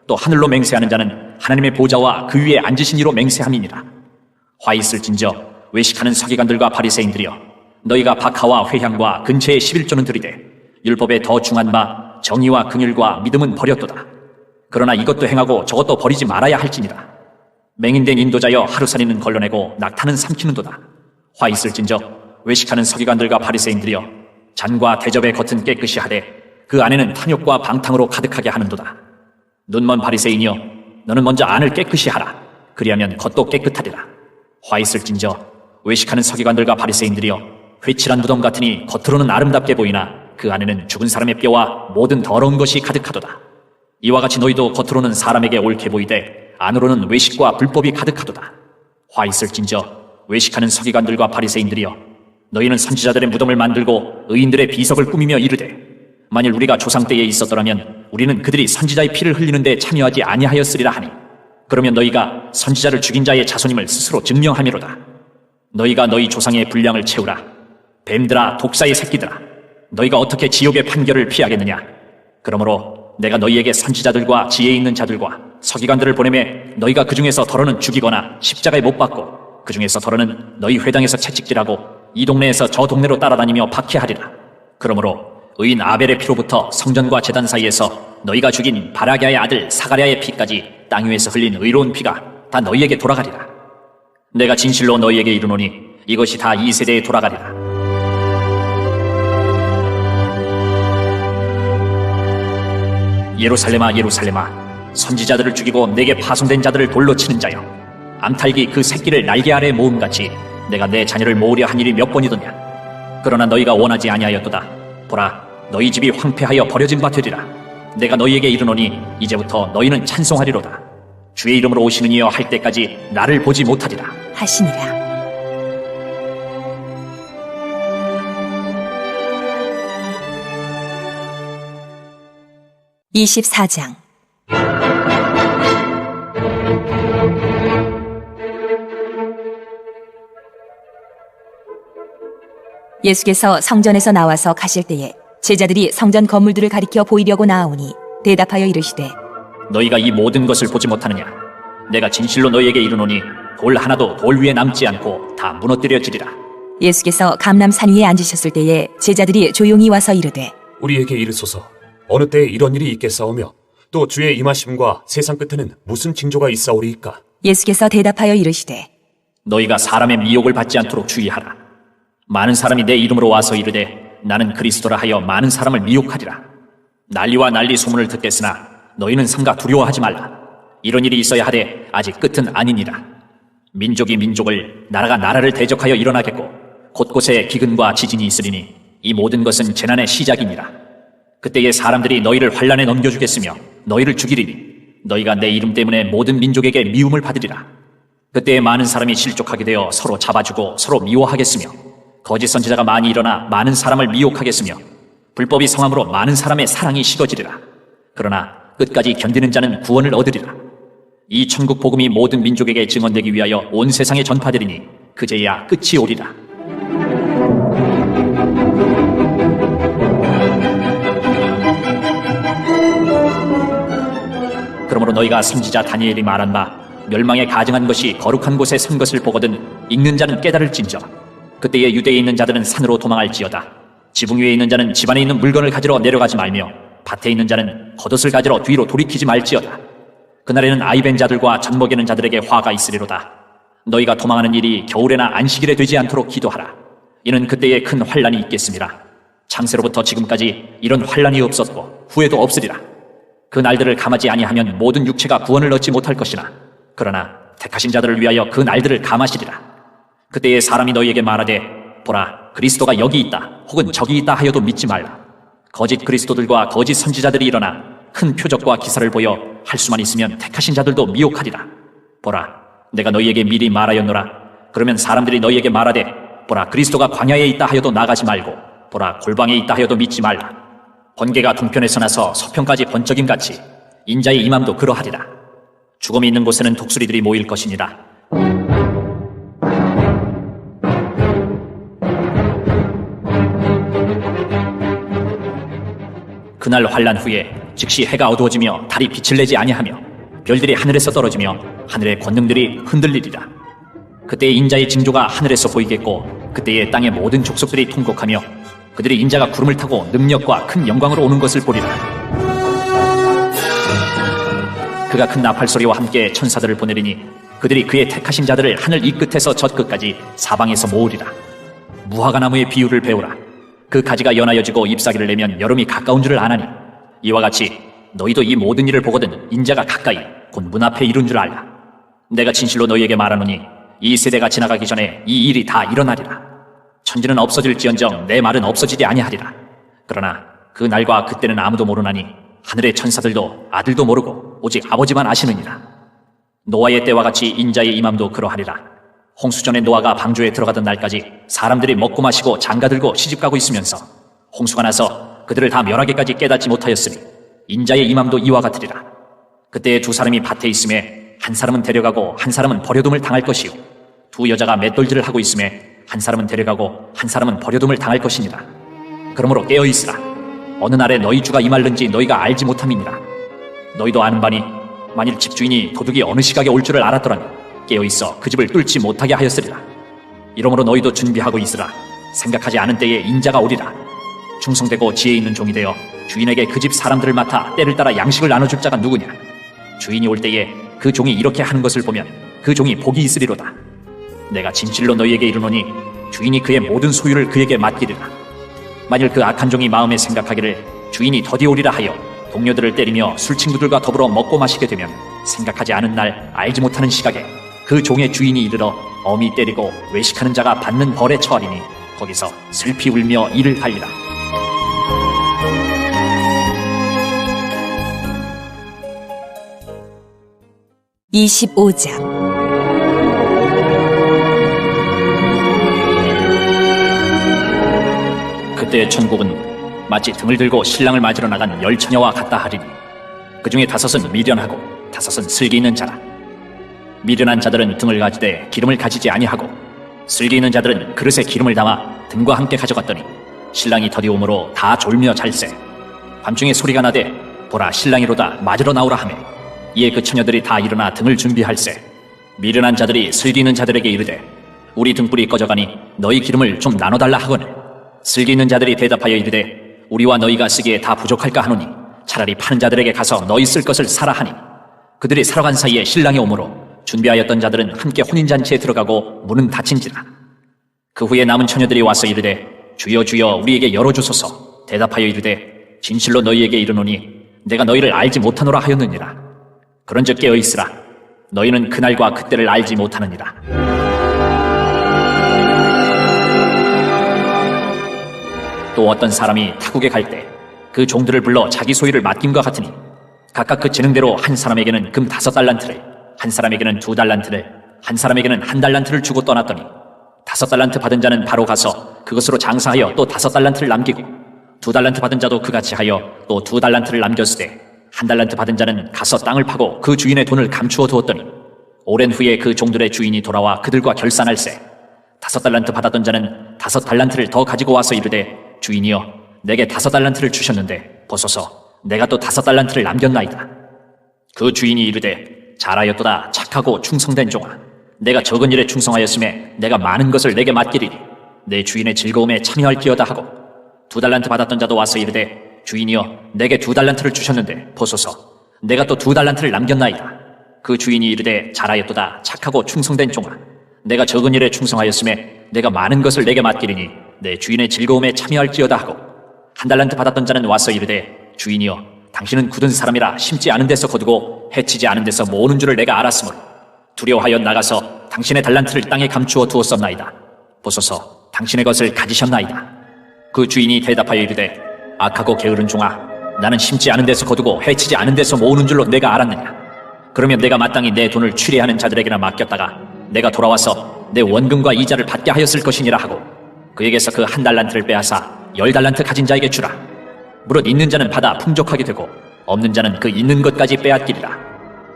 또 하늘로 맹세하는 자는 하나님의 보좌와 그 위에 앉으신 이로 맹세함이니라. 화 있을진저 외식하는 서기관들과 바리새인들이여, 너희가 박하와 회향과 근처의 11조는 들이되 율법에 더 중한 바 정의와 긍휼과 믿음은 버렸도다. 그러나 이것도 행하고 저것도 버리지 말아야 할지니라. 맹인된 인도자여 하루살이는 걸러내고 낙타는 삼키는도다. 화 있을진저 외식하는 서기관들과 바리새인들이여, 잔과 대접의 겉은 깨끗이 하되 그 안에는 탐욕과 방탕으로 가득하게 하는도다. 눈먼 바리새인이여, 너는 먼저 안을 깨끗이 하라. 그리하면 겉도 깨끗하리라. 화 있을진저 외식하는 서기관들과 바리새인들이여, 회칠한 무덤 같으니 겉으로는 아름답게 보이나 그 안에는 죽은 사람의 뼈와 모든 더러운 것이 가득하도다. 이와 같이 너희도 겉으로는 사람에게 옳게 보이되 안으로는 외식과 불법이 가득하도다. 화 있을진저 외식하는 서기관들과 바리새인들이여, 너희는 선지자들의 무덤을 만들고 의인들의 비석을 꾸미며 이르되 만일 우리가 조상 때에 있었더라면 우리는 그들이 선지자의 피를 흘리는 데 참여하지 아니하였으리라 하니, 그러면 너희가 선지자를 죽인 자의 자손임을 스스로 증명함이로다. 너희가 너희 조상의 분량을 채우라. 뱀들아, 독사의 새끼들아, 너희가 어떻게 지옥의 판결을 피하겠느냐. 그러므로 내가 너희에게 선지자들과 지혜 있는 자들과 서기관들을 보내매 너희가 그 중에서 더러는 죽이거나 십자가에 못 박고 그 중에서 더러는 너희 회당에서 채찍질하고 이 동네에서 저 동네로 따라다니며 박해하리라. 그러므로 의인 아벨의 피로부터 성전과 제단 사이에서 너희가 죽인 바라기아의 아들 사가랴의 피까지 땅 위에서 흘린 의로운 피가 다 너희에게 돌아가리라. 내가 진실로 너희에게 이르노니 이것이 다 이 세대에 돌아가리라. 예루살렘아, 예루살렘아, 선지자들을 죽이고 내게 파송된 자들을 돌로 치는 자여, 암탉이 그 새끼를 날개 아래 모음같이 내가 내 자녀를 모으려 한 일이 몇 번이더냐. 그러나 너희가 원하지 아니하였도다. 보라, 너희 집이 황폐하여 버려진 바 되리라. 내가 너희에게 이르노니 이제부터 너희는 찬송하리로다. 주의 이름으로 오시는 이여 할 때까지 나를 보지 못하리라
하시니라. (24장) 예수께서 성전에서 나와서 가실 때에 제자들이 성전 건물들을 가리켜 보이려고 나아오니 대답하여 이르시되,
너희가 이 모든 것을 보지 못하느냐. 내가 진실로 너희에게 이르노니 돌 하나도 돌 위에 남지 않고 다 무너뜨려지리라.
예수께서 감람산 위에 앉으셨을 때에 제자들이 조용히 와서 이르되,
우리에게 이르소서. 어느 때에 이런 일이 있겠사오며 또 주의 임하심과 세상 끝에는 무슨 징조가 있사오리이까?
예수께서 대답하여 이르시되,
너희가 사람의 미혹을 받지 않도록 주의하라. 많은 사람이 내 이름으로 와서 이르되 나는 그리스도라 하여 많은 사람을 미혹하리라. 난리와 난리 소문을 듣겠으나 너희는 삼가 두려워하지 말라. 이런 일이 있어야 하되 아직 끝은 아니니라. 민족이 민족을, 나라가 나라를 대적하여 일어나겠고 곳곳에 기근과 지진이 있으리니 이 모든 것은 재난의 시작이니라. 그때에 사람들이 너희를 환난에 넘겨주겠으며 너희를 죽이리니 너희가 내 이름 때문에 모든 민족에게 미움을 받으리라. 그때에 많은 사람이 실족하게 되어 서로 잡아주고 서로 미워하겠으며 거짓 선지자가 많이 일어나 많은 사람을 미혹하겠으며 불법이 성함으로 많은 사람의 사랑이 식어지리라. 그러나 끝까지 견디는 자는 구원을 얻으리라. 이 천국 복음이 모든 민족에게 증언되기 위하여 온 세상에 전파되리니 그제야 끝이 오리라. 그러므로 너희가 선지자 다니엘이 말한 바 멸망에 가증한 것이 거룩한 곳에 선 것을 보거든 읽는 자는 깨달을진저. 그때에 유대에 있는 자들은 산으로 도망할지어다. 지붕 위에 있는 자는 집 안에 있는 물건을 가지러 내려가지 말며 밭에 있는 자는 겉옷을 가지러 뒤로 돌이키지 말지어다. 그날에는 아이벤 자들과 젖먹이는 자들에게 화가 있으리로다. 너희가 도망하는 일이 겨울에나 안식일에 되지 않도록 기도하라. 이는 그때에 큰 환난이 있겠습니다. 창세로부터 지금까지 이런 환난이 없었고 후에도 없으리라. 그 날들을 감하지 아니하면 모든 육체가 구원을 얻지 못할 것이나 그러나 택하신 자들을 위하여 그 날들을 감하시리라. 그때에 사람이 너희에게 말하되 보라, 그리스도가 여기 있다 혹은 저기 있다 하여도 믿지 말라. 거짓 그리스도들과 거짓 선지자들이 일어나 큰 표적과 기사를 보여 할 수만 있으면 택하신 자들도 미혹하리라. 보라, 내가 너희에게 미리 말하였노라. 그러면 사람들이 너희에게 말하되 보라, 그리스도가 광야에 있다 하여도 나가지 말고 보라, 골방에 있다 하여도 믿지 말라. 번개가 동편에서 나서 서편까지 번쩍임같이 인자의 임함도 그러하리라. 죽음이 있는 곳에는 독수리들이 모일 것이니라. 그날 환난 후에 즉시 해가 어두워지며 달이 빛을 내지 아니하며 별들이 하늘에서 떨어지며 하늘의 권능들이 흔들리리라. 그때 인자의 징조가 하늘에서 보이겠고 그때에 땅의 모든 족속들이 통곡하며 그들이 인자가 구름을 타고 능력과 큰 영광으로 오는 것을 보리라. 그가 큰 나팔 소리와 함께 천사들을 보내리니 그들이 그의 택하신 자들을 하늘 이 끝에서 저 끝까지 사방에서 모으리라. 무화과나무의 비유를 배우라. 그 가지가 연하여지고 잎사귀를 내면 여름이 가까운 줄을 아나니 이와 같이 너희도 이 모든 일을 보거든 인자가 가까이 곧 문 앞에 이른 줄 알라. 내가 진실로 너희에게 말하노니 이 세대가 지나가기 전에 이 일이 다 일어나리라. 천지는 없어질지언정 내 말은 없어지지 아니하리라. 그러나 그 날과 그때는 아무도 모르나니 하늘의 천사들도 아들도 모르고 오직 아버지만 아시느니라. 노아의 때와 같이 인자의 임함도 그러하리라. 홍수전에 노아가 방주에 들어가던 날까지 사람들이 먹고 마시고 장가들고 시집가고 있으면서 홍수가 나서 그들을 다 멸하기까지 깨닫지 못하였으니 인자의 임함도 이와 같으리라. 그때에 두 사람이 밭에 있음에 한 사람은 데려가고 한 사람은 버려둠을 당할 것이요 두 여자가 맷돌질을 하고 있음에 한 사람은 데려가고 한 사람은 버려둠을 당할 것이니라. 그러므로 깨어있으라. 어느 날에 너희 주가 임할는지 너희가 알지 못함이니라. 너희도 아는 바니 만일 집주인이 도둑이 어느 시각에 올 줄을 알았더라면 깨어있어 그 집을 뚫지 못하게 하였으리라. 이러므로 너희도 준비하고 있으라. 생각하지 않은 때에 인자가 오리라. 충성되고 지혜 있는 종이 되어 주인에게 그 집 사람들을 맡아 때를 따라 양식을 나눠줄 자가 누구냐. 주인이 올 때에 그 종이 이렇게 하는 것을 보면 그 종이 복이 있으리로다. 내가 진실로 너희에게 이르노니 주인이 그의 모든 소유를 그에게 맡기리라. 만일 그 악한 종이 마음에 생각하기를 주인이 더디 오리라 하여 동료들을 때리며 술친구들과 더불어 먹고 마시게 되면 생각하지 않은 날 알지 못하는 시각에 그 종의 주인이 이르러 엄히 때리고 외식하는 자가 받는 벌에 처하리니 거기서 슬피 울며 이를 갈리라.
(25장)
그때 천국은 마치 등을 들고 신랑을 맞으러 나간 열 처녀와 같다 하리니 그 중에 다섯은 미련하고 다섯은 슬기 있는 자라. 미련한 자들은 등을 가지되 기름을 가지지 아니하고 슬기 있는 자들은 그릇에 기름을 담아 등과 함께 가져갔더니 신랑이 더디 오므로 다 졸며 잘세. 밤중에 소리가 나되 보라 신랑이로다 맞으러 나오라 하매 이에 그 처녀들이 다 일어나 등을 준비할세. 미련한 자들이 슬기 있는 자들에게 이르되 우리 등불이 꺼져가니 너희 기름을 좀 나눠달라 하거늘 슬기 있는 자들이 대답하여 이르되 우리와 너희가 쓰기에 다 부족할까 하노니 차라리 파는 자들에게 가서 너희 쓸 것을 사라 하니 그들이 사러 간 사이에 신랑이 오므로 준비하였던 자들은 함께 혼인잔치에 들어가고 문은 닫힌지라. 그 후에 남은 처녀들이 와서 이르되 주여 주여 우리에게 열어주소서. 대답하여 이르되 진실로 너희에게 이르노니 내가 너희를 알지 못하노라 하였느니라. 그런즉 깨어있으라. 너희는 그날과 그때를 알지 못하느니라. 또 어떤 사람이 타국에 갈 때 그 종들을 불러 자기 소유를 맡김과 같으니 각각 그 재능대로 한 사람에게는 금 5달란트를 한 사람에게는 2달란트를 한 사람에게는 1달란트를 주고 떠났더니 5달란트 받은 자는 바로 가서 그것으로 장사하여 또 5달란트를 남기고 2달란트 받은 자도 그같이 하여 또 2달란트를 남겼으되 1달란트 받은 자는 가서 땅을 파고 그 주인의 돈을 감추어 두었더니 오랜 후에 그 종들의 주인이 돌아와 그들과 결산할세. 5달란트 받았던 자는 5달란트를 더 가지고 와서 이르되 주인이여 내게 5달란트를 주셨는데 보소서 내가 또 5달란트를 남겼나이다. 그 주인이 이르되 잘하였도다 착하고 충성된 종아. 내가 적은 일에 충성하였음에 내가 많은 것을 내게 맡기리니 내 주인의 즐거움에 참여할지어다 하고 2달란트 받았던 자도 와서 이르되 주인이여 내게 2달란트를 주셨는데 보소서 내가 또 2달란트를 남겼나이다. 그 주인이 이르되 잘하였도다 착하고 충성된 종아. 내가 적은 일에 충성하였음에 내가 많은 것을 내게 맡기리니 내 주인의 즐거움에 참여할지어다 하고 1달란트 받았던 자는 와서 이르되 주인이여 당신은 굳은 사람이라 심지 않은 데서 거두고 해치지 않은 데서 모으는 줄을 내가 알았으므로 두려워하여 나가서 당신의 달란트를 땅에 감추어 두었었나이다. 보소서 당신의 것을 가지셨나이다. 그 주인이 대답하여 이르되 악하고 게으른 종아 나는 심지 않은 데서 거두고 해치지 않은 데서 모으는 줄로 내가 알았느냐. 그러면 내가 마땅히 내 돈을 추리하는 자들에게나 맡겼다가 내가 돌아와서 내 원금과 이자를 받게 하였을 것이니라 하고 그에게서 그 1달란트를 빼앗아 10달란트 가진 자에게 주라. 무릇 있는 자는 받아 풍족하게 되고 없는 자는 그 있는 것까지 빼앗기리라.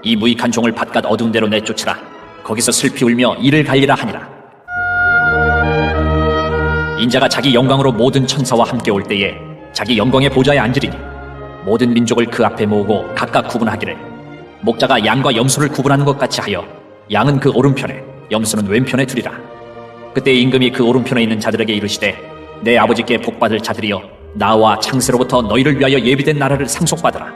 이 무익한 종을 바깥 어두운 데로 내쫓으라. 거기서 슬피 울며 이를 갈리라 하니라. 인자가 자기 영광으로 모든 천사와 함께 올 때에 자기 영광의 보좌에 앉으리니 모든 민족을 그 앞에 모으고 각각 구분하기를 목자가 양과 염소를 구분하는 것 같이 하여 양은 그 오른편에 염소는 왼편에 두리라. 그때 임금이 그 오른편에 있는 자들에게 이르시되 내 아버지께 복받을 자들이여 나와 창세로부터 너희를 위하여 예비된 나라를 상속받으라.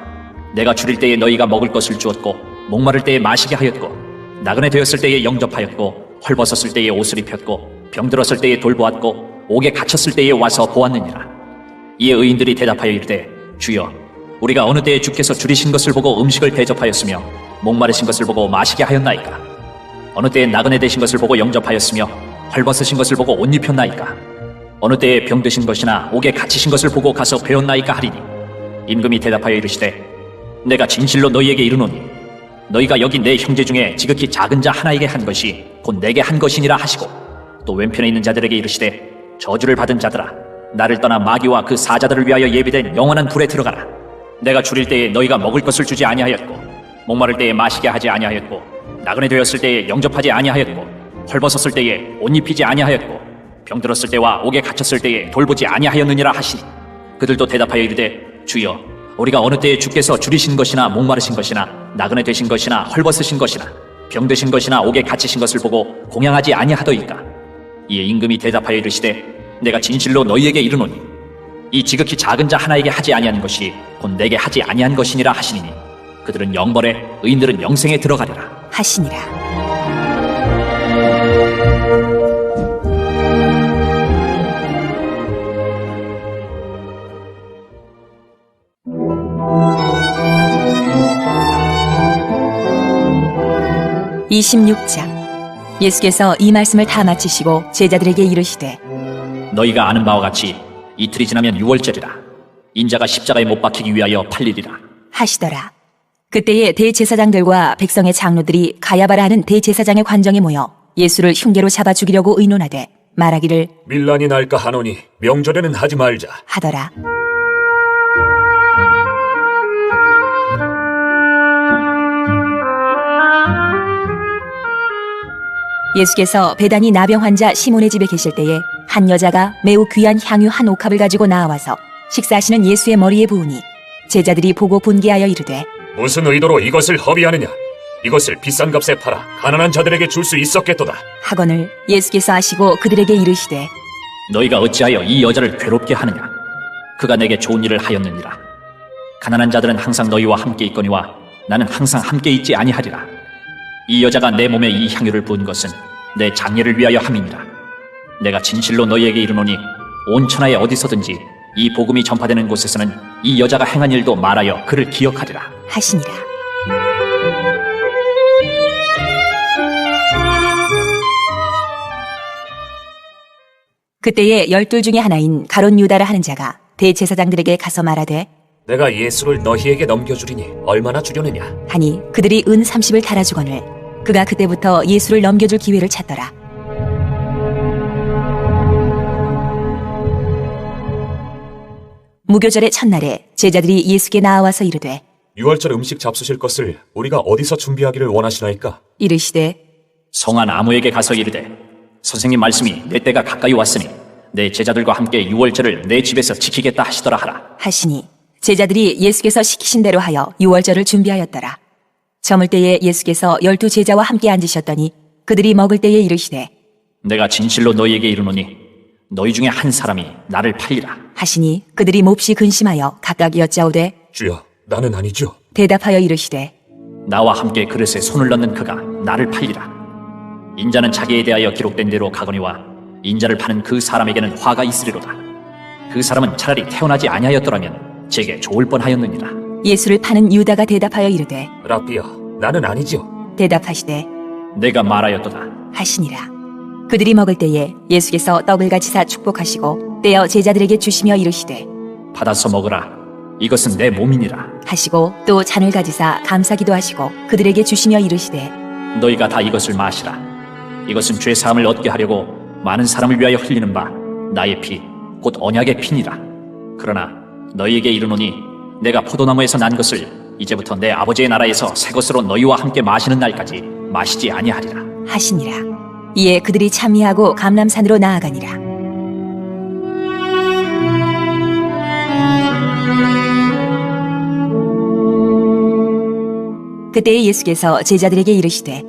내가 줄일 때에 너희가 먹을 것을 주었고 목마를 때에 마시게 하였고 나그네 되었을 때에 영접하였고 헐벗었을 때에 옷을 입혔고 병들었을 때에 돌보았고 옥에 갇혔을 때에 와서 보았느니라. 이에 의인들이 대답하여 이르되 주여 우리가 어느 때에 주께서 줄이신 것을 보고 음식을 대접하였으며 목마르신 것을 보고 마시게 하였나이까? 어느 때에 나그네 되신 것을 보고 영접하였으며 헐벗으신 것을 보고 옷 입혔나이까? 어느 때에 병드신 것이나 옥에 갇히신 것을 보고 가서 배웠나이까 하리니 임금이 대답하여 이르시되 내가 진실로 너희에게 이르노니 너희가 여기 내 형제 중에 지극히 작은 자 하나에게 한 것이 곧 내게 한 것이니라 하시고 또 왼편에 있는 자들에게 이르시되 저주를 받은 자들아 나를 떠나 마귀와 그 사자들을 위하여 예비된 영원한 불에 들어가라. 내가 줄일 때에 너희가 먹을 것을 주지 아니하였고 목마를 때에 마시게 하지 아니하였고 나그네 되었을 때에 영접하지 아니하였고 헐벗었을 때에 옷 입히지 아니하였고 병들었을 때와 옥에 갇혔을 때에 돌보지 아니하였느니라 하시니 그들도 대답하여 이르되 주여 우리가 어느 때에 주께서 줄이신 것이나 목마르신 것이나 나그네 되신 것이나 헐벗으신 것이나 병드신 것이나 옥에 갇히신 것을 보고 공양하지 아니하더이까? 이에 임금이 대답하여 이르시되 내가 진실로 너희에게 이르노니 이 지극히 작은 자 하나에게 하지 아니한 것이 곧 내게 하지 아니한 것이니라 하시니니 그들은 영벌에 의인들은 영생에 들어가리라
하시니라. (26장) 예수께서 이 말씀을 다 마치시고 제자들에게 이르시되
너희가 아는 바와 같이 이틀이 지나면 유월절이라 인자가 십자가에 못 박히기 위하여 팔리리라
하시더라. 그때에 대제사장들과 백성의 장로들이 가야바라 하는 대제사장의 관정에 모여 예수를 흉계로 잡아 죽이려고 의논하되 말하기를
밀란이 날까 하노니 명절에는 하지 말자.
하더라. 예수께서 베다니 나병 환자 시몬의 집에 계실 때에 한 여자가 매우 귀한 향유 한 옥합을 가지고 나와서 식사하시는 예수의 머리에 부으니 제자들이 보고 분개하여 이르되
무슨 의도로 이것을 허비하느냐? 이것을 비싼 값에 팔아 가난한 자들에게 줄 수 있었겠도다.
하거늘 예수께서 아시고 그들에게 이르시되
너희가 어찌하여 이 여자를 괴롭게 하느냐? 그가 내게 좋은 일을 하였느니라. 가난한 자들은 항상 너희와 함께 있거니와 나는 항상 함께 있지 아니하리라. 이 여자가 내 몸에 이 향유를 부은 것은 내 장례를 위하여 함이니라. 내가 진실로 너희에게 이르노니 온 천하에 어디서든지 이 복음이 전파되는 곳에서는 이 여자가 행한 일도 말하여 그를 기억하리라
하시니라. 그때에 12 중에 하나인 가룟 유다라 하는 자가 대제사장들에게 가서 말하되
내가 예수를 너희에게 넘겨주리니 얼마나 주려느냐?
하니 그들이 은 30을 달아주거늘 그가 그때부터 예수를 넘겨줄 기회를 찾더라. 무교절의 첫날에 제자들이 예수께 나와서 이르되
유월절 음식 잡수실 것을 우리가 어디서 준비하기를 원하시나이까?
이르시되
성한 아무에게 가서 이르되 선생님 말씀이 내 때가 가까이 왔으니 내 제자들과 함께 유월절을 내 집에서 지키겠다 하시더라 하라.
하시니 제자들이 예수께서 시키신 대로 하여 유월절을 준비하였더라. 저물 때에 예수께서 12 제자와 함께 앉으셨더니 그들이 먹을 때에 이르시되
내가 진실로 너희에게 이르노니 너희 중에 한 사람이 나를 팔리라
하시니 그들이 몹시 근심하여 각각 여짜오되
주여, 나는 아니죠.
대답하여 이르시되
나와 함께 그릇에 손을 넣는 그가 나를 팔리라. 인자는 자기에 대하여 기록된 대로 가거니와 인자를 파는 그 사람에게는 화가 있으리로다. 그 사람은 차라리 태어나지 아니하였더라면 제게 좋을 뻔하였느니라.
예수를 파는 유다가 대답하여 이르되
라삐여, 나는 아니지요.
대답하시되
내가 말하였도다.
하시니라. 그들이 먹을 때에 예수께서 떡을 가지사 축복하시고 떼어 제자들에게 주시며 이르시되
받아서 먹으라. 이것은 내 몸이니라.
하시고 또 잔을 가지사 감사기도 하시고 그들에게 주시며 이르시되
너희가 다 이것을 마시라. 이것은 죄 사함을 얻게 하려고 많은 사람을 위하여 흘리는 바 나의 피 곧 언약의 피니라. 그러나 너희에게 이르노니 내가 포도나무에서 난 것을 이제부터 내 아버지의 나라에서 새 것으로 너희와 함께 마시는 날까지 마시지 아니하리라
하시니라. 이에 그들이 참미하고 감람산으로 나아가니라. 그때 예수께서 제자들에게 이르시되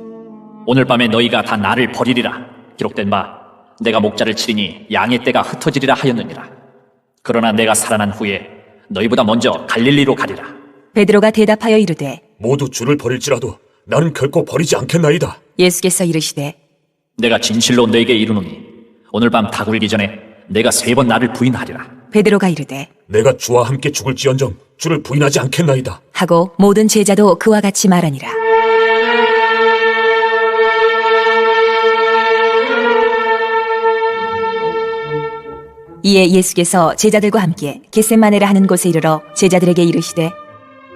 오늘 밤에 너희가 다 나를 버리리라. 기록된 바 내가 목자를 치리니 양의 떼가 흩어지리라 하였느니라. 그러나 내가 살아난 후에 너희보다 먼저 갈릴리로 가리라.
베드로가 대답하여 이르되
모두 주를 버릴지라도 나는 결코 버리지 않겠나이다.
예수께서 이르시되
내가 진실로 너에게 이르노니 오늘 밤 다굴기 전에 내가 3번 나를 부인하리라.
베드로가 이르되
내가 주와 함께 죽을지언정 주를 부인하지 않겠나이다.
하고 모든 제자도 그와 같이 말하니라. 이에 예수께서 제자들과 함께 겟셋마네라 하는 곳에 이르러 제자들에게 이르시되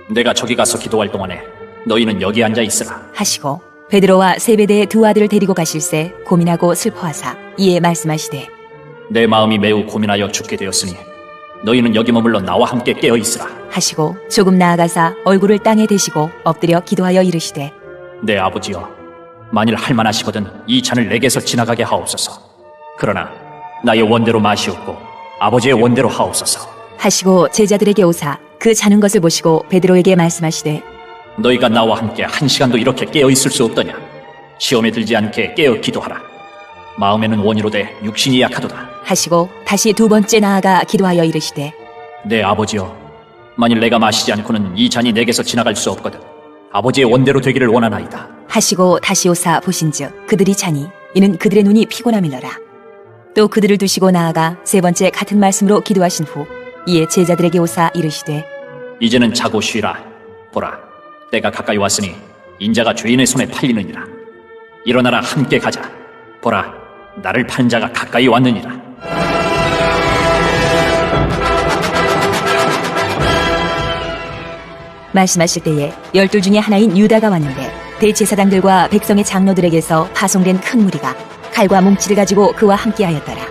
내가 저기 가서 기도할 동안에 너희는 여기 앉아 있으라.
하시고 베드로와 세베대의 두 아들을 데리고 가실새 고민하고 슬퍼하사 이에 말씀하시되
내 마음이 매우 고민하여 죽게 되었으니 너희는 여기 머물러 나와 함께 깨어 있으라.
하시고 조금 나아가사 얼굴을 땅에 대시고 엎드려 기도하여 이르시되
내 아버지여, 만일 할만하시거든 이 잔을 내게서 지나가게 하옵소서. 그러나 나의 원대로 마시옵고 아버지의 원대로 하옵소서.
하시고 제자들에게 오사 그 자는 것을 보시고 베드로에게 말씀하시되
너희가 나와 함께 1시간도 이렇게 깨어 있을 수 없더냐. 시험에 들지 않게 깨어 기도하라. 마음에는 원이로되 육신이 약하도다.
하시고 다시 두 번째 나아가 기도하여 이르시되
내 아버지여, 만일 내가 마시지 않고는 이 잔이 내게서 지나갈 수 없거든 아버지의 원대로 되기를 원하나이다.
하시고 다시 오사 보신즉 그들이 자니 이는 그들의 눈이 피곤함이더라. 또 그들을 두시고 나아가 세 번째 같은 말씀으로 기도하신 후 이에 제자들에게 오사 이르시되
이제는 자고 쉬라. 보라, 때가 가까이 왔으니 인자가 죄인의 손에 팔리느니라. 일어나라, 함께 가자. 보라, 나를 파는 자가 가까이 왔느니라.
말씀하실 때에 12 중에 하나인 유다가 왔는데 대제사장들과 백성의 장로들에게서 파송된 큰 무리가 칼과 뭉치를 가지고 그와 함께하였더라.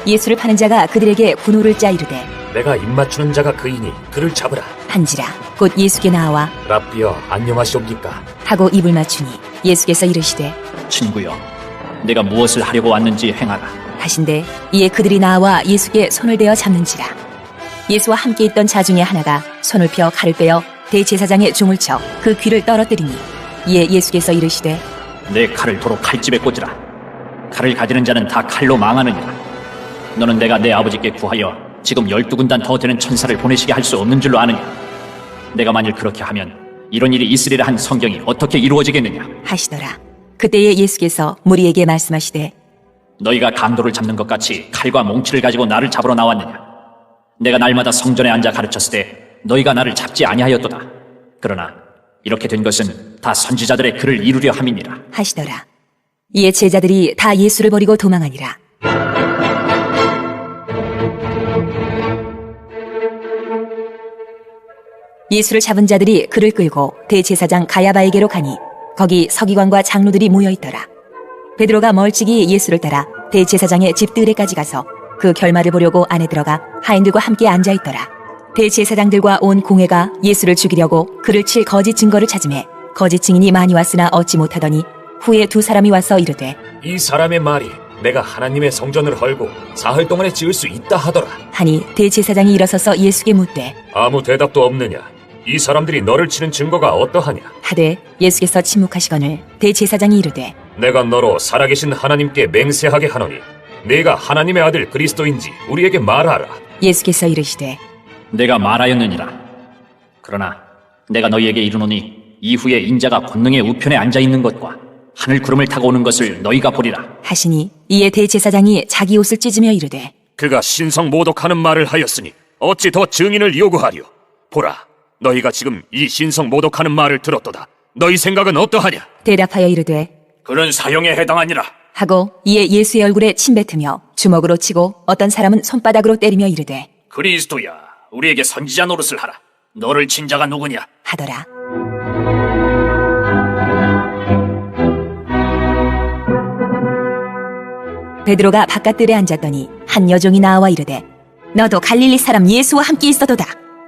예수를 파는 자가 그들에게 군호를 짜 이르되
내가 입맞추는 자가 그이니 그를 잡으라.
한지라 곧 예수께 나와
랍비여 안녕하시옵니까.
하고 입을 맞추니 예수께서 이르시되
친구여, 내가 무엇을 하려고 왔는지 행하라.
하신대 이에 그들이 나와 예수께 손을 대어 잡는지라. 예수와 함께 있던 자 중에 하나가 손을 펴 칼을 빼어 대제사장의 종을 쳐 그 귀를 떨어뜨리니 이에 예수께서 이르시되
내 칼을 도로 칼집에 꽂으라. 칼을 가지는 자는 다 칼로 망하느니라. 너는 내가 내 아버지께 구하여 지금 12군단 더 되는 천사를 보내시게 할 수 없는 줄로 아느냐. 내가 만일 그렇게 하면 이런 일이 있으리라 한 성경이 어떻게 이루어지겠느냐.
하시더라. 그때에 예수께서 무리에게 말씀하시되
너희가 강도를 잡는 것 같이 칼과 몽치를 가지고 나를 잡으러 나왔느냐. 내가 날마다 성전에 앉아 가르쳤을 때 너희가 나를 잡지 아니하였도다. 그러나 이렇게 된 것은 다 선지자들의 글을 이루려 함이니라.
하시더라. 이에 제자들이 다 예수를 버리고 도망하니라. 예수를 잡은 자들이 그를 끌고 대제사장 가야바에게로 가니 거기 서기관과 장로들이 모여있더라. 베드로가 멀찍이 예수를 따라 대제사장의 집 뜰에까지 가서 그 결말을 보려고 안에 들어가 하인들과 함께 앉아있더라. 대제사장들과 온 공회가 예수를 죽이려고 그를 칠 거짓 증거를 찾으매 거짓 증인이 많이 왔으나 얻지 못하더니 후에 두 사람이 와서 이르되
이 사람의 말이 내가 하나님의 성전을 헐고 사흘 동안에 지을 수 있다 하더라.
하니 대제사장이 일어서서 예수께 묻되
아무 대답도 없느냐. 이 사람들이 너를 치는 증거가 어떠하냐.
하되 예수께서 침묵하시거늘 대제사장이 이르되
내가 너로 살아계신 하나님께 맹세하게 하노니 네가 하나님의 아들 그리스도인지 우리에게 말하라.
예수께서 이르시되
내가 말하였느니라. 그러나 내가 너희에게 이르노니 이후에 인자가 권능의 우편에 앉아있는 것과 하늘 구름을 타고 오는 것을 너희가 보리라.
하시니 이에 대제사장이 자기 옷을 찢으며 이르되
그가 신성 모독하는 말을 하였으니 어찌 더 증인을 요구하리요. 보라, 너희가 지금 이 신성 모독하는 말을 들었도다. 너희 생각은 어떠하냐?
대답하여 이르되
그는 사형에 해당하니라.
하고 이에 예수의 얼굴에 침 뱉으며 주먹으로 치고 어떤 사람은 손바닥으로 때리며 이르되
그리스도야, 우리에게 선지자 노릇을 하라. 너를 친 자가 누구냐?
하더라. 베드로가 바깥들에 앉았더니 한 여종이 나와 이르되 너도 갈릴리 사람 예수와 함께 있어도다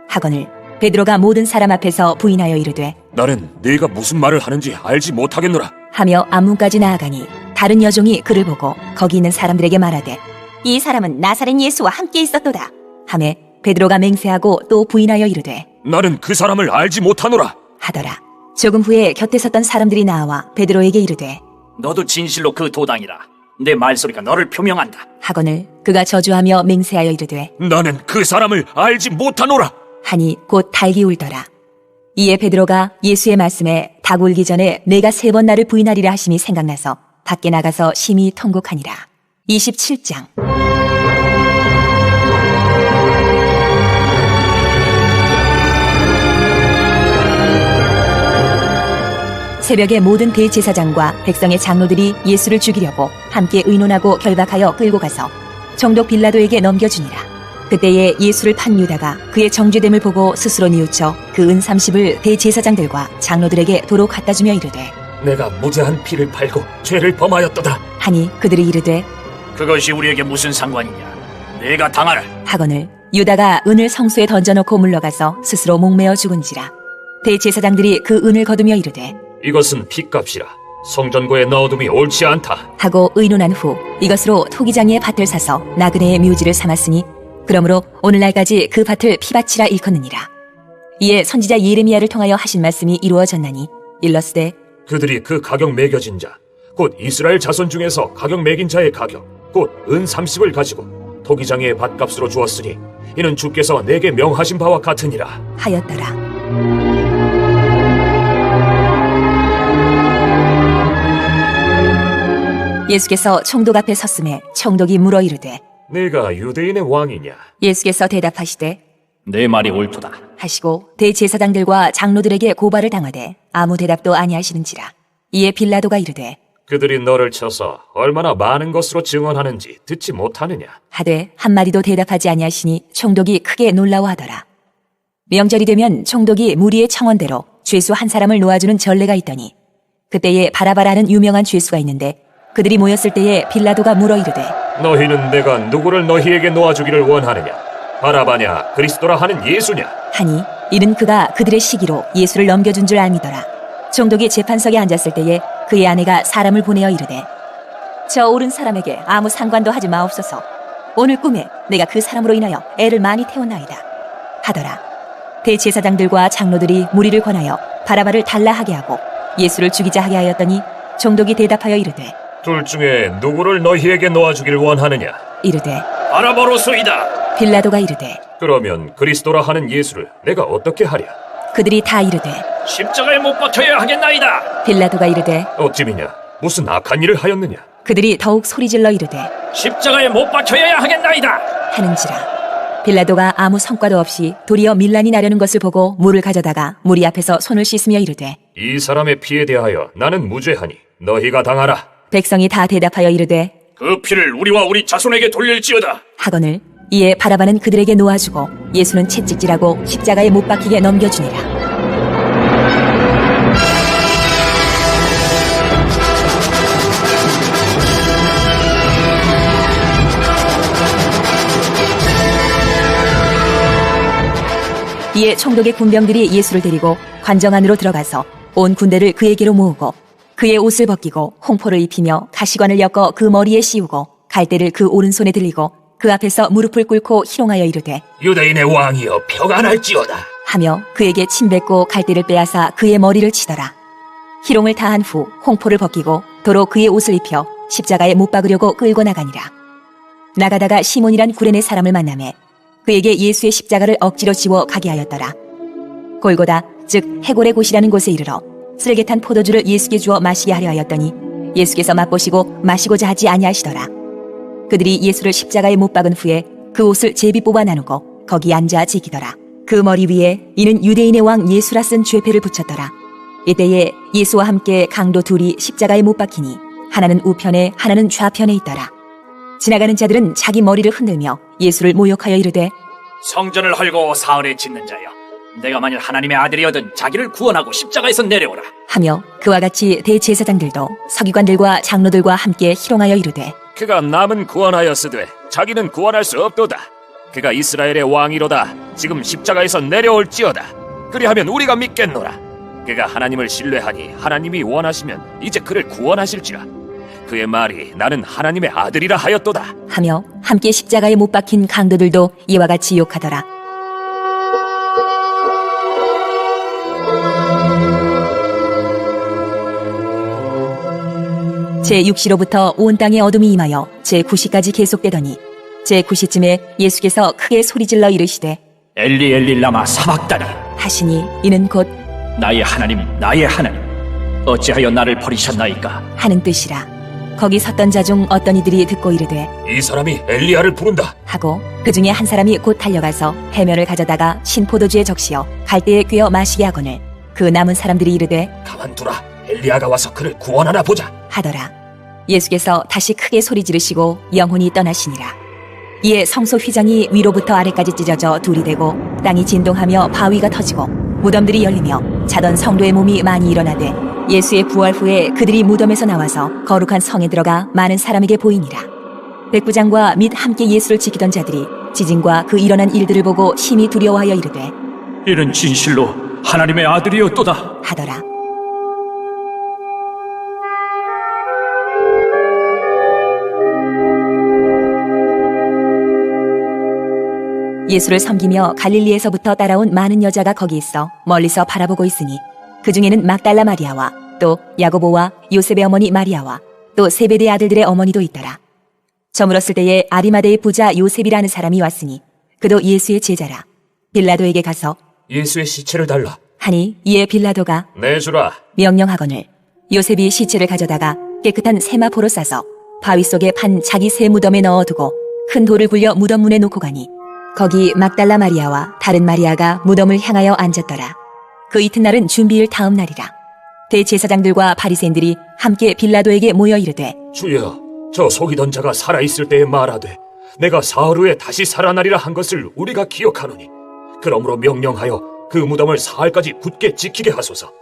하거늘 베드로가 모든 사람 앞에서 부인하여 이르되
나는 네가 무슨 말을 하는지 알지 못하겠노라.
하며 앞문까지 나아가니 다른 여종이 그를 보고 거기 있는 사람들에게 말하되
이 사람은 나사렛 예수와 함께 있었도다.
하매 베드로가 맹세하고 또 부인하여 이르되
나는 그 사람을 알지 못하노라.
하더라. 조금 후에 곁에 섰던 사람들이 나와 베드로에게 이르되
너도 진실로 그 도당이라. 내 말소리가 너를 표명한다.
하거늘 그가 저주하며 맹세하여 이르되
나는 그 사람을 알지 못하노라.
하니 곧 닭이 울더라. 이에 베드로가 예수의 말씀에 닭 울기 전에 내가 3번 나를 부인하리라 하심이 생각나서 밖에 나가서 심히 통곡하니라. 27장. 새벽에 모든 대제사장과 백성의 장로들이 예수를 죽이려고 함께 의논하고 결박하여 끌고 가서 총독 빌라도에게 넘겨주니라. 그때에 예수를 판 유다가 그의 정죄됨을 보고 스스로 뉘우쳐 그 은 30을 대제사장들과 장로들에게 도로 갖다 주며 이르되
내가 무죄한 피를 팔고 죄를 범하였도다.
하니 그들이 이르되
그것이 우리에게 무슨 상관이냐. 내가 당하라.
하거늘 유다가 은을 성소에 던져놓고 물러가서 스스로 목매어 죽은지라. 대제사장들이 그 은을 거두며 이르되
이것은 피값이라. 성전고에 넣어둠이 옳지 않다.
하고 의논한 후 이것으로 토기장이의 밭을 사서 나그네의 묘지를 삼았으니 그러므로 오늘날까지 그 밭을 피밭이라 일컫느니라. 이에 선지자 예레미야를 통하여 하신 말씀이 이루어졌나니 일러스되
그들이 그 가격 매겨진 자, 곧 이스라엘 자손 중에서 가격 매긴 자의 가격, 곧 은 30을 가지고 토기장의 밭값으로 주었으니 이는 주께서 내게 명하신 바와 같으니라
하였더라. 예수께서 총독 앞에 섰음에 총독이 물어 이르되
네가 유대인의 왕이냐?
예수께서 대답하시되
내 말이 옳도다.
하시고 대제사장들과 장로들에게 고발을 당하되 아무 대답도 아니하시는지라. 이에 빌라도가 이르되
그들이 너를 쳐서 얼마나 많은 것으로 증언하는지 듣지 못하느냐?
하되 한마디도 대답하지 아니하시니 총독이 크게 놀라워하더라. 명절이 되면 총독이 무리의 청원대로 죄수 한 사람을 놓아주는 전례가 있더니 그때에 바라바라는 유명한 죄수가 있는데 그들이 모였을 때에 빌라도가 물어 이르되
너희는 내가 누구를 너희에게 놓아주기를 원하느냐? 바라바냐 그리스도라 하는 예수냐?
하니 이는 그가 그들의 시기로 예수를 넘겨준 줄 알미더라. 총독이 재판석에 앉았을 때에 그의 아내가 사람을 보내어 이르되 저 옳은 사람에게 아무 상관도 하지 마옵소서. 오늘 꿈에 내가 그 사람으로 인하여 애를 많이 태웠나이다 하더라. 대제사장들과 장로들이 무리를 권하여 바라바를 달라하게 하고 예수를 죽이자 하게 하였더니 총독이 대답하여 이르되
둘 중에 누구를 너희에게 놓아주기를 원하느냐?
이르되
바라바로소이다.
빌라도가 이르되
그러면 그리스도라 하는 예수를 내가 어떻게 하랴?
그들이 다 이르되
십자가에 못 박혀야 하겠나이다.
빌라도가 이르되
어찌미냐? 무슨 악한 일을 하였느냐?
그들이 더욱 소리질러 이르되
십자가에 못 박혀야 하겠나이다.
하는지라. 빌라도가 아무 성과도 없이 도리어 밀란이 나려는 것을 보고 물을 가져다가 무리 앞에서 손을 씻으며 이르되
이 사람의 피에 대하여 나는 무죄하니 너희가 당하라.
백성이 다 대답하여 이르되
그 피를 우리와 우리 자손에게 돌릴지어다.
하거늘 이에 바라바는 그들에게 놓아주고 예수는 채찍질하고 십자가에 못 박히게 넘겨주니라. 이에 총독의 군병들이 예수를 데리고 관정 안으로 들어가서 온 군대를 그에게로 모으고 그의 옷을 벗기고 홍포를 입히며 가시관을 엮어 그 머리에 씌우고 갈대를 그 오른손에 들리고 그 앞에서 무릎을 꿇고 희롱하여 이르되
유대인의 왕이여 평안할지어다.
하며 그에게 침 뱉고 갈대를 빼앗아 그의 머리를 치더라. 희롱을 다한 후 홍포를 벗기고 도로 그의 옷을 입혀 십자가에 못 박으려고 끌고 나가니라. 나가다가 시몬이란 구레네 사람을 만나매 그에게 예수의 십자가를 억지로 지워 가게 하였더라. 골고다 즉 해골의 곳이라는 곳에 이르러 쓸개 탄 포도주를 예수께 주어 마시게 하려 하였더니 예수께서 맛보시고 마시고자 하지 아니하시더라. 그들이 예수를 십자가에 못 박은 후에 그 옷을 제비 뽑아 나누고 거기 앉아 지키더라. 그 머리 위에 이는 유대인의 왕 예수라 쓴 죄패를 붙였더라. 이때에 예수와 함께 강도 둘이 십자가에 못 박히니 하나는 우편에 하나는 좌편에 있더라. 지나가는 자들은 자기 머리를 흔들며 예수를 모욕하여 이르되
성전을 헐고 사흘에 짓는 자여, 내가 만일 하나님의 아들이어든 자기를 구원하고 십자가에서 내려오라.
하며 그와 같이 대제사장들도 서기관들과 장로들과 함께 희롱하여 이르되
그가 남은 구원하였으되 자기는 구원할 수 없도다. 그가 이스라엘의 왕이로다. 지금 십자가에서 내려올지어다. 그리하면 우리가 믿겠노라. 그가 하나님을 신뢰하니 하나님이 원하시면 이제 그를 구원하실지라. 그의 말이 나는 하나님의 아들이라 하였도다.
하며 함께 십자가에 못 박힌 강도들도 이와 같이 욕하더라. 제6시로부터 온 땅에 어둠이 임하여 제9시까지 계속되더니 제9시쯤에 예수께서 크게 소리질러 이르시되
엘리 엘리 라마 사박다니
하시니 이는 곧
나의 하나님 나의 하나님 어찌하여 나를 버리셨나이까.
하는 뜻이라. 거기 섰던 자 중 어떤 이들이 듣고 이르되
이 사람이 엘리야를 부른다.
하고 그 중에 한 사람이 곧 달려가서 해면을 가져다가 신포도주에 적시어 갈대에 꿰어 마시게 하거늘 그 남은 사람들이 이르되
가만두라. 엘리야가 와서 그를 구원하나 보자.
하더라. 예수께서 다시 크게 소리 지르시고 영혼이 떠나시니라. 이에 성소 휘장이 위로부터 아래까지 찢어져 둘이 되고 땅이 진동하며 바위가 터지고 무덤들이 열리며 자던 성도의 몸이 많이 일어나되 예수의 부활 후에 그들이 무덤에서 나와서 거룩한 성에 들어가 많은 사람에게 보이니라. 백부장과 및 함께 예수를 지키던 자들이 지진과 그 일어난 일들을 보고 심히 두려워하여 이르되
이는 진실로 하나님의 아들이었도다.
하더라. 예수를 섬기며 갈릴리에서부터 따라온 많은 여자가 거기 있어 멀리서 바라보고 있으니 그 중에는 막달라 마리아와 또 야고보와 요셉의 어머니 마리아와 또 세베대의 아들들의 어머니도 있더라. 저물었을 때에 아리마대의 부자 요셉이라는 사람이 왔으니 그도 예수의 제자라. 빌라도에게 가서
예수의 시체를 달라.
하니 이에 빌라도가
내주라.
명령하거늘 요셉이 시체를 가져다가 깨끗한 세마포로 싸서 바위 속에 판 자기 새 무덤에 넣어두고 큰 돌을 굴려 무덤 문에 놓고 가니 거기 막달라 마리아와 다른 마리아가 무덤을 향하여 앉았더라. 그 이튿날은 준비일 다음 날이라. 대제사장들과 바리새인들이 함께 빌라도에게 모여 이르되
주여, 저 속이던 자가 살아있을 때에 말하되 내가 사흘 후에 다시 살아나리라 한 것을 우리가 기억하노니 그러므로 명령하여 그 무덤을 사흘까지 굳게 지키게 하소서.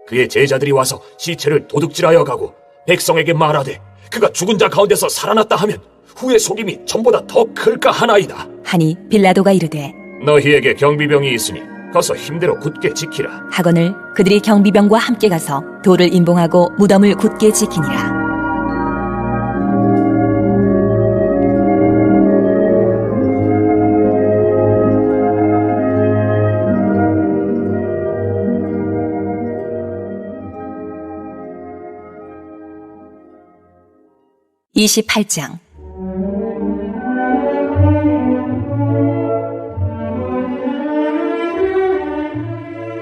그의 제자들이 와서 시체를 도둑질하여 가고 백성에게 말하되 그가 죽은 자 가운데서 살아났다 하면 후의 속임이 전보다 더 클까 하나이다.
하니 빌라도가 이르되
너희에게 경비병이 있으니 가서 힘대로 굳게 지키라.
하거늘 그들이 경비병과 함께 가서 돌을 임봉하고 무덤을 굳게 지키니라. (28장)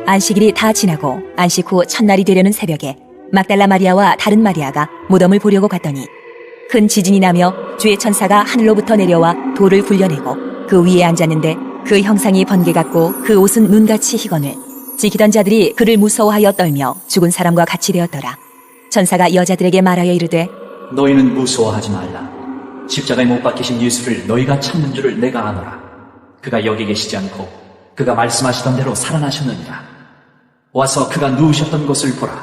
안식일이 다 지나고 안식 후 첫날이 되려는 새벽에 막달라 마리아와 다른 마리아가 무덤을 보려고 갔더니 큰 지진이 나며 주의 천사가 하늘로부터 내려와 돌을 굴려내고 그 위에 앉았는데 그 형상이 번개 같고 그 옷은 눈같이 희거늘 지키던 자들이 그를 무서워하여 떨며 죽은 사람과 같이 되었더라. 천사가 여자들에게 말하여 이르되
너희는 무서워하지 말라. 십자가에 못 박히신 예수를 너희가 찾는 줄을 내가 아노라. 그가 여기 계시지 않고 그가 말씀하시던 대로 살아나셨느니라. 와서 그가 누우셨던 곳을 보라.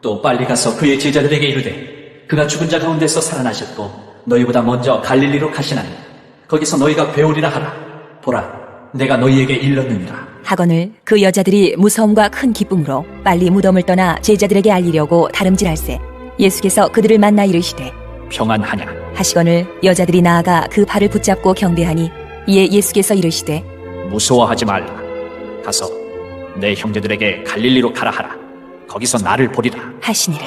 또 빨리 가서 그의 제자들에게 이르되 그가 죽은 자 가운데서 살아나셨고 너희보다 먼저 갈릴리로 가시나니 거기서 너희가 배우리라 하라. 보라, 내가 너희에게 일렀느니라.
하거늘 그 여자들이 무서움과 큰 기쁨으로 빨리 무덤을 떠나 제자들에게 알리려고 다름질할세 예수께서 그들을 만나 이르시되
평안하냐.
하시거늘 여자들이 나아가 그 발을 붙잡고 경배하니 이에 예수께서 이르시되
무서워하지 말라. 가서 내 형제들에게 갈릴리로 가라 하라. 거기서 나를 보리라.
하시니라.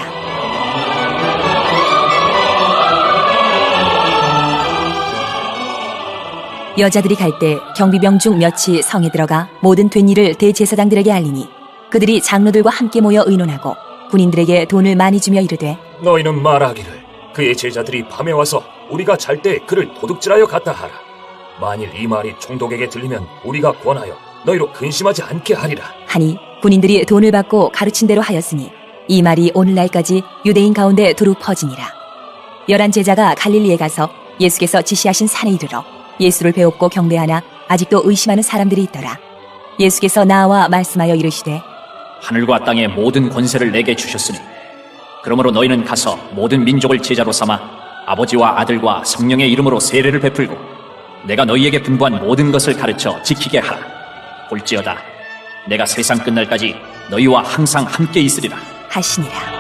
여자들이 갈 때 경비병 중 몇이 성에 들어가 모든 된 일을 대제사장들에게 알리니 그들이 장로들과 함께 모여 의논하고 군인들에게 돈을 많이 주며 이르되
너희는 말하기를 그의 제자들이 밤에 와서 우리가 잘 때 그를 도둑질하여 갔다 하라. 만일 이 말이 총독에게 들리면 우리가 권하여 너희로 근심하지 않게 하리라.
하니 군인들이 돈을 받고 가르친 대로 하였으니 이 말이 오늘날까지 유대인 가운데 두루 퍼지니라. 11 제자가 갈릴리에 가서 예수께서 지시하신 산에 이르러 예수를 배웁고 경배하나 아직도 의심하는 사람들이 있더라. 예수께서 나와 말씀하여 이르시되
하늘과 땅의 모든 권세를 내게 주셨으니 그러므로 너희는 가서 모든 민족을 제자로 삼아 아버지와 아들과 성령의 이름으로 세례를 베풀고 내가 너희에게 분부한 모든 것을 가르쳐 지키게 하라. 볼지어다 내가 세상 끝날까지 너희와 항상 함께 있으리라.
하시니라.